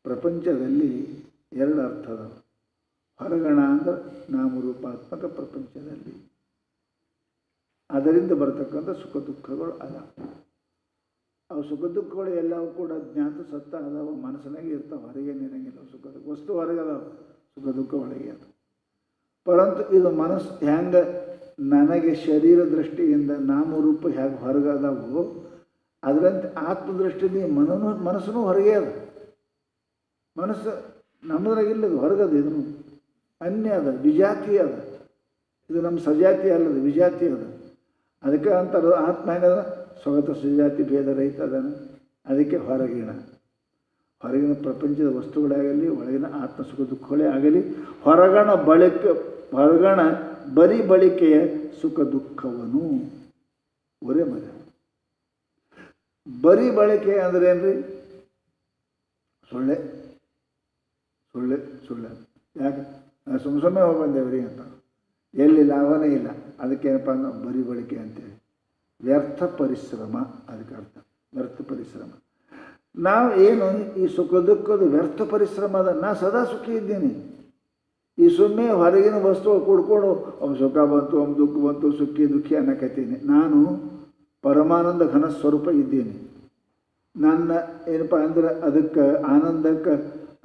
ಪ್ರಪಂಚದಲ್ಲಿ 2 ಅರ್ಥ ಅದಾವೆ. ಹೊರಗಣ ಅಂದ್ರೆ ನಾಮರೂಪಾತ್ಮಕ ಪ್ರಪಂಚದಲ್ಲಿ ಅದರಿಂದ ಬರ್ತಕ್ಕಂಥ ಸುಖ ದುಃಖಗಳು ಅದ. ಅವು ಸುಖ ದುಃಖಗಳು ಎಲ್ಲವೂ ಕೂಡ ಜ್ಞಾತ ಸತ್ತ ಅದಾವ, ಮನಸ್ಸಿನಾಗೆ ಇರ್ತಾವೆ, ಹೊರಗೇನು ಇರಂಗಿಲ್ಲ. ಸುಖ ದುಃಖ ವಸ್ತು ಹೊರಗೆ ಅದಾವ, ಸುಖ ದುಃಖ ಒಳಗೆ ಅದ. ಪರಂತು ಇದು ಮನಸ್ಸು ಹೆಂಗೆ ನನಗೆ ಶರೀರ ದೃಷ್ಟಿಯಿಂದ ನಾಮರೂಪ ಹೇಗೆ ಹೊರಗೆ ಅದಾವು, ಅದರಂತೆ ಆತ್ಮದೃಷ್ಟಿಯಿಂದ ಮನಸ್ಸೂ ಹೊರಗೆ ಅದ. ಮನಸ್ಸು ನಮ್ಮದ್ರಾಗಿಲ್ಲದು, ಹೊರಗದು. ಇದನ್ನು ಅನ್ಯ ಅದ, ವಿಜಾತಿ ಅದ. ಇದು ನಮ್ಮ ಸಜಾತಿ ಅಲ್ಲದ, ವಿಜಾತಿ ಅದ. ಅದಕ್ಕೆ ಅಂತಾರೆ ಆತ್ಮ ಹೆಂಗದ ಸ್ವಗತ ಸಜಾತಿ ಭೇದ ರಹಿತ ಅದನ್ನು. ಅದಕ್ಕೆ ಹೊರಗಿನ ಪ್ರಪಂಚದ ವಸ್ತುಗಳಾಗಲಿ, ಒಳಗಿನ ಆತ್ಮ ಸುಖ ದುಃಖಗಳೇ ಆಗಲಿ, ಹೊರಗಣ ಬರಿ ಬಳಿಕೆಯ ಸುಖ ದುಃಖವನ್ನು ಒರೆ ಮರೆ. ಬರಿ ಬಳಕೆ ಅಂದ್ರೆ ಏನ್ರಿ? ಸುಳ್ಳೆ. ಯಾಕೆ ಸುಮ್ಮನೆ ಹೋಗಿ ಬಂದೇವ್ರಿ ಅಂತ, ಎಲ್ಲಿ ಲಾಭನೇ ಇಲ್ಲ. ಅದಕ್ಕೇನಪ್ಪ ಅಂದ್ರೆ ಬರಿ ಬಳಕೆ ಅಂತೇಳಿ ವ್ಯರ್ಥ ಪರಿಶ್ರಮ. ಅದಕ್ಕೆ ಅರ್ಥ ವ್ಯರ್ಥ ಪರಿಶ್ರಮ. ನಾವು ಏನು ಈ ಸುಖ ದುಃಖದ ವ್ಯರ್ಥ ಪರಿಶ್ರಮ ಅದ. ನಾ ಸದಾ ಸುಖಿ ಇದ್ದೀನಿ. ಈ ಸುಮ್ಮನೆ ಹೊರಗಿನ ವಸ್ತುಗಳು ಕೂಡ್ಕೊಂಡು ಒಮ್ಮೆ ಸುಖ ಬಂತು, ಒಮ್ಮೆ ದುಃಖ ಬಂತು, ಸುಖಿ ದುಃಖಿ ಅನ್ನಕತ್ತೀನಿ. ನಾನು ಪರಮಾನಂದ ಘನ ಸ್ವರೂಪ ಇದ್ದೀನಿ. ನನ್ನ ಏನಪ್ಪ ಅಂದ್ರೆ ಅದಕ್ಕೆ ಆನಂದಕ್ಕೆ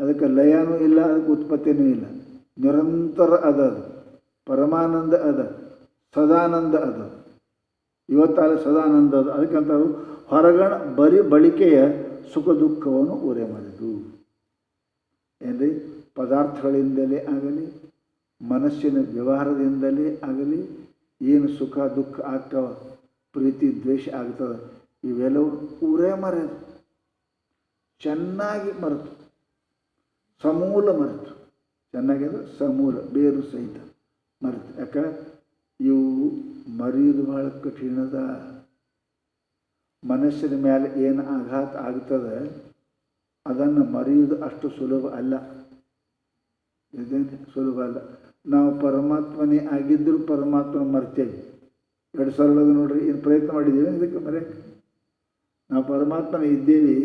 ಅದಕ್ಕೆ ಲಯನೂ ಇಲ್ಲ, ಅದಕ್ಕೆ ಉತ್ಪತ್ತಿನೂ ಇಲ್ಲ. ನಿರಂತರ ಅದು ಪರಮಾನಂದ ಅದ, ಸದಾನಂದ ಅದ. ಇವತ್ತಾಲೆ ಸದಾನಂದ ಅದು. ಅದಕ್ಕಂತಾರು ಹೊರಗಣ ಬರಿ ಬಳಿಕೆಯ ಸುಖ ದುಃಖವನ್ನು ಊರೆ ಮರೆದು. ಏನ್ರಿ? ಪದಾರ್ಥಗಳಿಂದಲೇ ಆಗಲಿ, ಮನಸ್ಸಿನ ವ್ಯವಹಾರದಿಂದಲೇ ಆಗಲಿ, ಏನು ಸುಖ ದುಃಖ ಆಗ್ತಾವ, ಪ್ರೀತಿ ದ್ವೇಷ ಆಗ್ತದೆ, ಇವೆಲ್ಲವೂ ಊರೇ ಮರೆದು, ಚೆನ್ನಾಗಿ ಮರೆತು, ಸಮೂಲ ಮರೆತು. ಚೆನ್ನಾಗಿದ್ರೆ ಸಮೂಲ, ಬೇರು ಸಹಿತ ಮರೆತು. ಯಾಕೆ? ಇವು ಮರೆಯೋದು ಭಾಳ ಕಠಿಣದ. ಮನಸ್ಸಿನ ಮೇಲೆ ಏನು ಆಘಾತ ಆಗ್ತದೆ ಅದನ್ನು ಮರೆಯುವುದು ಅಷ್ಟು ಸುಲಭ ಅಲ್ಲ. ಇದೇನು ಸುಲಭ ಅಲ್ಲ. ನಾವು ಪರಮಾತ್ಮನೇ ಆಗಿದ್ದರೂ ಪರಮಾತ್ಮನ ಮರ್ತೇವೆ. 2 ಸರಳದ ನೋಡ್ರಿ. ಏನು ಪ್ರಯತ್ನ ಮಾಡಿದ್ದೀವಿ ಇದಕ್ಕೆ ಮರೆಯಕ್ಕೆ? ನಾವು ಪರಮಾತ್ಮನೇ ಇದ್ದೇವೆ,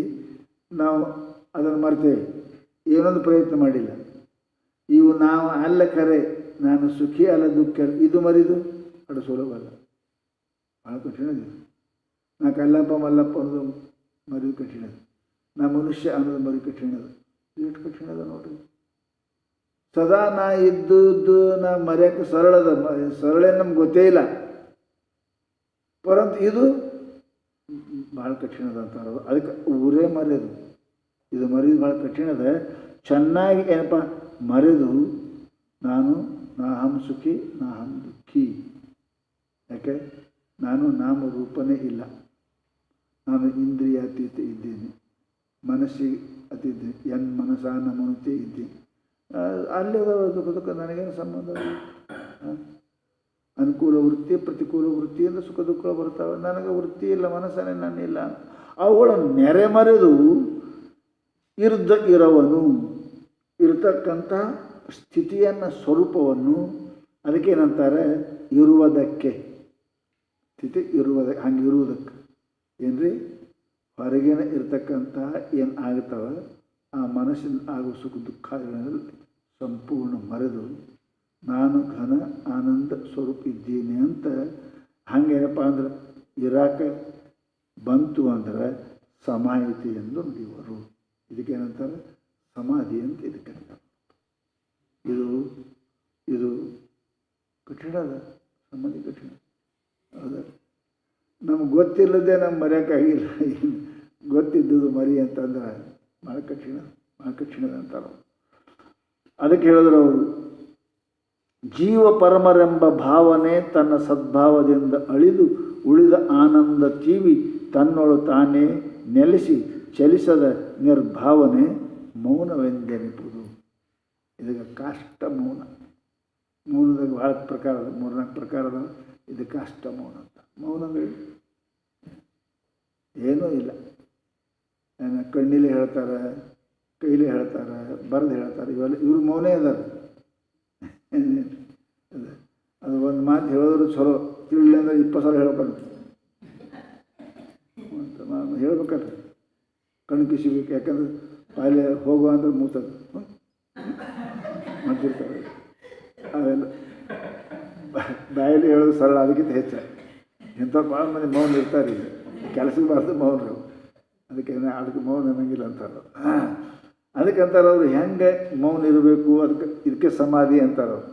ನಾವು ಅದನ್ನು ಮರ್ತೇವೆ. ಏನೊಂದು ಪ್ರಯತ್ನ ಮಾಡಿಲ್ಲ. ಇವು ನಾವು ಅಲ್ಲ ಕರೆ, ನಾನು ಸುಖಿ ಅಲ್ಲ ದುಃಖ ಅಲ್ಲ, ಇದು ಮರಿದು ಅದು ಸುಲಭ ಅಲ್ಲ, ಭಾಳ ಕಠಿಣದು. ನಾ ಕಲ್ಲಪ್ಪ ಮಲ್ಲಪ್ಪ ಅನ್ನೋದು ಮರಿದು ಕಠಿಣದು, ನಾ ಮನುಷ್ಯ ಅನ್ನೋದು ಮರಿ ಕಠಿಣದು. ಎಷ್ಟು ಕಠಿಣದ ನೋಡ್ರಿ. ಸದಾ ನಾ ಇದ್ದದ್ದು ನಾ ಮರೆಯೋಕ್ಕೆ ಸರಳದ, ಸರಳೇ ನಮ್ಗೆ ಗೊತ್ತೇ ಇಲ್ಲ. ಪರಂತು ಇದು ಭಾಳ ಕಠಿಣದ ಅಂತಾರ. ಅದಕ್ಕೆ ಊರೇ ಮರೆಯೋದು, ಇದು ಮರೆಯೋದು ಭಾಳ ಕಠಿಣದ. ಚೆನ್ನಾಗಿ ಏನಪ್ಪ ಮರೆದು ನಾನು ನಾಹಂ ಸುಖಿ ನಾಹಂ ದುಃಖಿ. ಯಾಕೆ? ನಾನು ನಾಮರೂಪನೇ ಇಲ್ಲ, ನಾನು ಇಂದ್ರಿಯ ಅತೀತ ಇದ್ದೀನಿ, ಮನಸ್ಸಿಗೆ ಅತೀತ, ಮನಸಾನ ಮನುತೆ ಇದ್ದೀನಿ. ಅಲ್ಲಿ ದುಃಖ ದುಃಖ ನನಗೇನು ಸಂಬಂಧ? ಅನುಕೂಲ ವೃತ್ತಿ ಪ್ರತಿಕೂಲ ವೃತ್ತಿಯಿಂದ ಸುಖ ದುಃಖಗಳು ಬರ್ತಾವೆ. ನನಗೆ ವೃತ್ತಿ ಇಲ್ಲ, ಮನಸ್ಸನ್ನೇ ನಾನಿಲ್ಲ. ಅವುಗಳನ್ನು ನೆರೆ ಮರೆದು ಇರವನು ಇರತಕ್ಕಂಥ ಸ್ಥಿತಿಯನ್ನು, ಸ್ವರೂಪವನ್ನು, ಅದಕ್ಕೇನಂತಾರೆ? ಇರುವುದಕ್ಕೆ. ಸ್ಥಿತಿ ಇರುವುದಕ್ಕೆ, ಹಂಗೆ ಇರುವುದಕ್ಕೆ ಏನ್ರಿ? ಹೊರಗಿನ ಇರ್ತಕ್ಕಂಥ ಏನು ಆಗ್ತವೆ ಆ ಮನಸ್ಸಿನ ಆಗುವ ಸುಖ ದುಃಖಗಳಲ್ಲಿ ಸಂಪೂರ್ಣ ಮರೆದು ನಾನು ಘನ ಆನಂದ ಸ್ವರೂಪ ಇದ್ದೀನಿ ಅಂತ ಹಂಗೇನಪ್ಪ ಅಂದ್ರೆ ಇರಾಕ ಬಂತು ಅಂದ್ರೆ ಸಮಾಹಿತಿ ಎಂದು ನುಡಿಯುವರು. ಇದಕ್ಕೇನಂತಾರೆ ಸಮಾಧಿ ಅಂತ ಇದಕ್ಕೆ ಅಂತಾರೆ. ಇದು ಇದು ಕಠಿಣ ಅದ, ಸಮಾಧಿ ಕಠಿಣ ಹೌದಾ. ನಮ್ಗೆ ಗೊತ್ತಿಲ್ಲದೆ ನಮ್ಗೆ ಮರೆಯೋಕ್ಕಾಗಿಲ್ಲ. ಗೊತ್ತಿದ್ದುದು ಮರಿ ಅಂತಂದ್ರೆ ಭಾಳ ಕಠಿಣದ ಅಂತಾರೆ. ಅದಕ್ಕೆ ಹೇಳಿದ್ರು ಅವರು, ಜೀವ ಪರಮರೆಂಬ ಭಾವನೆ ತನ್ನ ಸದ್ಭಾವದಿಂದ ಅಳಿದು ಉಳಿದ ಆನಂದ ತೀವಿ ತನ್ನೊಳು ತಾನೇ ನೆಲೆಸಿ ಚಲಿಸದ ನಿರ್ಭಾವನೆ ಮೌನವೆಂದೆನಿಪುದು. ಇದಕ್ಕೆ ಕಾಷ್ಟ ಮೌನ. ಮೌನದಾಗ ಭಾಳ ಪ್ರಕಾರ ಅದ, 3-4 ಪ್ರಕಾರ ಅದ. ಇದು ಕಾಷ್ಟ ಮೌನ ಅಂತ. ಮೌನಗಳು ಏನೂ ಇಲ್ಲ. ಕಣ್ಣಿಲೆ ಹೇಳ್ತಾರೆ, ಕೈಲಿ ಹೇಳ್ತಾರೆ, ಬರೆದು ಹೇಳ್ತಾರೆ. ಇವರು ಮೌನೇ ಅದಾರ. ಅದು ಒಂದು ಮಾತು ಹೇಳಿದ್ರು ಚಲೋ, ತಿಳಿಲ್ಲ ಅಂದ್ರೆ 20 ಸಲ ಹೇಳ್ಬೇಕಂತ ಹೇಳ್ಬೇಕಲ್ರಿ. ಕಣ್ಣು ಕಿಸಿಬೇಕು. ಯಾಕಂದ್ರೆ ಪಾಲೆ ಹೋಗುವ ಅಂದ್ರೆ ಮೂತದು ಮಾಡ್ತಿರ್ತಾರೆ. ಅವೆಲ್ಲ ಬಾಯಲ್ಲಿ ಹೇಳೋದು ಸರಳ, ಅದಕ್ಕಿಂತ ಹೆಚ್ಚ. ಇಂಥವ್ರು ಭಾಳ ಮಂದಿ ಮೌನ ಇರ್ತಾರೆ. ಈಗ ಕೆಲಸಕ್ಕೆ ಬಾರ್ದು ಮೌನರು. ಅದಕ್ಕೆ ಮೌನ ಅನ್ನಂಗಿಲ್ಲ ಅಂತಾರೆ. ಅದಕ್ಕೆ ಅಂತಾರೆ ಅವರು ಹೆಂಗೆ ಮೌನ ಇರಬೇಕು, ಇದಕ್ಕೆ ಸಮಾಧಿ ಅಂತಾರೆ ಅವರು.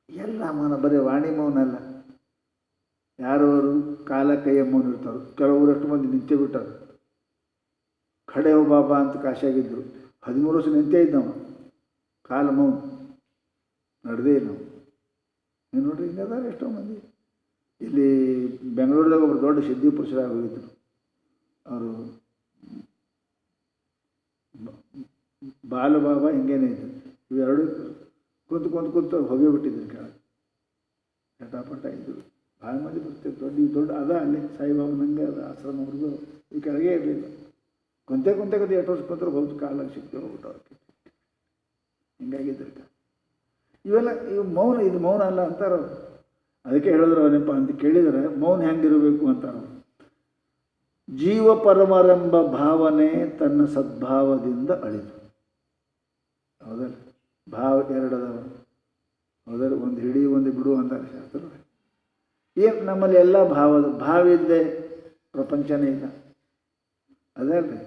ಎಲ್ಲ ಮೌನ ಬರೀ ವಾಣಿ ಮೌನ ಅಲ್ಲ. ಯಾರವರು ಕಾಲ ಕೈಯ ಮೌನ ಇರ್ತಾರೆ. ಕೆಲವರಷ್ಟು ಮಂದಿ ನಿಂತೇ ಬಿಟ್ಟಾರೆ. ಖಡೆ ಬಾಬಾ ಅಂತ ಕಾಶಿಯಾಗಿದ್ದರು. 13 ವರ್ಷ ನಿಂತೇ ಇದ್ದವ. ಕಾಲ ಮೌನ ನಡೆದೇ ಇಲ್ಲ. ನೀವು ನೋಡ್ರಿ, ಹಿಂಗದಾರೆ ಎಷ್ಟೋ ಮಂದಿ. ಇಲ್ಲಿ ಬೆಂಗಳೂರದಾಗ ಒಬ್ಬರು ದೊಡ್ಡ ಸಿದ್ಧಿ ಪುರುಷರಾಗಿ ಹೋಗಿದ್ರು. ಅವರು ಬಾಲಬಾಬಾ ಹಿಂಗೇನೆ ಇದ್ರು. ಇವೆರಡು ಕುಂತು ಹೊಗೆ ಬಿಟ್ಟಿದ್ರು ಕೆಳಗೆ. ಚಟಾಪಟ ಇದ್ದರು. ಭಾಳ ಮಂದಿ ಬರ್ತಿದ್ರು. ದೊಡ್ಡ ಅದ ಅಲ್ಲಿ ಸಾಯಿಬಾಬಾ ನಂಗೆ ಅದು ಆಶ್ರಮವ್ರಿಗೂ ಈ ಕೆಳಗೆ ಇರಲಿಲ್ಲ. ಕುಂತೆ 8 ವರ್ಷ ಕುಂತರು ಹೋಗ್ತು. ಕಾಲಾಗ ಸಿಕ್ತು ಹೋಗ್ಬಿಟ್ಟು ಅವ್ರಿಗೆ ಹಿಂಗಾಗಿದ್ದರು. ಇವು ಮೌನ. ಇದು ಮೌನ ಅಲ್ಲ ಅಂತಾರೆ ಅವರು. ಅದಕ್ಕೆ ಹೇಳಿದ್ರು ಅವನಪ್ಪ ಅಂತ ಕೇಳಿದರೆ ಮೌನ ಹೆಂಗಿರಬೇಕು ಅಂತಾರೆ. ಜೀವ ಪರಮರೆಂಬ ಭಾವನೆ ತನ್ನ ಸದ್ಭಾವದಿಂದ ಅಳಿದು. ಹೌದಲ್ಲ, ಭಾವ 2 ಅದಾವ. ಹೌದಲ್ಲ, ಒಂದು ಹಿಡಿ ಒಂದು ಬಿಡು ಅಂತಾರೆ ಶಾಸ್ತ್ರ. ಏನು ನಮ್ಮಲ್ಲಿ ಎಲ್ಲ ಭಾವಿದ್ದೆ ಪ್ರಪಂಚನೇ ಇಲ್ಲ. ಅದಲ್ರಿ,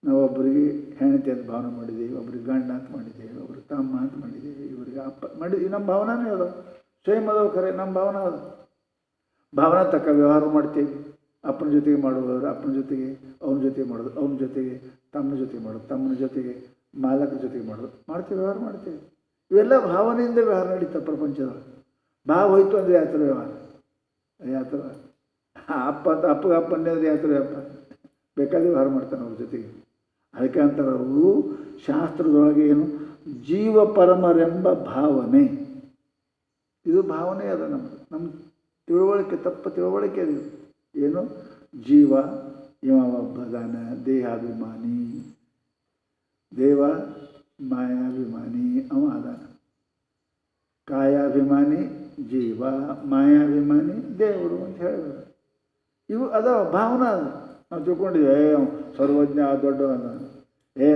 ನಾವು ಒಬ್ಬರಿಗೆ ಹೆಂಡತಿ ಅಂತ ಭಾವನೆ ಮಾಡಿದ್ದೀವಿ, ಒಬ್ರಿಗೆ ಗಂಡ ಅಂತ ಮಾಡಿದ್ದೀವಿ, ಒಬ್ರಿಗೆ ತಮ್ಮ ಅಂತ ಮಾಡಿದ್ದೀವಿ, ಇವರಿಗೆ ಅಪ್ಪ ಮಾಡಿದ್ದೀವಿ. ನಮ್ಮ ಭಾವನಾನೇ ಅದ. ಸ್ವಯಂ ಅದಾವ ಖರೆ, ನಮ್ಮ ಭಾವನೆ ಅದ. ಭಾವನಾ ತಕ್ಕ ವ್ಯವಹಾರ ಮಾಡ್ತೀವಿ. ಅಪ್ಪನ ಜೊತೆಗೆ ಮಾಡುವವರು ಅಪ್ಪನ ಜೊತೆಗೆ, ಅವನ ಜೊತೆಗೆ ಮಾಡೋದು, ಅವನ ಜೊತೆಗೆ ತಮ್ಮನ ಜೊತೆಗೆ ಮಾಡೋದು, ತಮ್ಮನ ಜೊತೆಗೆ ಮಾಲಕರ ಜೊತೆಗೆ ಮಾಡೋದು, ಮಾಡ್ತೀವಿ, ವ್ಯವಹಾರ ಮಾಡ್ತೀವಿ. ಇವೆಲ್ಲ ಭಾವನೆಯಿಂದ ವ್ಯವಹಾರ ನಡೀತಾರೆ ಪ್ರಪಂಚದೊಳಗೆ. ಭಾವ ಹೋಯ್ತು ಅಂದರೆ ಯಾವ ಥರ ವ್ಯವಹಾರ, ಯಾವ ಥರ ಅಪ್ಪ ಅಂತ ಅಪ್ಪಗೆ ಅಪ್ಪನೇ ಅಂದರೆ ಯಾವ ಥರ ಅಪ್ಪ ಬೇಕಾದ್ರೆ ವ್ಯವಹಾರ ಮಾಡ್ತಾನೆ ಅವ್ರ ಜೊತೆಗೆ. ಅದಕ್ಕೆ ಅಂತಾರೆ ಅವರು ಶಾಸ್ತ್ರದೊಳಗೆ ಏನು, ಜೀವ ಪರಮರೆಂಬ ಭಾವನೆ. ಇದು ಭಾವನೆ ಅದ. ನಮ್ಮ ತಿಳುವಳಿಕೆ, ತಪ್ಪ ತಿಳುವಳಿಕೆ ಅದು. ಏನು, ಜೀವ ಇವ ಒಬ್ಬದಾನ ದೇಹಾಭಿಮಾನಿ, ದೇವ ಮಾಯಾಭಿಮಾನಿ ಅವ ಅದಾನ. ಕಾಯಾಭಿಮಾನಿ ಜೀವ, ಮಾಯಾಭಿಮಾನಿ ದೇವರು ಅಂತ ಹೇಳಿದ್ರು. ಇವು ಅದಾವ, ಭಾವನಾ ಅದು. ನಾವು ತಿಳ್ಕೊಂಡಿದ್ವಿ ಸರ್ವಜ್ಞ ದೊಡ್ಡ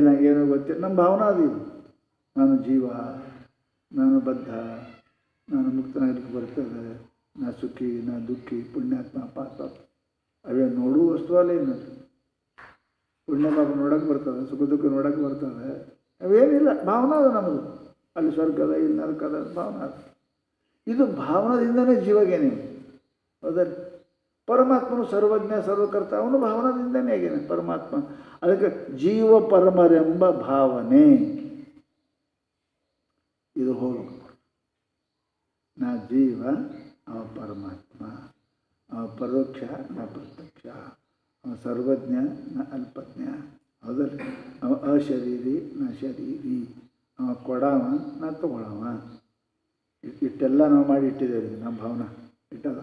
ನಂಗೇನು ಗೊತ್ತಿಲ್ಲ. ನಮ್ಮ ಭಾವನಾ ಅದು. ಇದು ನಾನು ಜೀವ, ನಾನು ಬದ್ಧ, ನಾನು ಮುಕ್ತನಾಗಲಿಕ್ಕೆ ಬರ್ತದೆ, ನಾ ಸುಖಿ, ನಾ ದುಃಖಿ, ಪುಣ್ಯಾತ್ಮ ಪಾಪ ಅವೇ ನೋಡುವ ವಸ್ತು ಅಲ್ಲ. ಏನು ಪುಣ್ಯ ಪಾಪ ನೋಡೋಕೆ ಬರ್ತದೆ, ಸುಖ ದುಃಖ ನೋಡೋಕೆ ಬರ್ತದೆ. ಅವೇನಿಲ್ಲ, ಭಾವನಾ ಅದು ನಮ್ಮದು. ಅಲ್ಲಿ ಸ್ವರ್ಗದ ಇಲ್ಲಿ ನರಕದ ಭಾವನಾ ಅದು. ಇದು ಭಾವನಾದಿಂದನೇ ಜೀವಗೇನೆ. ಹೌದಲ್ಲ, ಪರಮಾತ್ಮನು ಸರ್ವಜ್ಞ ಸರ್ವಕರ್ತ, ಅವನು ಭಾವನಾದಿಂದನೇ ಆಗೇನೆ ಪರಮಾತ್ಮ. ಅದಕ್ಕೆ ಜೀವ ಪರಮರೆಂಬ ಭಾವನೆ ಇದು ಹೋಗಬೇಕು. ನಾ ಜೀವ, ಅವ ಪರಮಾತ್ಮ, ಅವ ಪರೋಕ್ಷ, ನಾ ಪ್ರತ್ಯಕ್ಷ, ಅವ ಸರ್ವಜ್ಞ, ನಾ ಅಲ್ಪಜ್ಞ. ಹೌದಲ್ಲ, ಅವ ಅಶರೀರಿ, ನಾ ಶರೀರಿ, ಅವ ಕೊಡವ, ನಾ ತಗೊಳವ. ಇಷ್ಟೆಲ್ಲ ನಾವು ಮಾಡಿ ಇಟ್ಟಿದ್ದೇವೆ. ನಮ್ಮ ಭಾವನಾ ಇಟ್ಟದ.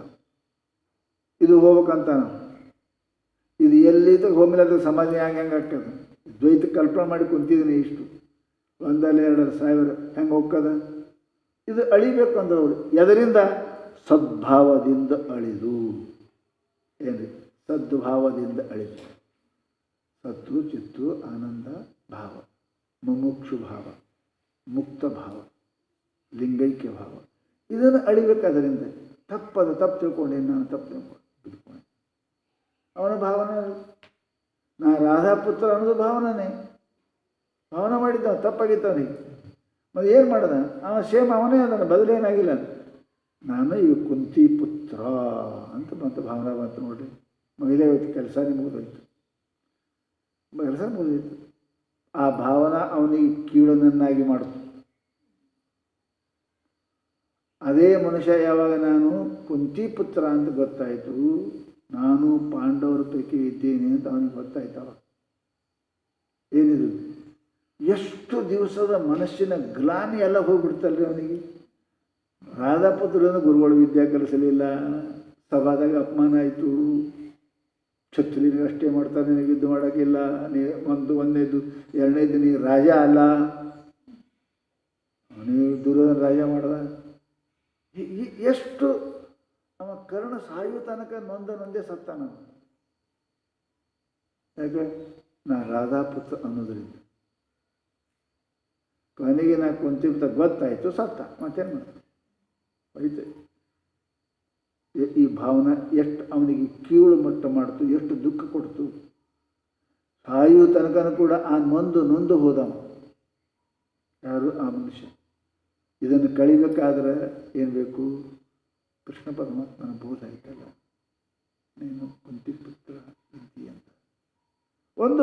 ಇದು ಹೋಗ್ಬೇಕಂತ ನಾವು. ಇದು ಎಲ್ಲಿದ್ದ ಹೋಮಿಲ್ಲದ ಸಮಾಜ ಹೆಂಗೆ ಆಗ್ತದೆ. ದ್ವೈತ ಕಲ್ಪನೆ ಮಾಡಿ ಕುಂತಿದ್ದೀನಿ. ಇಷ್ಟು 1,000-2,000 ಹೆಂಗೆ ಹೋಗ್ತದ. ಇದು ಅಳಿಬೇಕು ಅಂದ್ರೆ ಅವರು ಎದರಿಂದ, ಸದ್ಭಾವದಿಂದ ಅಳಿದು. ಏನ್ರಿ, ಸದ್ಭಾವದಿಂದ ಅಳಿದು. ಸತ್ತು ಚಿತ್ತು ಆನಂದ ಭಾವ, ಮುಮುಕ್ಷು ಭಾವ, ಮುಕ್ತ ಭಾವ, ಲಿಂಗೈಕ್ಯ ಭಾವ. ಇದನ್ನು ಅಳಿಬೇಕಾದ್ರಿಂದ ತಪ್ಪು ತಿಳ್ಕೊಂಡೇನು, ನಾನು ತಪ್ಪು ತಿಳ್ಕೊಂಡೆ. ಅವನ ಭಾವನೆ ನಾ ರಾಧಾಪುತ್ರ ಅನ್ನೋದು ಭಾವನೆ ಮಾಡಿದ್ದ, ತಪ್ಪಾಗಿತ್ತವನಿಗೆ. ಮತ್ತು ಏನು ಮಾಡ್ದ ಸೇಮ್ ಅವನೇ ಅದನ್ನು ಬದಲೇನಾಗಿಲ್ಲ. ನಾನು ಇವು ಕುಂತಿ ಪುತ್ರ ಅಂತ ಬಂತು, ಭಾವನಾ ಬಂತು ನೋಡ್ರಿ. ಮಹಿಳೆ ಹೋಯ್ತು, ಕೆಲಸನೇ ಮುಗಿದೋಯ್ತು, ಕೆಲಸ ಮುಗಿದೋಯ್ತು. ಆ ಭಾವನಾ ಅವನಿಗೆ ಕೀಳನನ್ನಾಗಿ ಮಾಡ್ತು. ಅದೇ ಮನುಷ್ಯ ಯಾವಾಗ ನಾನು ಕುಂತಿ ಪುತ್ರ ಅಂತ ಗೊತ್ತಾಯಿತು, ನಾನು ಪಾಂಡವರ ಪೈಕಿ ಇದ್ದೇನೆ ಅಂತ ಅವನಿಗೆ ಗೊತ್ತಾಯ್ತವ. ಏನಿದು ಎಷ್ಟು ದಿವಸದ ಮನಸ್ಸಿನ ಗ್ಲಾನಿ ಎಲ್ಲ ಹೋಗ್ಬಿಡ್ತಲ್ರಿ ಅವನಿಗೆ. ರಾಧಾಪುತ್ರನ ಗುರುಗಳು ವಿದ್ಯಾ ಕಲಿಸಲಿಲ್ಲ, ಸಭಾದಾಗ ಅಪಮಾನ ಆಯಿತು, ಛತ್ರಿನಿಗೆ ಅಷ್ಟೇ ಮಾಡ್ತಾರೆ, ನಿನಗೆ ಯುದ್ಧ ಮಾಡೋಕ್ಕಿಲ್ಲ, ಒಂದನೇದು ಎರಡನೇದು ನೀ ರಾಜ ಅಲ್ಲ, ಅವನಿಗೆ ದುರ್ಯೋಧನ ರಾಜ ಮಾಡ್ದ. ಎಷ್ಟು ಅವ ಕರ್ಣ ಸಾಯುವ ತನಕ ನೊಂದೇ ಸತ್ತ. ನಾವು ಯಾಕೆ ನಾ ರಾಧಾಪುತ್ರ ಅನ್ನೋದ್ರಿಂದ. ಕೊನೆಗೆ ನಾ ಕುಂತಿಂತ ಗೊತ್ತಾಯಿತು, ಸತ್ತ. ಮತ್ತೇನು ಮಾಡ್ತಾರೆ ಐತೆ. ಈ ಭಾವನೆ ಎಷ್ಟು ಅವನಿಗೆ ಕೀಳು ಮಟ್ಟ ಮಾಡ್ತು, ಎಷ್ಟು ದುಃಖ ಕೊಡ್ತು. ಸಾಯುವ ತನಕನೂ ಕೂಡ ಆ ನೊಂದು ಹೋದವ ಯಾರು, ಆ ಮನುಷ್ಯ. ಇದನ್ನು ಕಳಿಬೇಕಾದ್ರೆ ಏನು ಬೇಕು? ಕೃಷ್ಣ ಪರಮಾತ್ಮನ ಬೋಧ ಆಯ್ತಲ್ಲ, ನೀನು ಕುಂತಿ ಪುತ್ರ ಇದ್ದಿ ಅಂತ. ಒಂದು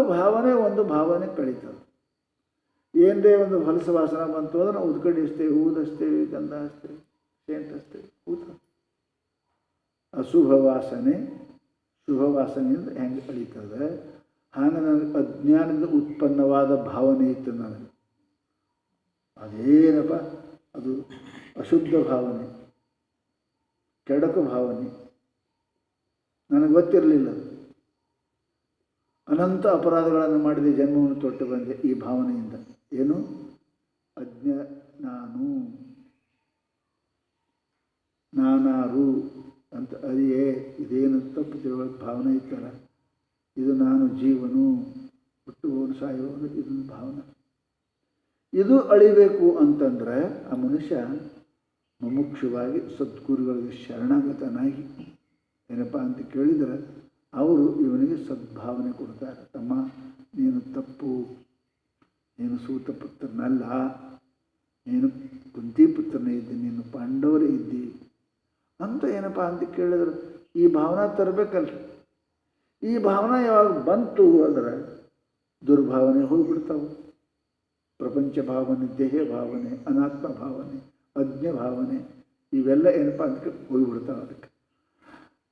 ಭಾವನೆ ಕಳೀತದೆ. ಏನರೇ ಒಂದು ಹೊಲಸ ವಾಸನ ಬಂತು ಅಂದ್ರೆ ನಾವು ಉದ್ಕಡಿ ಹಚ್ತೇವೆ, ಊದು ಹಚ್ತೇವೆ, ಗಂಧ ಹಚ್ತೇವೆ, ಸೆಂಟ್ ಹಚ್ತೇವೆ, ಊತ. ಅಶುಭ ವಾಸನೆಯಿಂದ ಹೆಂಗೆ ಕಳೀತದೆ ಹಾಗೆ ನನಗೆ ಅಜ್ಞಾನದಿಂದ ಉತ್ಪನ್ನವಾದ ಭಾವನೆ ಇತ್ತು ನನಗೆ. ಅದೇನಪ್ಪ, ಅದು ಅಶುದ್ಧ ಭಾವನೆ, ಕೆಡಕು ಭಾವನೆ. ನನಗೆ ಗೊತ್ತಿರಲಿಲ್ಲ. ಅನಂತ ಅಪರಾಧಗಳನ್ನು ಮಾಡಿದೆ, ಜನ್ಮವನ್ನು ತೊಟ್ಟು ಬಂದೆ ಈ ಭಾವನೆಯಿಂದ. ಏನು? ನಾನಾರು ಅಂತ ಅರಿಯೇ ಇದೇನು ತಪ್ಪು ತಿಳುವಳಿಕೆ ಭಾವನೆ ಇತ್ತಲ್ಲ, ಇದು ನಾನು ಜೀವನು, ಹುಟ್ಟುವವನು ಸಾಯುವವನು, ಇದೊಂದು ಭಾವನೆ. ಇದು ಅಳಿಬೇಕು ಅಂತಂದರೆ ಆ ಮನುಷ್ಯ ಮುಮುಕ್ಷುವಾಗಿ ಸದ್ಗುರುಗಳಿಗೆ ಶರಣಾಗತನಾಗಿ ಏನಪ್ಪ ಅಂತ ಕೇಳಿದರೆ ಅವರು ಇವನಿಗೆ ಸದ್ಭಾವನೆ ಕೊಡ್ತಾರೆ. ತಮ್ಮ, ನೀನು ತಪ್ಪು, ನೀನು ಸೂತಪುತ್ರನಲ್ಲ, ನೀನು ಕುಂತಿಪುತ್ರನೇ ಇದ್ದಿ, ನೀನು ಪಾಂಡವರೇ ಇದ್ದಿ ಅಂತ ಏನಪ್ಪ ಅಂತ ಕೇಳಿದ್ರೆ ಈ ಭಾವನಾ ತರಬೇಕಲ್ರಿ. ಈ ಭಾವನಾ ಯಾವಾಗ ಬಂತು ಅಂದರೆ ದುರ್ಭಾವನೆ ಹೋಗಿಬಿಡ್ತಾವೆ. ಪ್ರಪಂಚ ಭಾವನೆ, ದೇಹ ಭಾವನೆ, ಅನಾತ್ಮ ಭಾವನೆ, ಅಜ್ಞ ಭಾವನೆ, ಇವೆಲ್ಲ ಏನಪ್ಪ ಅಂತ ಹೋಗಿಬಿಡ್ತಾವೆ. ಅದಕ್ಕೆ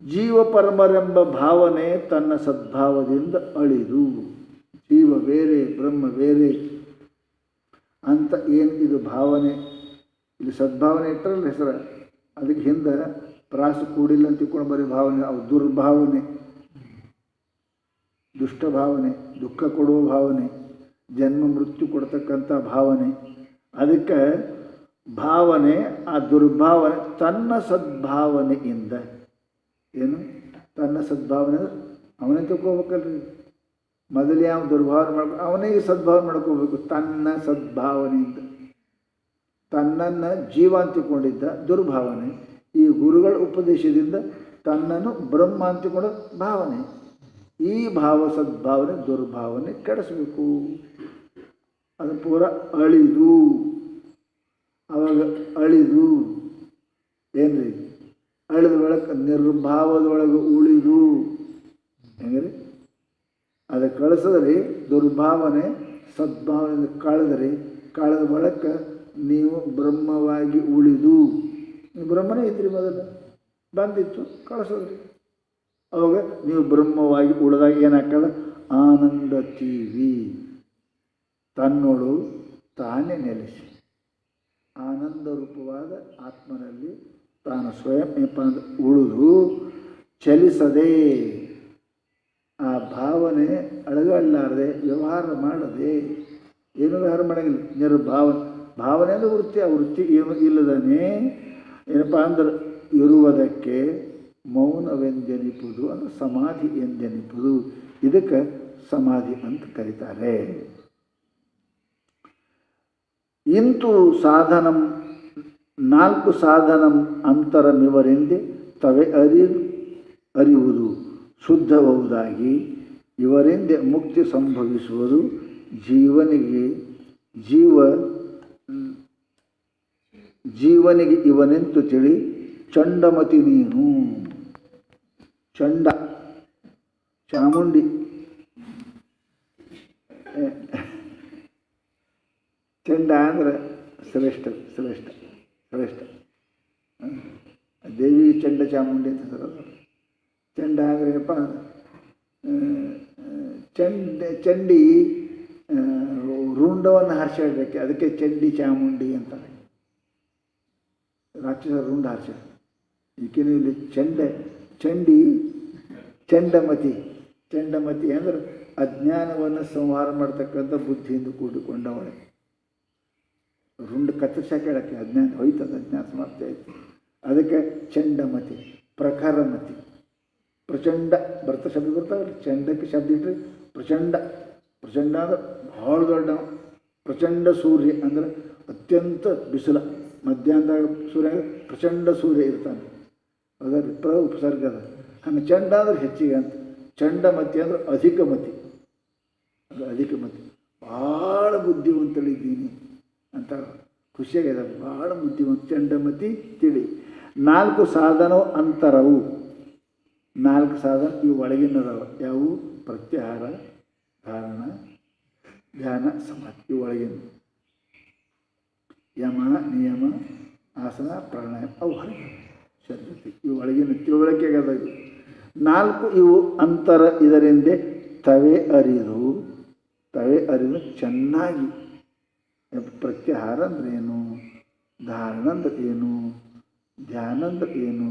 ಜೀವ ಪರಮರೆಂಬ ಭಾವನೆ ತನ್ನ ಸದ್ಭಾವದಿಂದ ಅಳಿದು, ಜೀವ ಬೇರೆ ಬ್ರಹ್ಮ ಬೇರೆ ಅಂತ ಏನು ಇದು ಭಾವನೆ, ಇಲ್ಲಿ ಸದ್ಭಾವನೆ ಇಟ್ಟರಲ್ಲ ಹೆಸರು, ಅದಕ್ಕೆ ಹಿಂದೆ ಪ್ರಾಸ ಕೂಡಿಲ್ಲ ಅಂತ ತಿಳ್ಕೊಂಡು ಬರೀ ಭಾವನೆ, ಅವು ದುರ್ಭಾವನೆ, ದುಷ್ಟ ಭಾವನೆ, ದುಃಖ ಕೊಡುವ ಭಾವನೆ, ಜನ್ಮ ಮೃತ್ಯು ಕೊಡ್ತಕ್ಕಂಥ ಭಾವನೆ. ಅದಕ್ಕೆ ಭಾವನೆ, ಆ ದುರ್ಭಾವನೆ ತನ್ನ ಸದ್ಭಾವನೆಯಿಂದ, ಏನು ತನ್ನ ಸದ್ಭಾವನೆ ಅವನೇ ತಿಳ್ಕೊಬೇಕಲ್ರಿ. ಮೊದಲು ಯಾವ ದುರ್ಭಾವನೆ ಮಾಡ್ಬೇಕು, ಅವನಿಗೆ ಸದ್ಭಾವನೆ ಮಾಡ್ಕೋಬೇಕು. ತನ್ನ ಸದ್ಭಾವನೆಯಿಂದ ತನ್ನನ್ನು ಜೀವ ಅಂತ ತಿಳ್ಕೊಂಡಿದ್ದ ದುರ್ಭಾವನೆ, ಈ ಗುರುಗಳ ಉಪದೇಶದಿಂದ ತನ್ನನ್ನು ಬ್ರಹ್ಮ ಅಂತಿಕೊಂಡ ಭಾವನೆ, ಈ ಸದ್ಭಾವನೆ ದುರ್ಭಾವನೆ ಕೆಡಿಸ್ಬೇಕು. ಅದು ಪೂರ ಅಳಿದು, ಅವಾಗ ಅಳಿದು ಏನ್ರಿ, ಅಳಿದ ಒಳಗೆ ನಿರ್ಭಾವದೊಳಗೆ ಉಳಿದು, ಹೆಂಗ್ರಿ ಅದು ಕಳಿಸಿದ್ರಿ ದುರ್ಭಾವನೆ ಸದ್ಭಾವನೆಯಿಂದ ಕಳೆದ ಬಳಕ ನೀವು ಬ್ರಹ್ಮವಾಗಿ ಉಳಿದು, ನೀವು ಬ್ರಹ್ಮನೇ ಇದ್ರಿ, ಮೊದಲು ಬಂದಿತ್ತು ಕಳಿಸೋದ್ರಿ. ಅವಾಗ ನೀವು ಬ್ರಹ್ಮವಾಗಿ ಉಳಿದಾಗ ಏನಾಗ್ತದ? ಆನಂದತೀವಿ, ತನ್ನೋಳು ತಾನೇ ನೆಲೆಸಿ ಆನಂದ ರೂಪವಾದ ಆತ್ಮನಲ್ಲಿ ತಾನು ಸ್ವಯಂ ಉಳಿದು ಚಲಿಸದೆ, ಆ ಭಾವನೆ ಅಳಗಾಡಲಾರದೆ ವ್ಯವಹಾರ ಮಾಡದೆ, ಏನು ವ್ಯವಹಾರ ಮಾಡೋಂಗಿಲ್ಲ, ನಿರ್ಭಾವನೆ. ಭಾವನೆ ಅಂದರೆ ವೃತ್ತಿ, ಆ ವೃತ್ತಿ ಏನು ಇಲ್ಲದೇ ಏನಪ್ಪ ಅಂದ್ರೆ ಇರುವುದಕ್ಕೆ ಮೌನವೆಂದೆನಿಪುದು, ಅಂದರೆ ಸಮಾಧಿ ಎಂದೆನಿಪುದು. ಇದಕ್ಕೆ ಸಮಾಧಿ ಅಂತ ಕರೀತಾರೆ. ಇಂತು ಸಾಧನಂ 4 ಸಾಧನಂ ಅಂತರಮಿವರೆಂದೇ ತವೆ ಅರಿಯುವುದು ಶುದ್ಧಬಹುದಾಗಿ ಇವರೆಂದೇ ಮುಕ್ತಿ ಸಂಭವಿಸುವುದು ಜೀವನಿಗೆ ಇವನೆಂತು ತಿಳಿ ಚಂಡಮತಿ ನೀನು. ಚಂಡ ಚಾಮುಂಡಿ, ಚಂಡ ಅಂದರೆ ಶ್ರೇಷ್ಠ ಶ್ರೇಷ್ಠ ಶ್ರೇಷ್ಠ ದೇವಿ ಚಂಡ ಚಾಮುಂಡಿ ಅಂತ ಹೇಳೋದು. ಚಂಡ ಅಂದ್ರೇನಪ್ಪ, ಚಂಡಿ ರುಂಡವನ್ನು ಹರ್ಷಿಡಬೇಕು, ಅದಕ್ಕೆ ಚಂಡಿ ಚಾಮುಂಡಿ ಅಂತಾರೆ. ರಾಕ್ಷಸ ರುಂಡ ಹರ್ಷ, ಈಕಿನ ಇಲ್ಲಿ ಚಂಡಿ ಚಂಡಮತಿ. ಚಂಡಮತಿ ಅಂದರೆ ಅಜ್ಞಾನವನ್ನು ಸಂಹಾರ ಮಾಡ್ತಕ್ಕಂಥ ಬುದ್ಧಿಯಿಂದ ಕೂಡಿಕೊಂಡವಳೆ. ರುಂಡ ಕತ್ತರಿಸಾಕ ಹೇಳಕ್ಕೆ ಅಜ್ಞಾನ ಹೋಯ್ತದ, ಅಜ್ಞಾನ ಸಮಾಪ್ತಿ ಆಯಿತು. ಅದಕ್ಕೆ ಚಂಡಮತಿ. ಪ್ರಖರಮತಿ, ಪ್ರಚಂಡ ಬರ್ತ ಶಬ್ದ ಬರ್ತಾವಲ್ಲ, ಚಂಡಕ್ಕೆ ಶಬ್ದ ಇಟ್ಟರೆ ಪ್ರಚಂಡ. ಪ್ರಚಂಡ ಅಂದ್ರೆ ಭಾಳ ದೊಡ್ಡ. ಪ್ರಚಂಡ ಸೂರ್ಯ ಅಂದರೆ ಅತ್ಯಂತ ಬಿಸಿಲ. ಮಧ್ಯಾಹ್ನದಾಗ ಸೂರ್ಯ ಪ್ರಚಂಡ ಸೂರ್ಯ ಇರ್ತಾನೆ, ಅದರ ಉಪಸರ್ಗದ. ಹಂಗೆ ಚಂಡ ಅಂದ್ರೆ ಹೆಚ್ಚಿಗೆ ಅಂತ. ಚಂಡಮತಿ ಅಂದ್ರೆ ಅಧಿಕಮತಿ, ಅದು ಅಧಿಕಮತಿ. ಭಾಳ ಬುದ್ಧಿವಂತಳಿದ್ದೀನಿ ಅಂತ ಖುಷಿಯಾಗಿದೆ, ಭಾಳ ಬುದ್ಧಿವಂತ. ಚಂಡಮತಿ ತಿಳಿ. 4 ಸಾಧನವು ಅಂತರವು. 4 ಸಾಧನ ಇವು ಒಳಗಿನದವ. ಯಾವುವು? ಪ್ರತ್ಯಾಹಾರ, ಧಾರಣ, ಧ್ಯಾನ, ಸಮಾಧಿ. ಇವು ಒಳಗಿನ. ಯಮ, ನಿಯಮ, ಆಸನ, ಪ್ರಾಣಾಯಾಮ ಅವು ಹೊರಗೆ. ಶ್ರದ್ಧತೆ ಇವು ಒಳಗಿನ ತಿಳುವಳಿಕೆಗದ. 4 ಇವು ಅಂತರ. ಇದರಿಂದೇ ತವೆ ಅರಿದು ಚೆನ್ನಾಗಿ. ಪ್ರತ್ಯಾಹಾರ ಅಂದ್ರೆ ಏನು, ಧಾರಣ ಅಂದ್ರೆ ಏನು, ಧ್ಯಾನ ಅಂದ್ರೆ ಏನು,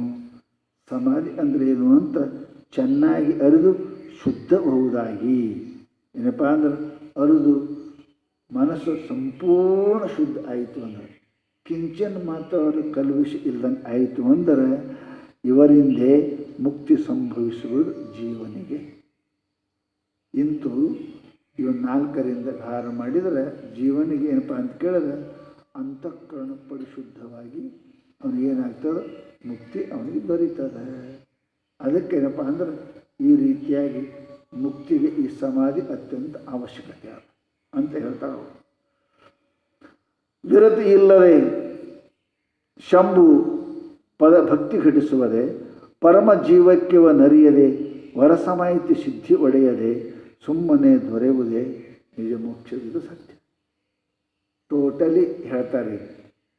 ಸಮಾಧಿ ಅಂದ್ರೆ ಏನು ಅಂತ ಚೆನ್ನಾಗಿ ಅರಿದು ಶುದ್ಧಬಹುದಾಗಿ. ಏನಪ್ಪ ಅಂದ್ರೆ ಅರಿದು ಮನಸ್ಸು ಸಂಪೂರ್ಣ ಶುದ್ಧ ಆಯಿತು ಅಂದ್ರೆ, ಕಿಂಚನ ಮಾತ್ರ ಅವರು ಕಲ್ವಿಷ ಇಲ್ಲದಂಗೆ ಆಯಿತು ಅಂದರೆ ಇವರಿಂದೇ ಮುಕ್ತಿ ಸಂಭವಿಸುವುದು ಜೀವನಿಗೆ. ಇಂತು ಇವು 4ರಿಂದ ಧಾರ ಮಾಡಿದರೆ ಜೀವನಿಗೆ ಏನಪ್ಪ ಅಂತ ಕೇಳಿದ್ರೆ ಅಂತಃಕರಣ ಪರಿಶುದ್ಧವಾಗಿ ಅವನಿಗೇನಾಗ್ತದೆ, ಮುಕ್ತಿ ಅವನಿಗೆ ದೊರೀತದೆ. ಅದಕ್ಕೇನಪ್ಪ ಅಂದ್ರೆ ಈ ರೀತಿಯಾಗಿ ಮುಕ್ತಿಗೆ ಈ ಸಮಾಧಿ ಅತ್ಯಂತ ಅವಶ್ಯಕತೆ ಅಂತ ಹೇಳ್ತಾರೆ ಅವರು. ವಿರತಿ ಇಲ್ಲದೆ ಶಂಭು ಪದ ಭಕ್ತಿ ಘಟಿಸುವುದೇ, ಪರಮ ಜೀವಕ್ಕೆ ನರಿಯದೆ ವರಸಮಾಯಿತಿ ಸಿದ್ಧಿ ಒಡೆಯದೆ ಸುಮ್ಮನೆ ದೊರೆಯುವುದೇ ನಿಜ ಮೋಕ್ಷವಿದು ಸತ್ಯ. ಟೋಟಲಿ ಹೇಳ್ತಾರೆ.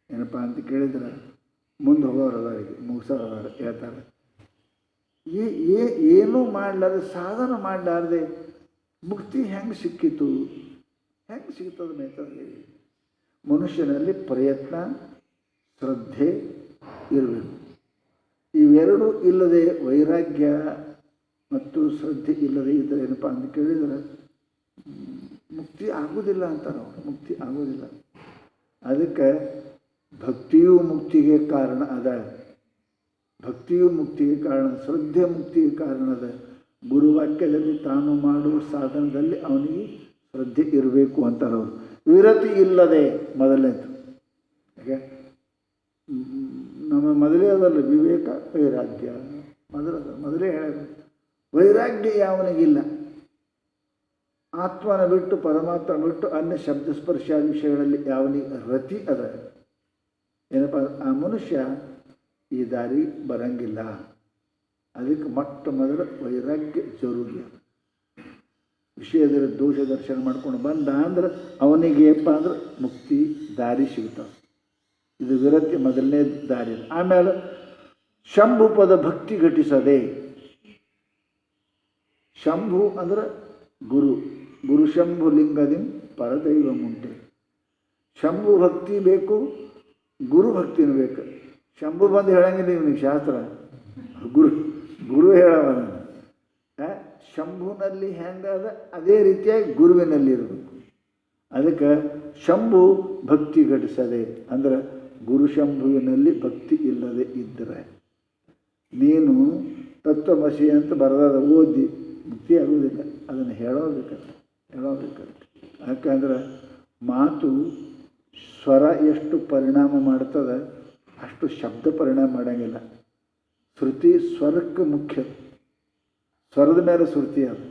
ಏನಪ್ಪ ಅಂತ ಕೇಳಿದ್ರೆ ಮುಂದೆ ಹೋಗೋರದವರಿಗೆ ಮುಗಿಸೋರದವ್ರು ಹೇಳ್ತಾರೆ, ಏನೂ ಮಾಡಲಾರ್ದೆ, ಸಾಧನ ಮಾಡಲಾರ್ದೆ ಮುಕ್ತಿ ಹೆಂಗೆ ಸಿಕ್ಕಿತು, ಹೆಂಗೆ ಸಿಗ್ತದೆ ಮೇತದೆ? ಮನುಷ್ಯನಲ್ಲಿ ಪ್ರಯತ್ನ, ಶ್ರದ್ಧೆ ಇರಬೇಕು. ಇವೆರಡೂ ಇಲ್ಲದೆ, ವೈರಾಗ್ಯ ಮತ್ತು ಶ್ರದ್ಧೆ ಇಲ್ಲದೆ ಇದ್ದರೆ ಏನಪ್ಪ ಅಂತ ಕೇಳಿದರೆ ಮುಕ್ತಿ ಆಗೋದಿಲ್ಲ ಅಂತಾರೆ ಅವರು. ಮುಕ್ತಿ ಆಗೋದಿಲ್ಲ. ಅದಕ್ಕೆ ಭಕ್ತಿಯೂ ಮುಕ್ತಿಗೆ ಕಾರಣ ಅದ. ಭಕ್ತಿಯೂ ಮುಕ್ತಿಗೆ ಕಾರಣ, ಶ್ರದ್ಧೆ ಮುಕ್ತಿಗೆ ಕಾರಣ ಅದ. ಗುರುವಾಕ್ಯದಲ್ಲಿ ತಾನು ಮಾಡುವ ಸಾಧನದಲ್ಲಿ ಅವನಿಗೆ ಶ್ರದ್ಧೆ ಇರಬೇಕು ಅಂತಾರೆ ಅವರು. ವಿರತಿ ಇಲ್ಲದೆ ಮೊದಲನೇದು. ಯಾಕೆ ನಮ್ಮ ಮೊದಲೇ ಅದಲ್ಲ ವಿವೇಕ, ವೈರಾಗ್ಯ ಮೊದಲೇ ಹೇಳೋದು. ವೈರಾಗ್ಯ ಯಾವನಿಗಿಲ್ಲ, ಆತ್ಮನ ಬಿಟ್ಟು ಪರಮಾತ್ಮ ಬಿಟ್ಟು ಅನ್ಯ ಶಬ್ದ ಸ್ಪರ್ಶಾದಿ ವಿಷಯಗಳಲ್ಲಿ ಯಾವನಿಗೆ ರತಿ ಅದ, ಏನಪ್ಪ ಆ ಮನುಷ್ಯ ಈ ದಾರಿ ಬರಂಗಿಲ್ಲ. ಅದಕ್ಕೆ ಮೊಟ್ಟ ಮೊದಲು ವೈರಾಗ್ಯ ಜರೂರಿ. ವಿಷಯದಲ್ಲಿ ದೋಷ ದರ್ಶನ ಮಾಡ್ಕೊಂಡು ಬಂದ ಅಂದ್ರೆ ಅವನಿಗೆ ಏನಪ್ಪ ಅಂದ್ರೆ ಮುಕ್ತಿ ದಾರಿ ಸಿಗ್ತಾವೆ. ಇದು ವಿರತಿ ಮೊದಲನೇ ದಾರಿ. ಆಮೇಲೆ ಶಂಭು ಪದ ಭಕ್ತಿ ಘಟಿಸದೆ. ಶಂಭು ಅಂದ್ರೆ ಗುರು ಶಂಭು ಲಿಂಗದಿಂ ಪರದೈವ ಮುಂಟೆ. ಶಂಭು ಭಕ್ತಿ ಬೇಕು, ಗುರು ಭಕ್ತಿನೂ ಬೇಕು. ಶಂಭು ಬಂದು ಹೇಳಂಗಿಲ್ಲ ಇವನಿಗೆ ಶಾಸ್ತ್ರ, ಗುರು ಹೇಳವ. ಶಂಭುನಲ್ಲಿ ಹೆಂಗದ ಅದೇ ರೀತಿಯಾಗಿ ಗುರುವಿನಲ್ಲಿ ಇರಬೇಕು. ಅದಕ್ಕೆ ಶಂಭು ಭಕ್ತಿ ಘಟಿಸದೆ ಅಂದ್ರೆ ಗುರು ಶಂಭುವಿನಲ್ಲಿ ಭಕ್ತಿ ಇಲ್ಲದೆ ಇದ್ದರೆ ನೀನು ತತ್ವಮಸಿ ಅಂತ ಬರೆದಾದ ಓದಿ ಮುಕ್ತಿ ಆಗುವುದಿಲ್ಲ. ಅದನ್ನು ಹೇಳೋಬೇಕಲ್ಲ. ಯಾಕಂದ್ರೆ ಮಾತು ಸ್ವರ ಎಷ್ಟು ಪರಿಣಾಮ ಮಾಡ್ತದೆ ಅಷ್ಟು ಶಬ್ದ ಪರಿಣಾಮ ಮಾಡೋಂಗಿಲ್ಲ. ಶ್ರುತಿ ಸ್ವರಕ್ಕೆ ಮುಖ್ಯ. ಸ್ವರದ ಮೇಲೆ ಶ್ರುತಿ ಅದು,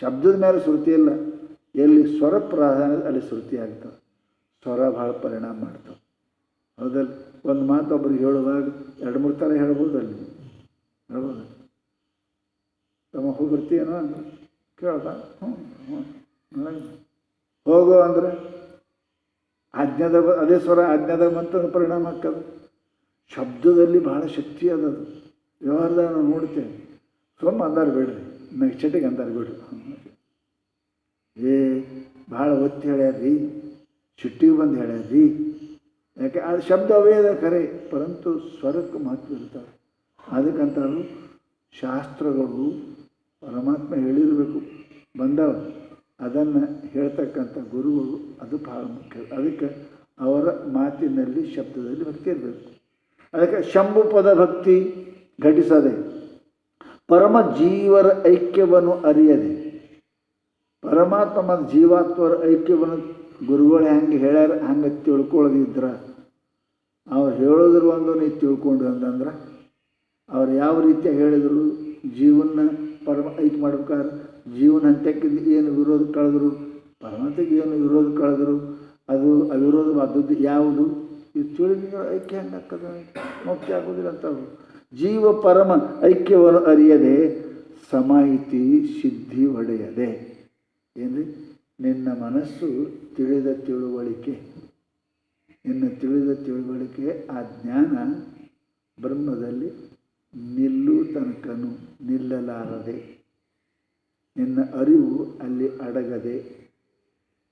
ಶಬ್ದದ ಮೇಲೆ ಶ್ರುತಿ ಇಲ್ಲ. ಎಲ್ಲಿ ಸ್ವರ ಪ್ರಾಧಾನ್ಯ ಅಲ್ಲಿ ಶ್ರುತಿ ಆಗ್ತದೆ. ಸ್ವರ ಭಾಳ ಪರಿಣಾಮ ಮಾಡ್ತದೆ. ಹೌದಲ್ಲ? ಒಂದು ಮಾತು ಒಬ್ರಿಗೆ ಹೇಳುವಾಗ 2-3 ಥರ ಹೇಳ್ಬೋದು. ಅಲ್ಲಿ ಹೇಳ್ಬೋದು. ತಮ್ಮ ಹೋಗಿರ್ತೀಯೇನೋ ಅಂದ್ರೆ ಕೇಳ್ದ, ಹೋಗೋ ಅಂದರೆ ಆಜ್ಞಾದ ಅದೇ ಸ್ವರ ಆಜ್ಞಾದ ಮಂತ್ರ ಪರಿಣಾಮ ಆಗ್ತದೆ. ಶಬ್ದದಲ್ಲಿ ಭಾಳ ಶಕ್ತಿ ಅದದು. ವ್ಯವಹಾರದಾಗ ನಾವು ನೋಡ್ತೇವೆ. ಸುಮ್ಮ ಅಂದಾರ ಬೇಡ್ರಿ, ನೆಕ್ಸ್ಟಿಗೆ ಅಂದಾರ ಬಿಡ್ರಿ. ಭಾಳ ಒತ್ತಿ ಹೇಳ್ಯಾರ್ರಿ, ಸಿಟ್ಟಿಗೆ ಬಂದು ಹೇಳ್ಯಾರ್ರಿ. ಯಾಕೆ ಅದು ಶಬ್ದ ಅವೇ ಅದ ಖರೆ, ಪರಂತು ಸ್ವರಕ್ಕೆ ಮಹತ್ವ ಇರ್ತಾವೆ. ಅದಕ್ಕಂತಾರು ಶಾಸ್ತ್ರಗಳು ಪರಮಾತ್ಮ ಹೇಳಿರಬೇಕು ಬಂದವ, ಅದನ್ನು ಹೇಳ್ತಕ್ಕಂಥ ಗುರುಗಳು ಅದು ಭಾಳ ಮುಖ್ಯ. ಅದಕ್ಕೆ ಅವರ ಮಾತಿನಲ್ಲಿ ಶಬ್ದದಲ್ಲಿ ಭಕ್ತಿ ಇರಬೇಕು. ಅದಕ್ಕೆ ಶಂಭು ಪದ ಭಕ್ತಿ ಘಟಿಸದೆ, ಪರಮ ಜೀವರ ಐಕ್ಯವನ್ನು ಅರಿಯದೆ, ಪರಮಾತ್ಮ ಮತ್ತು ಜೀವಾತ್ಮರ ಐಕ್ಯವನ್ನು ಗುರುಗಳು ಹೆಂಗೆ ಹೇಳ್ಯಾರ ಹಂಗೆ ತಿಳ್ಕೊಳ್ಳೋದಿದ್ರೆ, ಅವ್ರು ಹೇಳೋದ್ರ ಒಂದು ನೀವು ತಿಳ್ಕೊಂಡು ಅಂತಂದ್ರೆ, ಅವ್ರು ಯಾವ ರೀತಿಯಾಗಿ ಹೇಳಿದರು, ಜೀವನ ಪರಮ ಐಕ್ಯ ಮಾಡ್ಬೇಕಾದ್ರೆ ಜೀವನ ಹಂತಕ್ಕಿಂತ ಏನು ವಿರೋಧ ಕಳೆದ್ರು, ಪರಮಾತ್ಮಗೆ ಏನು ವಿರೋಧ ಕಳೆದ್ರು, ಅದು ಅವಿರೋಧವಾದದ್ದು ಯಾವುದು, ಇದು ತಿಳಿದ್ರೆ ಐಕ್ಯ ಹೆಂಗೆ ಆಗ್ತದೆ, ಮುಕ್ತಿ ಆಗೋದಿಲ್ಲ ಅಂತವ್ರು. ಜೀವ ಪರಮ ಐಕ್ಯವನ್ನು ಅರಿಯದೆ ಸಮಾಹಿತಿ ಸಿದ್ಧಿ ಒಡೆಯದೆ. ಏನ್ರಿ? ನಿನ್ನ ಮನಸ್ಸು ತಿಳಿದ ತಿಳುವಳಿಕೆ, ಆ ಜ್ಞಾನ ಬ್ರಹ್ಮದಲ್ಲಿ ನಿಲ್ಲು ತನಕನು ನಿಲ್ಲಲಾರದೆ, ನಿನ್ನ ಅರಿವು ಅಲ್ಲಿ ಅಡಗದೆ,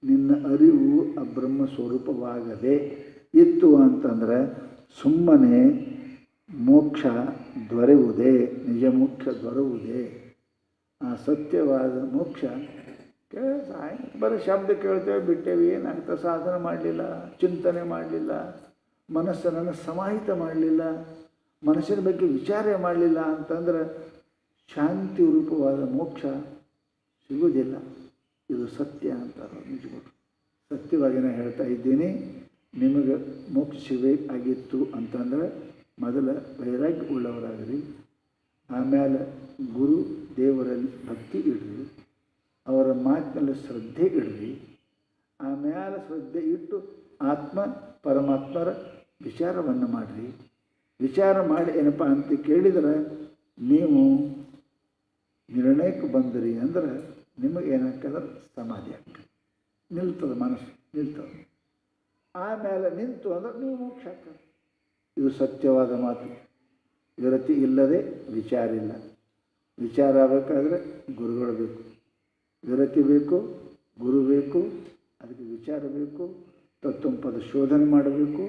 ನಿನ್ನ ಅರಿವು ಆ ಬ್ರಹ್ಮ ಸ್ವರೂಪವಾಗದೆ ಇತ್ತು ಅಂತಂದರೆ ಸುಮ್ಮನೆ ಮೋಕ್ಷ ದೊರೆಯುವುದೇ, ನಿಜ ಮೋಕ್ಷ ದೊರೆಯುವುದೇ. ಆ ಸತ್ಯವಾದ ಮೋಕ್ಷ ಬರೀ ಶಬ್ದ ಕೇಳ್ತೇವೆ ಬಿಟ್ಟೇವೆ, ಏನಾಗ್ತದೆ, ಸಾಧನೆ ಮಾಡಲಿಲ್ಲ, ಚಿಂತನೆ ಮಾಡಲಿಲ್ಲ, ಮನಸ್ಸನ್ನು ಸಮಾಹಿತ ಮಾಡಲಿಲ್ಲ, ಮನಸ್ಸಿನ ಬಗ್ಗೆ ವಿಚಾರ ಮಾಡಲಿಲ್ಲ ಅಂತಂದ್ರೆ ಶಾಂತಿ ರೂಪವಾದ ಮೋಕ್ಷ ಸಿಗುವುದಿಲ್ಲ. ಇದು ಸತ್ಯ ಅಂತಾರೆ ನಿಜಗಳು. ಸತ್ಯವಾಗಿ ನಾನು ಹೇಳ್ತಾ ಇದ್ದೀನಿ. ನಿಮಗೆ ಮೋಕ್ಷ ಸಿಗಬೇಕಾಗಿತ್ತು ಅಂತಂದ್ರೆ ಮೊದಲ ವೈರಾಗ್ಯ ಉಳ್ಳವರಾಗ್ರಿ, ಆಮೇಲೆ ಗುರು ದೇವರಲ್ಲಿ ಭಕ್ತಿ ಇಡ್ರಿ, ಅವರ ಮಾತಿನಲ್ಲಿ ಶ್ರದ್ಧೆ ಇಡ್ರಿ, ಆಮೇಲೆ ಶ್ರದ್ಧೆ ಇಟ್ಟು ಆತ್ಮ ಪರಮಾತ್ಮರ ವಿಚಾರವನ್ನು ಮಾಡಿರಿ. ವಿಚಾರ ಮಾಡಿ ಏನಪ್ಪ ಅಂತ ಕೇಳಿದರೆ ನೀವು ನಿರ್ಣಯಕ್ಕೆ ಬಂದಿರಿ ಅಂದ್ರೆ ನಿಮಗೆ ಏನಾಗ್ತದೆ, ಸಮಾಧಿ ಆಗ್ತದೆ, ನಿಲ್ತದೆ, ಮನಸ್ಸು ನಿಲ್ತದೆ. ಆಮೇಲೆ ನಿಂತು ಅಂದ್ರೆ ನೀವು ಮೋಕ್ಷ ಆಗ್ತದೆ. ಇದು ಸತ್ಯವಾದ ಮಾತು. ವಿರತಿ ಇಲ್ಲದೆ ವಿಚಾರ ಇಲ್ಲ. ವಿಚಾರ ಆಗಬೇಕಾದ್ರೆ ಗುರುಗಳು ಬೇಕು, ವಿರತಿ ಬೇಕು, ಗುರು ಬೇಕು, ಅದಕ್ಕೆ ವಿಚಾರ ಬೇಕು, ತತ್ವಪದ ಶೋಧನೆ ಮಾಡಬೇಕು.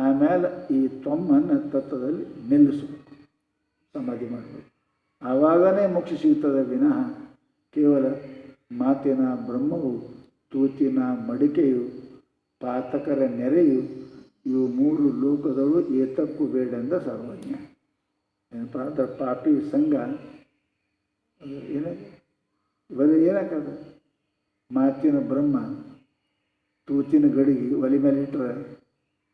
ಆಮೇಲೆ ಈ ತ್ವಮ್ಮನ್ನು ತತ್ವದಲ್ಲಿ ನಿಲ್ಲಿಸಬೇಕು, ಸಮಾಧಿ ಮಾಡಬೇಕು. ಆವಾಗಲೇ ಮೋಕ್ಷ ಸಿಗ್ತದೆ ವಿನಃ ಕೇವಲ ಮಾತಿನ ಬ್ರಹ್ಮವು, ತೂತಿನ ಮಡಿಕೆಯು, ಪಾತಕರ ನೆರೆಯು, ಇವು 3 ಲೋಕದಳು ಏತಕ್ಕೂ ಬೇಡೆಂದ ಸರ್ವಜ್ಞ. ಏನಪ್ಪ ಅಂದ್ರೆ ಪಾಪಿ ಸಂಘ ಏನಾಗ ಬರೀ ಏನಾಗ್ತದೆ, ಮಾತಿನ ಬ್ರಹ್ಮ, ತೂತಿನ ಗಡಿಗೆ ಒಲೆ ಮೇಲೆ ಇಟ್ಟರೆ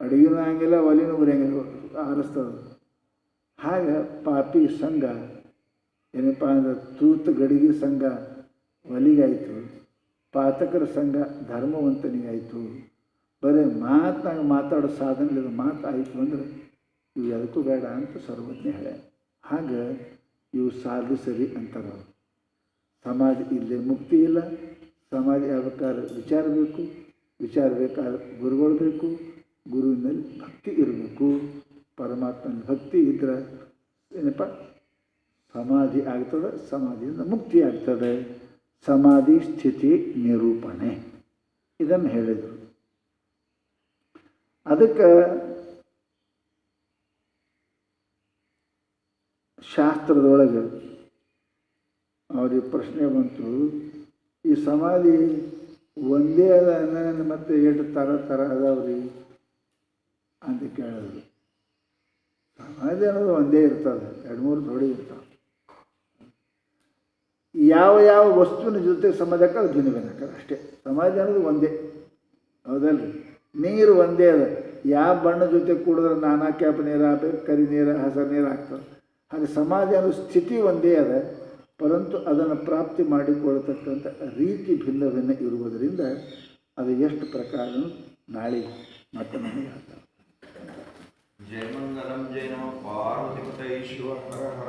ಅಡುಗೆನೂ ಹಂಗಿಲ್ಲ, ಒಲೆನೂ ಉರಿಯಂಗಿಲ್ಲ, ಆರಿಸ್ತದೆ. ಹಾಗೆ ಪಾಪಿ ಸಂಘ ಏನಪ್ಪ ಅಂದ್ರೆ ತೂತು ಗಡಿಗೆ ಸಂಘ ಒಲಿಗಾಯಿತು, ಪಾತಕರ ಸಂಘ ಧರ್ಮವಂತನಿಗಾಯಿತು. ಬರೀ ಮಾತಾಡೋ ಸಾಧನೆ ಮಾತಾಯಿತು ಅಂದರೆ ಇವು ಅದಕ್ಕೂ ಬೇಡ ಅಂತ ಸರ್ವಜ್ಞ ಹೇಳ. ಹಾಗೆ ಇವು ಸಾಧಿಸರಿ ಅಂತಾರೆ. ಸಮಾಧಿ ಇಲ್ಲದೆ ಮುಕ್ತಿ ಇಲ್ಲ. ಸಮಾಧಿ ಆಗ್ಬೇಕಾದ್ರೆ ವಿಚಾರ ಬೇಕು, ವಿಚಾರ ಬೇಕಾದ್ರೆ ಗುರುಗಳು ಬೇಕು, ಗುರುವಿನಲ್ಲಿ ಭಕ್ತಿ ಇರಬೇಕು. ಪರಮಾತ್ಮನ ಭಕ್ತಿ ಇದ್ದರೆ ಏನಪ್ಪ ಸಮಾಧಿ ಆಗ್ತದೆ, ಸಮಾಧಿಯಿಂದ ಮುಕ್ತಿ ಆಗ್ತದೆ. ಸಮಾಧಿ ಸ್ಥಿತಿ ನಿರೂಪಣೆ ಇದನ್ನು ಹೇಳಿದರು. ಅದಕ್ಕೆ ಶಾಸ್ತ್ರದೊಳಗೆ ಅವ್ರಿಗೆ ಪ್ರಶ್ನೆ ಬಂತು, ಈ ಸಮಾಧಿ ಒಂದೇ ಅದ ಮತ್ತು ಎಷ್ಟು ಥರ ಅದಾವ್ರಿ ಅಂತ ಕೇಳಿದ್ರು. ಸಮಾಧಿ ಅನ್ನೋದು ಒಂದೇ ಇರ್ತದೆ, 2-3 ಜೋಡಿ ಇರ್ತಾವೆ. ಯಾವ ಯಾವ ವಸ್ತುವಿನ ಜೊತೆ ಸಮಾಜಕ್ಕೆ ಅದು ಭಿನ್ನ ಭಿನ್ನ ಆಗ್ತದೆ ಅಷ್ಟೇ. ಸಮಾಜ ಅನ್ನೋದು ಒಂದೇ, ಹೌದಲ್ರಿ? ನೀರು ಒಂದೇ ಅದ. ಯಾವ ಬಣ್ಣ ಜೊತೆ ಕೂಡಿದ್ರೆ ನಾನಾ ಕ್ಯಾಪ್ ನೀರು ಆಗ್ಬೇಕು, ಕರಿ ನೀರು, ಹಸಿರು ನೀರು ಆಗ್ತದೆ. ಹಾಗೆ ಸಮಾಜ ಅನ್ನೋ ಸ್ಥಿತಿ ಒಂದೇ ಅದ, ಪರಂತು ಅದನ್ನು ಪ್ರಾಪ್ತಿ ಮಾಡಿಕೊಳ್ಳತಕ್ಕಂಥ ರೀತಿ ಭಿನ್ನ ಭಿನ್ನ ಇರುವುದರಿಂದ ಅದು ಎಷ್ಟು ಪ್ರಕಾರ ನಾಳೆ ಮತ್ತೆ ನಮಗೆ ಹೇಳ್ತಾರೆ. ಜಯ ಮಂಗಲಂ ಜಯ ನಮಃ ಪಾರ್ವತಿ ಪತೈ ಶಿವ ಹರ ಹರ